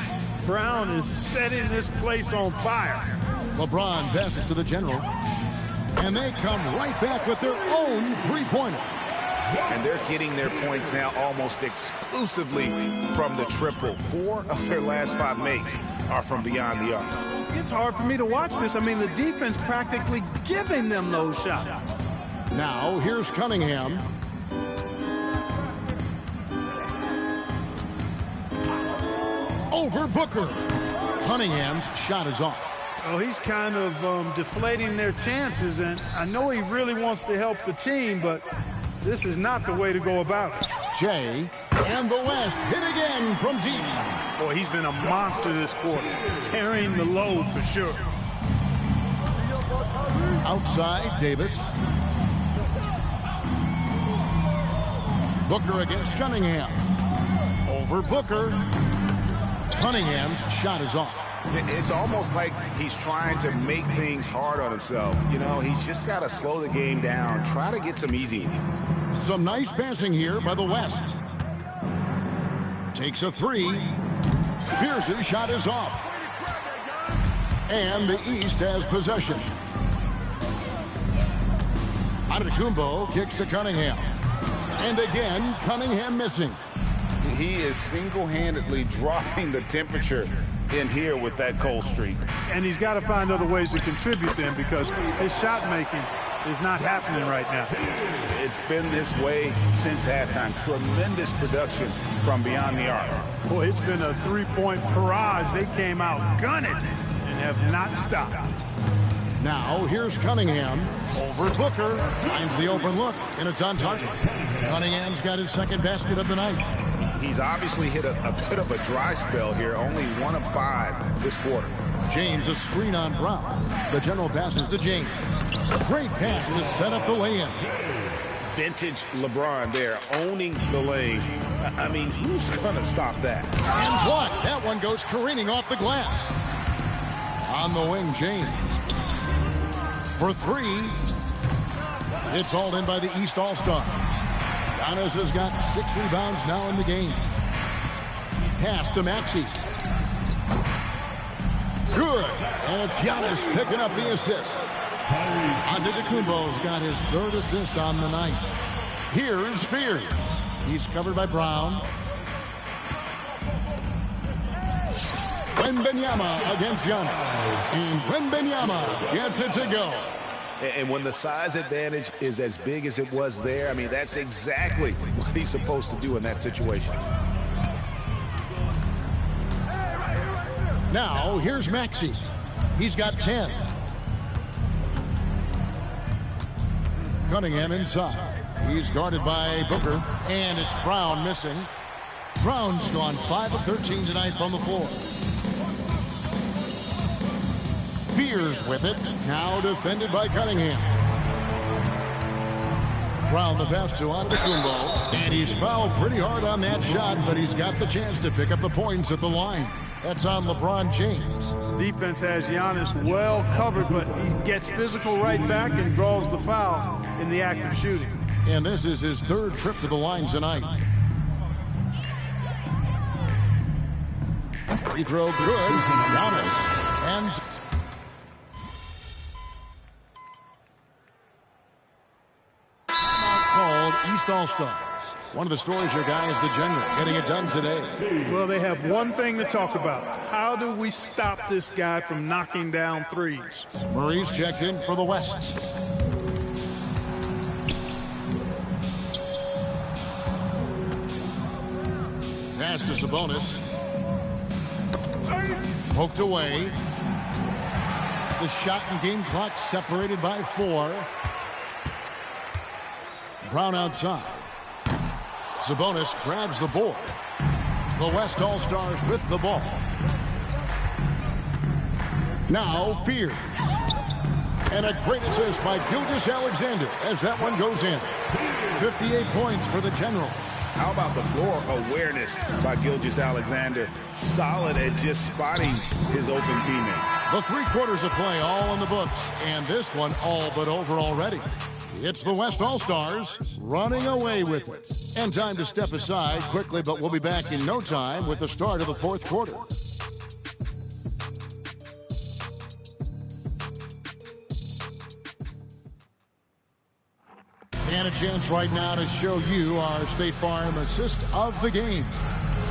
Brown is setting this place on fire. LeBron passes to the general. And they come right back with their own three-pointer. And they're getting their points now almost exclusively from the triple. 4 of their last 5 makes are from beyond the arc. It's hard for me to watch this. I mean, the defense practically giving them those shots. Now, here's Cunningham. Over Booker. Cunningham's shot is off. Oh, he's kind of deflating their chances, and I know he really wants to help the team, but this is not the way to go about it. Jay and the West hit again from deep. Boy, he's been a monster this quarter, carrying the load for sure. Outside, Davis. Booker against Cunningham. Over Booker. Cunningham's shot is off. It's almost like he's trying to make things hard on himself. You know, he's just got to slow the game down, try to get some easy ones. Some nice passing here by the West. Takes a three. Pierce's shot is off. And the East has possession. Antetokounmpo kicks to Cunningham. And again, Cunningham missing. He is single-handedly dropping the temperature in here with that cold streak. And he's got to find other ways to contribute then, because his shot making is not happening right now. It's been this way since halftime. Tremendous production from beyond the arc. Boy, it's been a three-point barrage. They came out gunning and have not stopped. Now, here's Cunningham. Over Booker. Finds the open look, and it's on target. Cunningham's got his second basket of the night. He's obviously hit a bit of a dry spell here. Only 1 of 5 this quarter. James, a screen on Brown. The general passes to James. Great pass to set up the lay-in. Vintage LeBron there, owning the lane. I mean, who's going to stop that? And blocked. That one goes careening off the glass. On the wing, James. For 3. It's hauled in by the East All-Stars. Giannis has got 6 rebounds now in the game. Pass to Maxey. Good. And it's Giannis picking up the assist. Antetokounmpo's got his 3rd assist on the night. Here's Fears. He's covered by Brown. Wembanyama against Giannis. And Wembanyama gets it to go. And when the size advantage is as big as it was there, I mean, that's exactly what he's supposed to do in that situation. Now, here's Maxey. He's got 10. Cunningham inside. He's guarded by Booker. And it's Brown missing. Brown's gone 5 of 13 tonight from the floor. Fears with it. Now defended by Cunningham. Brown the pass to Antetokounmpo. And he's fouled pretty hard on that shot, but he's got the chance to pick up the points at the line. That's on LeBron James. Defense has Giannis well covered, but he gets physical right back and draws the foul in the act of shooting. And this is his 3rd trip to the line tonight. Free throw good. Giannis. And called East All-Stars. One of the stories your guy is the general, getting it done today. Well, they have one thing to talk about. How do we stop this guy from knocking down threes? Murray's checked in for the West. Pass to Sabonis. Poked away. The shot and game clock separated by 4. Brown outside. Sabonis grabs the board. The West All-Stars with the ball. Now Fears. And a great assist by Gilgeous-Alexander as that one goes in. 58 points for the general. How about the floor awareness by Gilgeous-Alexander? Solid at just spotting his open teammate. The 3 quarters of play all in the books, and this one all but over already. It's the West All-Stars running away with it. And time to step aside quickly, but we'll be back in no time with the start of the 4th quarter. And a chance right now to show you our State Farm assist of the game.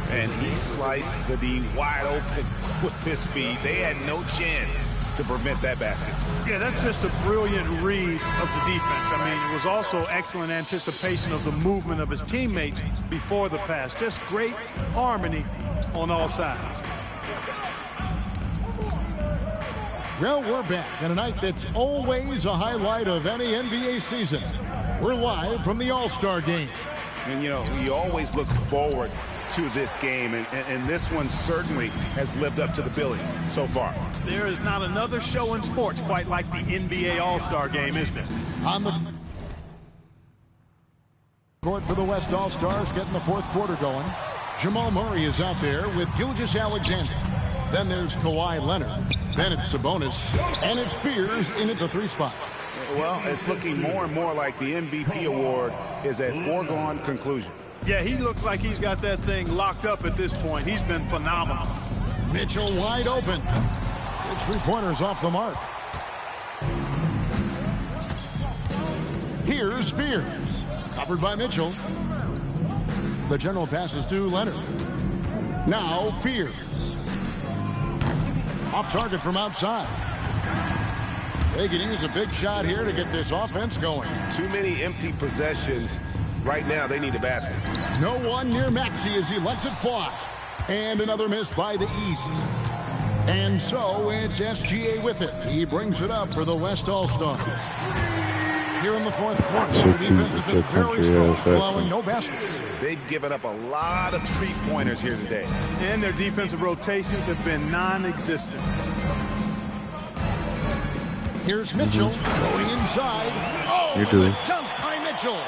And he sliced the D wide open with his feet. They had no chance to prevent that basket. Yeah, that's just a brilliant read of the defense. I mean, it was also excellent anticipation of the movement of his teammates before the pass. Just great harmony on all sides. Well, we're back on a night that's always a highlight of any NBA season. We're live from the All-Star game. And, you know, you always look forward to this game, and this one certainly has lived up to the billing so far. There is not another show in sports quite like the NBA All-Star game, is there? On the court for the West All-Stars, getting the 4th quarter going. Jamal Murray is out there with Gilgeous-Alexander. Then there's Kawhi Leonard. Then it's Sabonis. And it's Fears in at the 3 spot. Well, it's looking more and more like the MVP award is a foregone conclusion. Yeah, he looks like he's got that thing locked up at this point. He's been phenomenal. Mitchell wide open. It's 3-pointers off the mark. Here's Fears. Covered by Mitchell. The general passes to Leonard. Now Fears. Off target from outside. They can use a big shot here to get this offense going. Too many empty possessions. Right now, they need a basket. No one near Maxey as he lets it fly. And another miss by the East. And so it's SGA with it. He brings it up for the West All-Stars. Here in the 4th quarter, the defense has been very strong, allowing no baskets. They've given up a lot of 3-pointers here today. And their defensive rotations have been non-existent. Here's Mitchell going inside. Oh, with a dunk by Mitchell.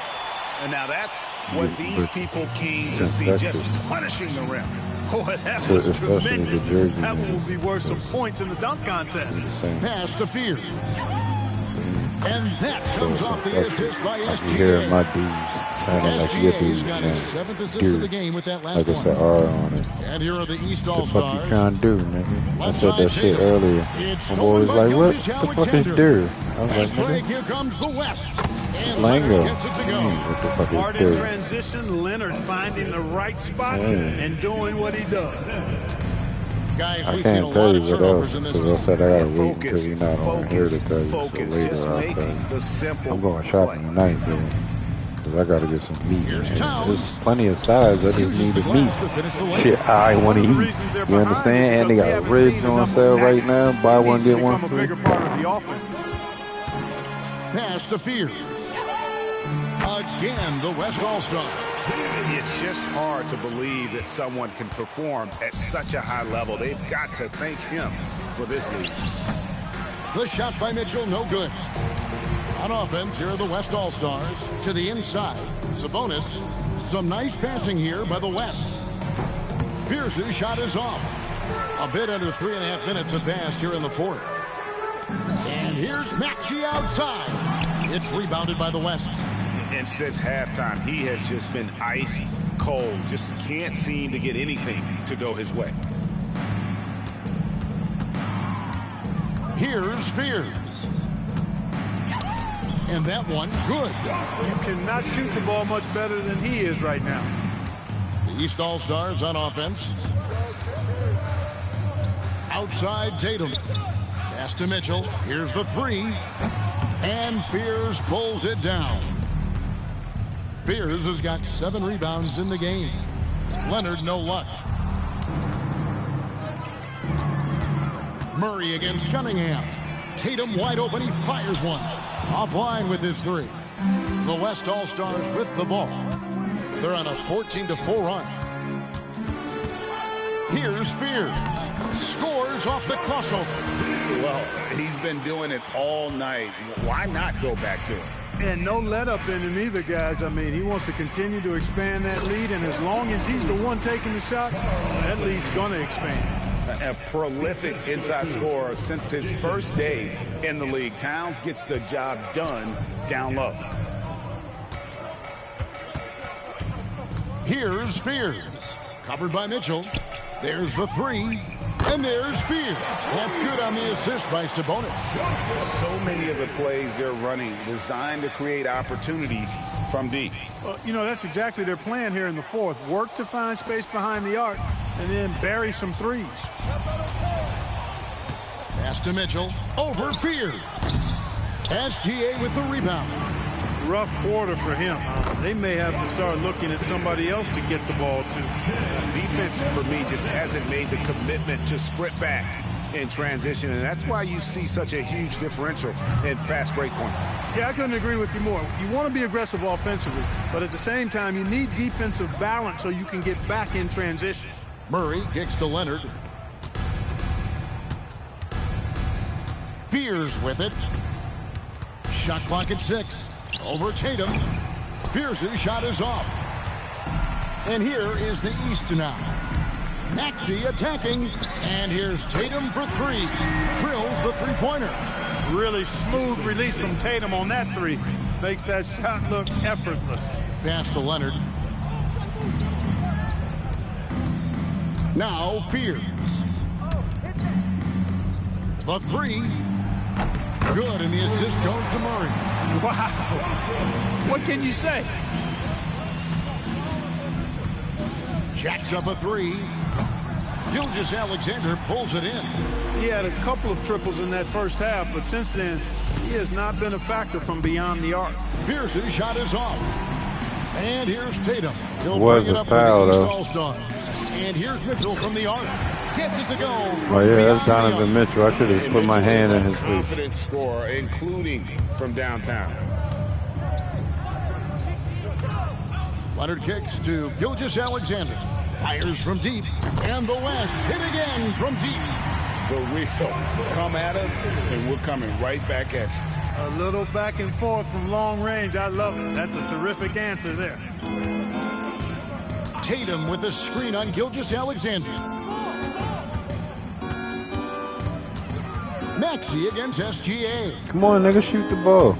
And now that's what these people came to see, just punishing the rim. Boy, that was tremendous. That one will be worth some points in the dunk contest. Pass to Fears. And that comes off the assist by SGA. Here my dudes. SGA's got his 7th assist of the game with that last one. On it. And here are the East All-Stars. All-Stars. What the fuck you trying to do, nigga? I said that shit earlier. My boy was like, what the fuck is there? I was like, nigga. Here comes the West. And Lango. gets it to go. What the fuck Smart is in there? transition, Leonard finding the right spot and doing what he does. Guys, I we've seen a can't tell lot you of what turnovers else, in this because I said I gotta wait until Focus, you're not on here to tell you. So later just I'll make tell you. the simple I'm going shopping tonight, though. Because I gotta get some meat. Here's And Towns. there's plenty of sides. I just need the meat. Shit, I want to eat. You understand? And they got ribs on sale right now. Buy one, get one free. Pass to Fears. Again, the West All-Stars. It's just hard to believe that someone can perform at such a high level. They've got to thank him for this lead. The shot by Mitchell, no good. On offense, here are the West All-Stars. To the inside, Sabonis. Some nice passing here by the West. Pierce's shot is off. A bit under 3.5 minutes have passed here in the 4th. And here's Maxey outside. It's rebounded by the West. And since halftime, he has just been ice cold. Just can't seem to get anything to go his way. Here's Fears. And that one, good. You cannot shoot the ball much better than he is right now. The East All-Stars on offense. Outside Tatum. Pass to Mitchell. Here's the 3. And Fears pulls it down. Fears has got 7 rebounds in the game. Leonard, no luck. Murray against Cunningham. Tatum wide open. He fires one. Offline with his 3. The West All-Stars with the ball. They're on a 14-4 run. Here's Fears. Scores off the crossover. Well, he's been doing it all night. Why not go back to it? And no let up in him either, guys. I mean, he wants to continue to expand that lead, and as long as he's the one taking the shots, that lead's going to expand. A prolific inside scorer since his first day in the league. Towns gets the job done down low. Here's Fears. Covered by Mitchell. There's the three. And there's Fears. That's good on the assist by Sabonis. So many of the plays they're running designed to create opportunities from deep. Well, you know, that's exactly their plan here in the fourth. Work to find space behind the arc and then bury some threes. Pass to Mitchell. Over Fears. SGA with the rebound. Rough quarter for him. They may have to start looking at somebody else to get the ball to. Defense, for me, just hasn't made the commitment to sprint back in transition, and that's why you see such a huge differential in fast break points. Yeah, I couldn't agree with you more. You want to be aggressive offensively, but at the same time, you need defensive balance so you can get back in transition. Murray kicks to Leonard. Fears with it. Shot clock at 6. Over Tatum. Fears' shot is off. And here is the East now. Maxey attacking. And here's Tatum for 3. Drills the three-pointer. Really smooth release from Tatum on that three. Makes that shot look effortless. Pass to Leonard. Now Fears. The 3. Good, and the assist goes to Murray. Wow. What can you say? Jacks up a 3. Gilgeous-Alexander pulls it in. He had a couple of triples in that first half, but since then, he has not been a factor from beyond the arc. Fears' shot is off. And here's Tatum. He'll was bring it a up foul, with the East though. All-Stars. And here's Mitchell from the arc. Gets it to go. Oh, yeah, that's Donovan Mitchell. I should have put my hand in his face. Confident scorer, including from downtown. Leonard kicks to Gilgeous-Alexander. Fires from deep. And the West hit again from deep. The wheel come at us, and we're coming right back at you. A little back and forth from long range. I love it. That's a terrific answer there. Tatum with a screen on Gilgeous-Alexander. Maxey against SGA. Come on, nigga, shoot the ball.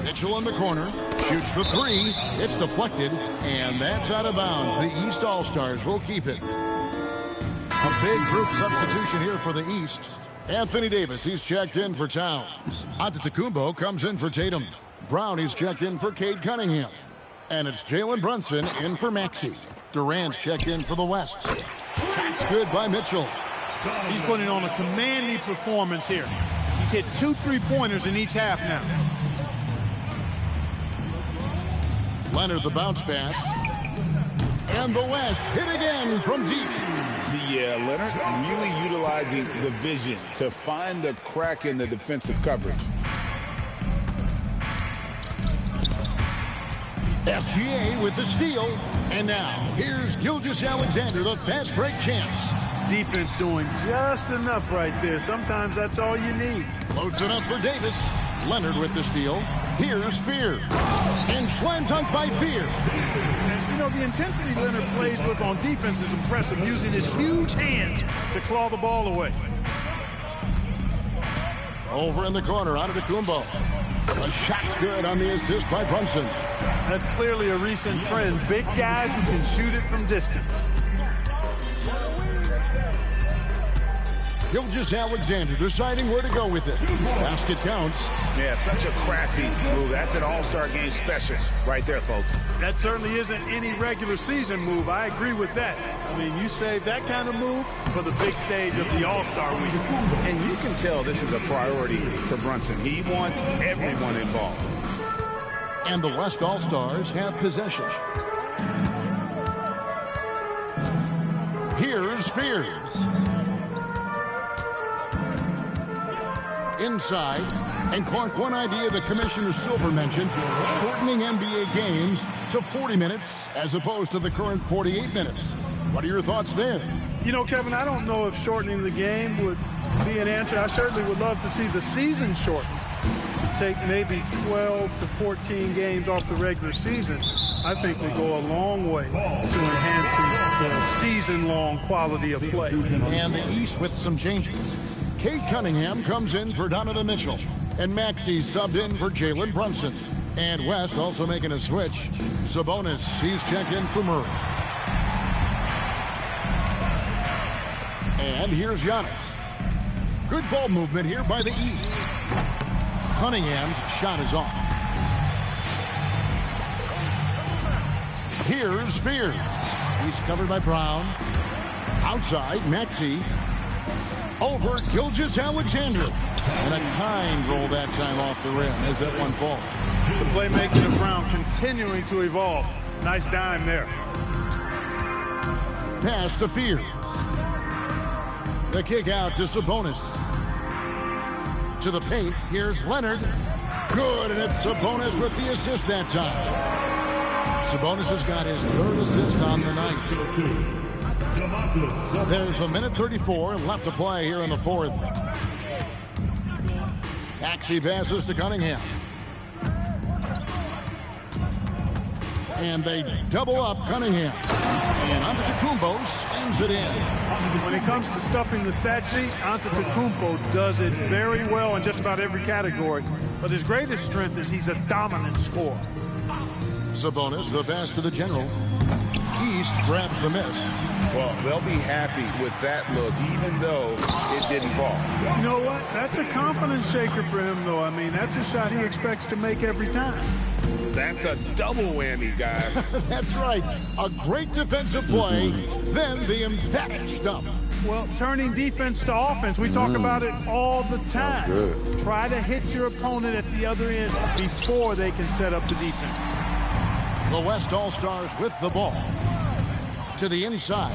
Mitchell in the corner. Shoots the 3. It's deflected, and that's out of bounds. The East All-Stars will keep it. A big group substitution here for the East. Anthony Davis, he's checked in for Towns. Antetokounmpo comes in for Tatum. Brown, he's checked in for Cade Cunningham. And it's Jalen Brunson in for Maxey. Durant's checked in for the West. Shots good by Mitchell. He's putting on a commanding performance here. He's hit 2 3-pointers in each half now. Leonard the bounce pass. And the West hit again from deep. Yeah, Leonard really utilizing the vision to find the crack in the defensive coverage. SGA with the steal. And now, here's Gilgeous-Alexander, the fast break champs. Defense doing just enough right there. Sometimes that's all you need. Loads it up for Davis. Leonard with the steal. Here's Fear. And slam dunk by Fear. You know, the intensity Leonard plays with on defense is impressive, using his huge hands to claw the ball away. Over in the corner, Antetokounmpo. A shot's good on the assist by Brunson. That's clearly a recent trend. Big guys who can shoot it from distance. Gilgeous-Alexander deciding where to go with it. Basket counts. Yeah, such a crafty move. That's an all-star game special right there, folks. That certainly isn't any regular season move. I agree with that. I mean, you save that kind of move for the big stage of the All-Star week. And you can tell this is a priority for Brunson. He wants everyone involved. And the West All-Stars have possession. Here's Fears. Inside. And Clark, one idea that Commissioner Silver mentioned, shortening NBA games to 40 minutes as opposed to the current 48 minutes. What are your thoughts there? You know, Kevin, I don't know if shortening the game would be an answer. I certainly would love to see the season shortened. take maybe 12 to 14 games off the regular season, I think they go a long way to enhancing the season-long quality of play. And the East with some changes. Cade Cunningham comes in for Donovan Mitchell, and Maxey subbed in for Jalen Brunson. And West also making a switch. Sabonis, he's checked in for Murray. And here's Giannis. Good ball movement here by the East. Cunningham's shot is off. Here's Spears. He's covered by Brown. Outside, Maxey. Over Gilgeous-Alexander. And a kind roll that time off the rim as that one falls. The playmaking of Brown continuing to evolve. Nice dime there. Pass to Spears. The kick out to Sabonis. To the paint, here's Leonard. Good, and it's Sabonis with the assist that time. Sabonis has got his third assist on the night. There's a minute 34 left to play here in the fourth. Maxey passes to Cunningham. And they double up Cunningham. And Antetokounmpo slams it in. When it comes to stuffing the stat sheet, Antetokounmpo does it very well in just about every category. But his greatest strength is he's a dominant scorer. Sabonis, the pass to the general. East grabs the miss. Well, they'll be happy with that look, even though it didn't fall. You know what? That's a confidence shaker for him, though. I mean, that's a shot he expects to make every time. That's a double whammy, guys. That's right. A great defensive play, then the emphatic stuff. Well, turning defense to offense, we talk about it all the time. Try to hit your opponent at the other end before they can set up the defense. The West All-Stars with the ball. To the inside.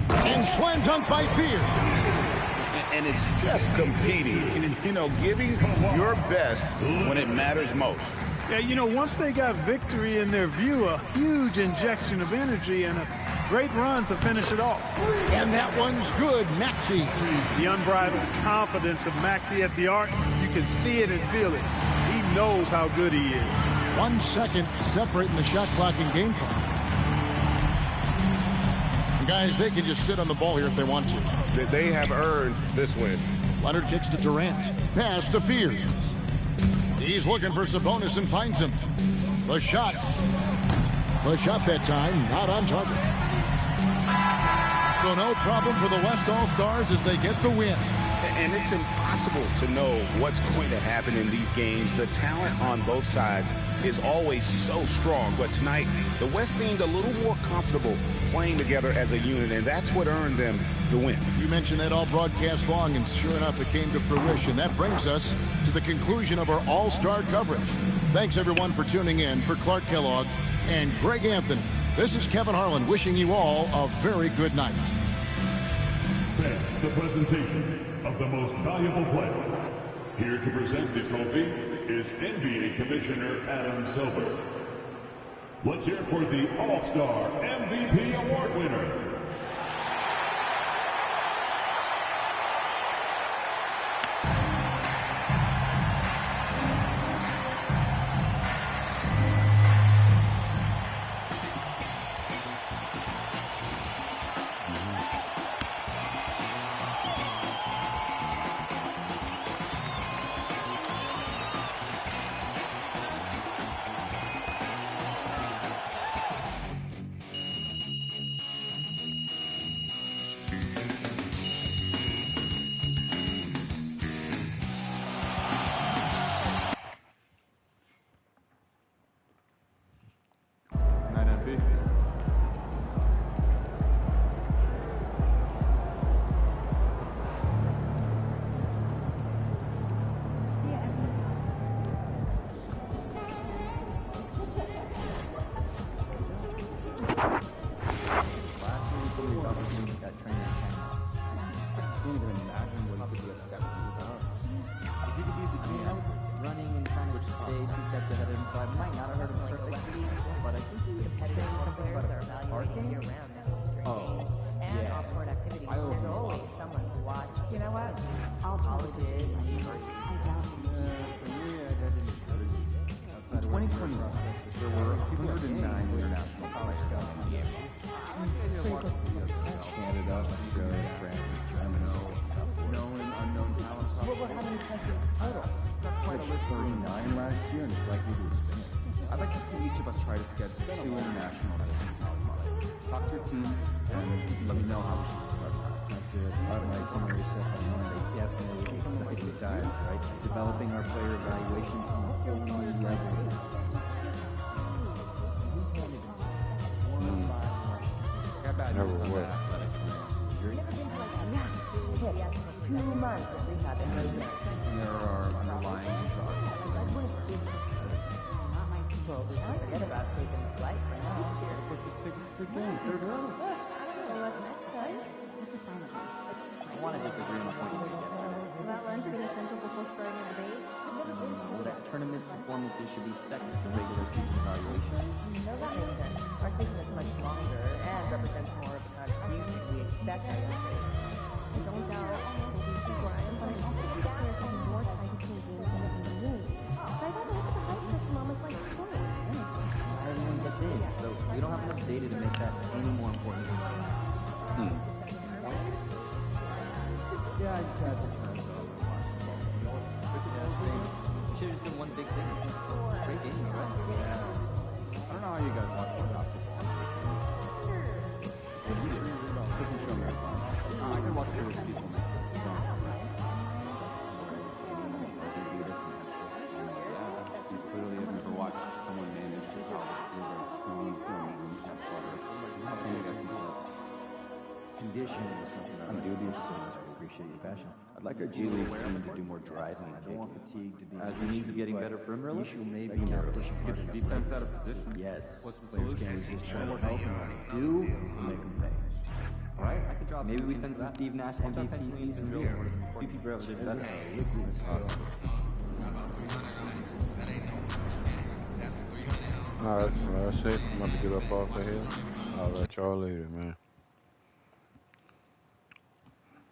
And slam dunk by Spears. And it's just competing, you know, giving your best when it matters most. Yeah, you know, once they got victory in their view, a huge injection of energy and a great run to finish it off. And that one's good, Maxey. The unbridled confidence of Maxey at the arc, you can see it and feel it. He knows how good he is. 1 second separating the shot clock and game clock. And guys, they can just sit on the ball here if they want to. They have earned this win. Leonard kicks to Durant. Pass to Spears. He's looking for Sabonis and finds him. The shot. The shot that time, not on target. So no problem for the West All-Stars as they get the win. And it's impossible to know what's going to happen in these games. The talent on both sides is always so strong. But tonight, the West seemed a little more comfortable playing together as a unit, and that's what earned them the win. You mentioned that all broadcast long, and sure enough, it came to fruition. That brings us to the conclusion of our All-Star coverage. Thanks, everyone, for tuning in. For Clark Kellogg and Greg Anthony, this is Kevin Harlan wishing you all a very good night. That's the presentation of the most valuable player. Here to present the trophy is NBA Commissioner Adam Silver. Let's hear for the All-Star MVP Award winner. try to schedule 2 international trips. Talk to your team and let me know how we should start. That's good. My itinerary set by Monday. Definitely exciting dive, right? Developing our player evaluation on a whole new level. Never was. Never been to like yeah, 2 months of rehab in Vegas. There are underlying drugs. Forget about taking the flight for now. Third round. I want to disagree on the point you made yesterday. About lunch being essential before starting a debate? No, that tournament performances should be second to regular season evaluation. No, that makes sense. Our season is much longer and represents more of the contribution we expect out of the state. Don't doubt we'll be super but I also think there's some more time between games than we need. So I thought we have to hype this moments like sports. Everyone gets in, so we don't have enough data to make that any more important. Yeah, I just had the time to should have just been one big thing. Great game, right? Yeah. I don't know how you guys watch this basketball. I can watch it with people make it. You clearly have never watched someone manage to very strong film and have water. How can you guys do that? Conditioning is something I would be interested in. Appreciate your passion. I'd like our G League team to do more driving. I don't want fatigue to be as a means of getting better perimeter. Issue may be now pushing get the defense out of position. Yes. What's the solution? Just try to help them. Do make them pay. All right. I could drop. Maybe we send some Steve Nash MVP season here. CP Bro did better. Alright, so that's it. I'm about to get up off of here. I'll let y'all later, man.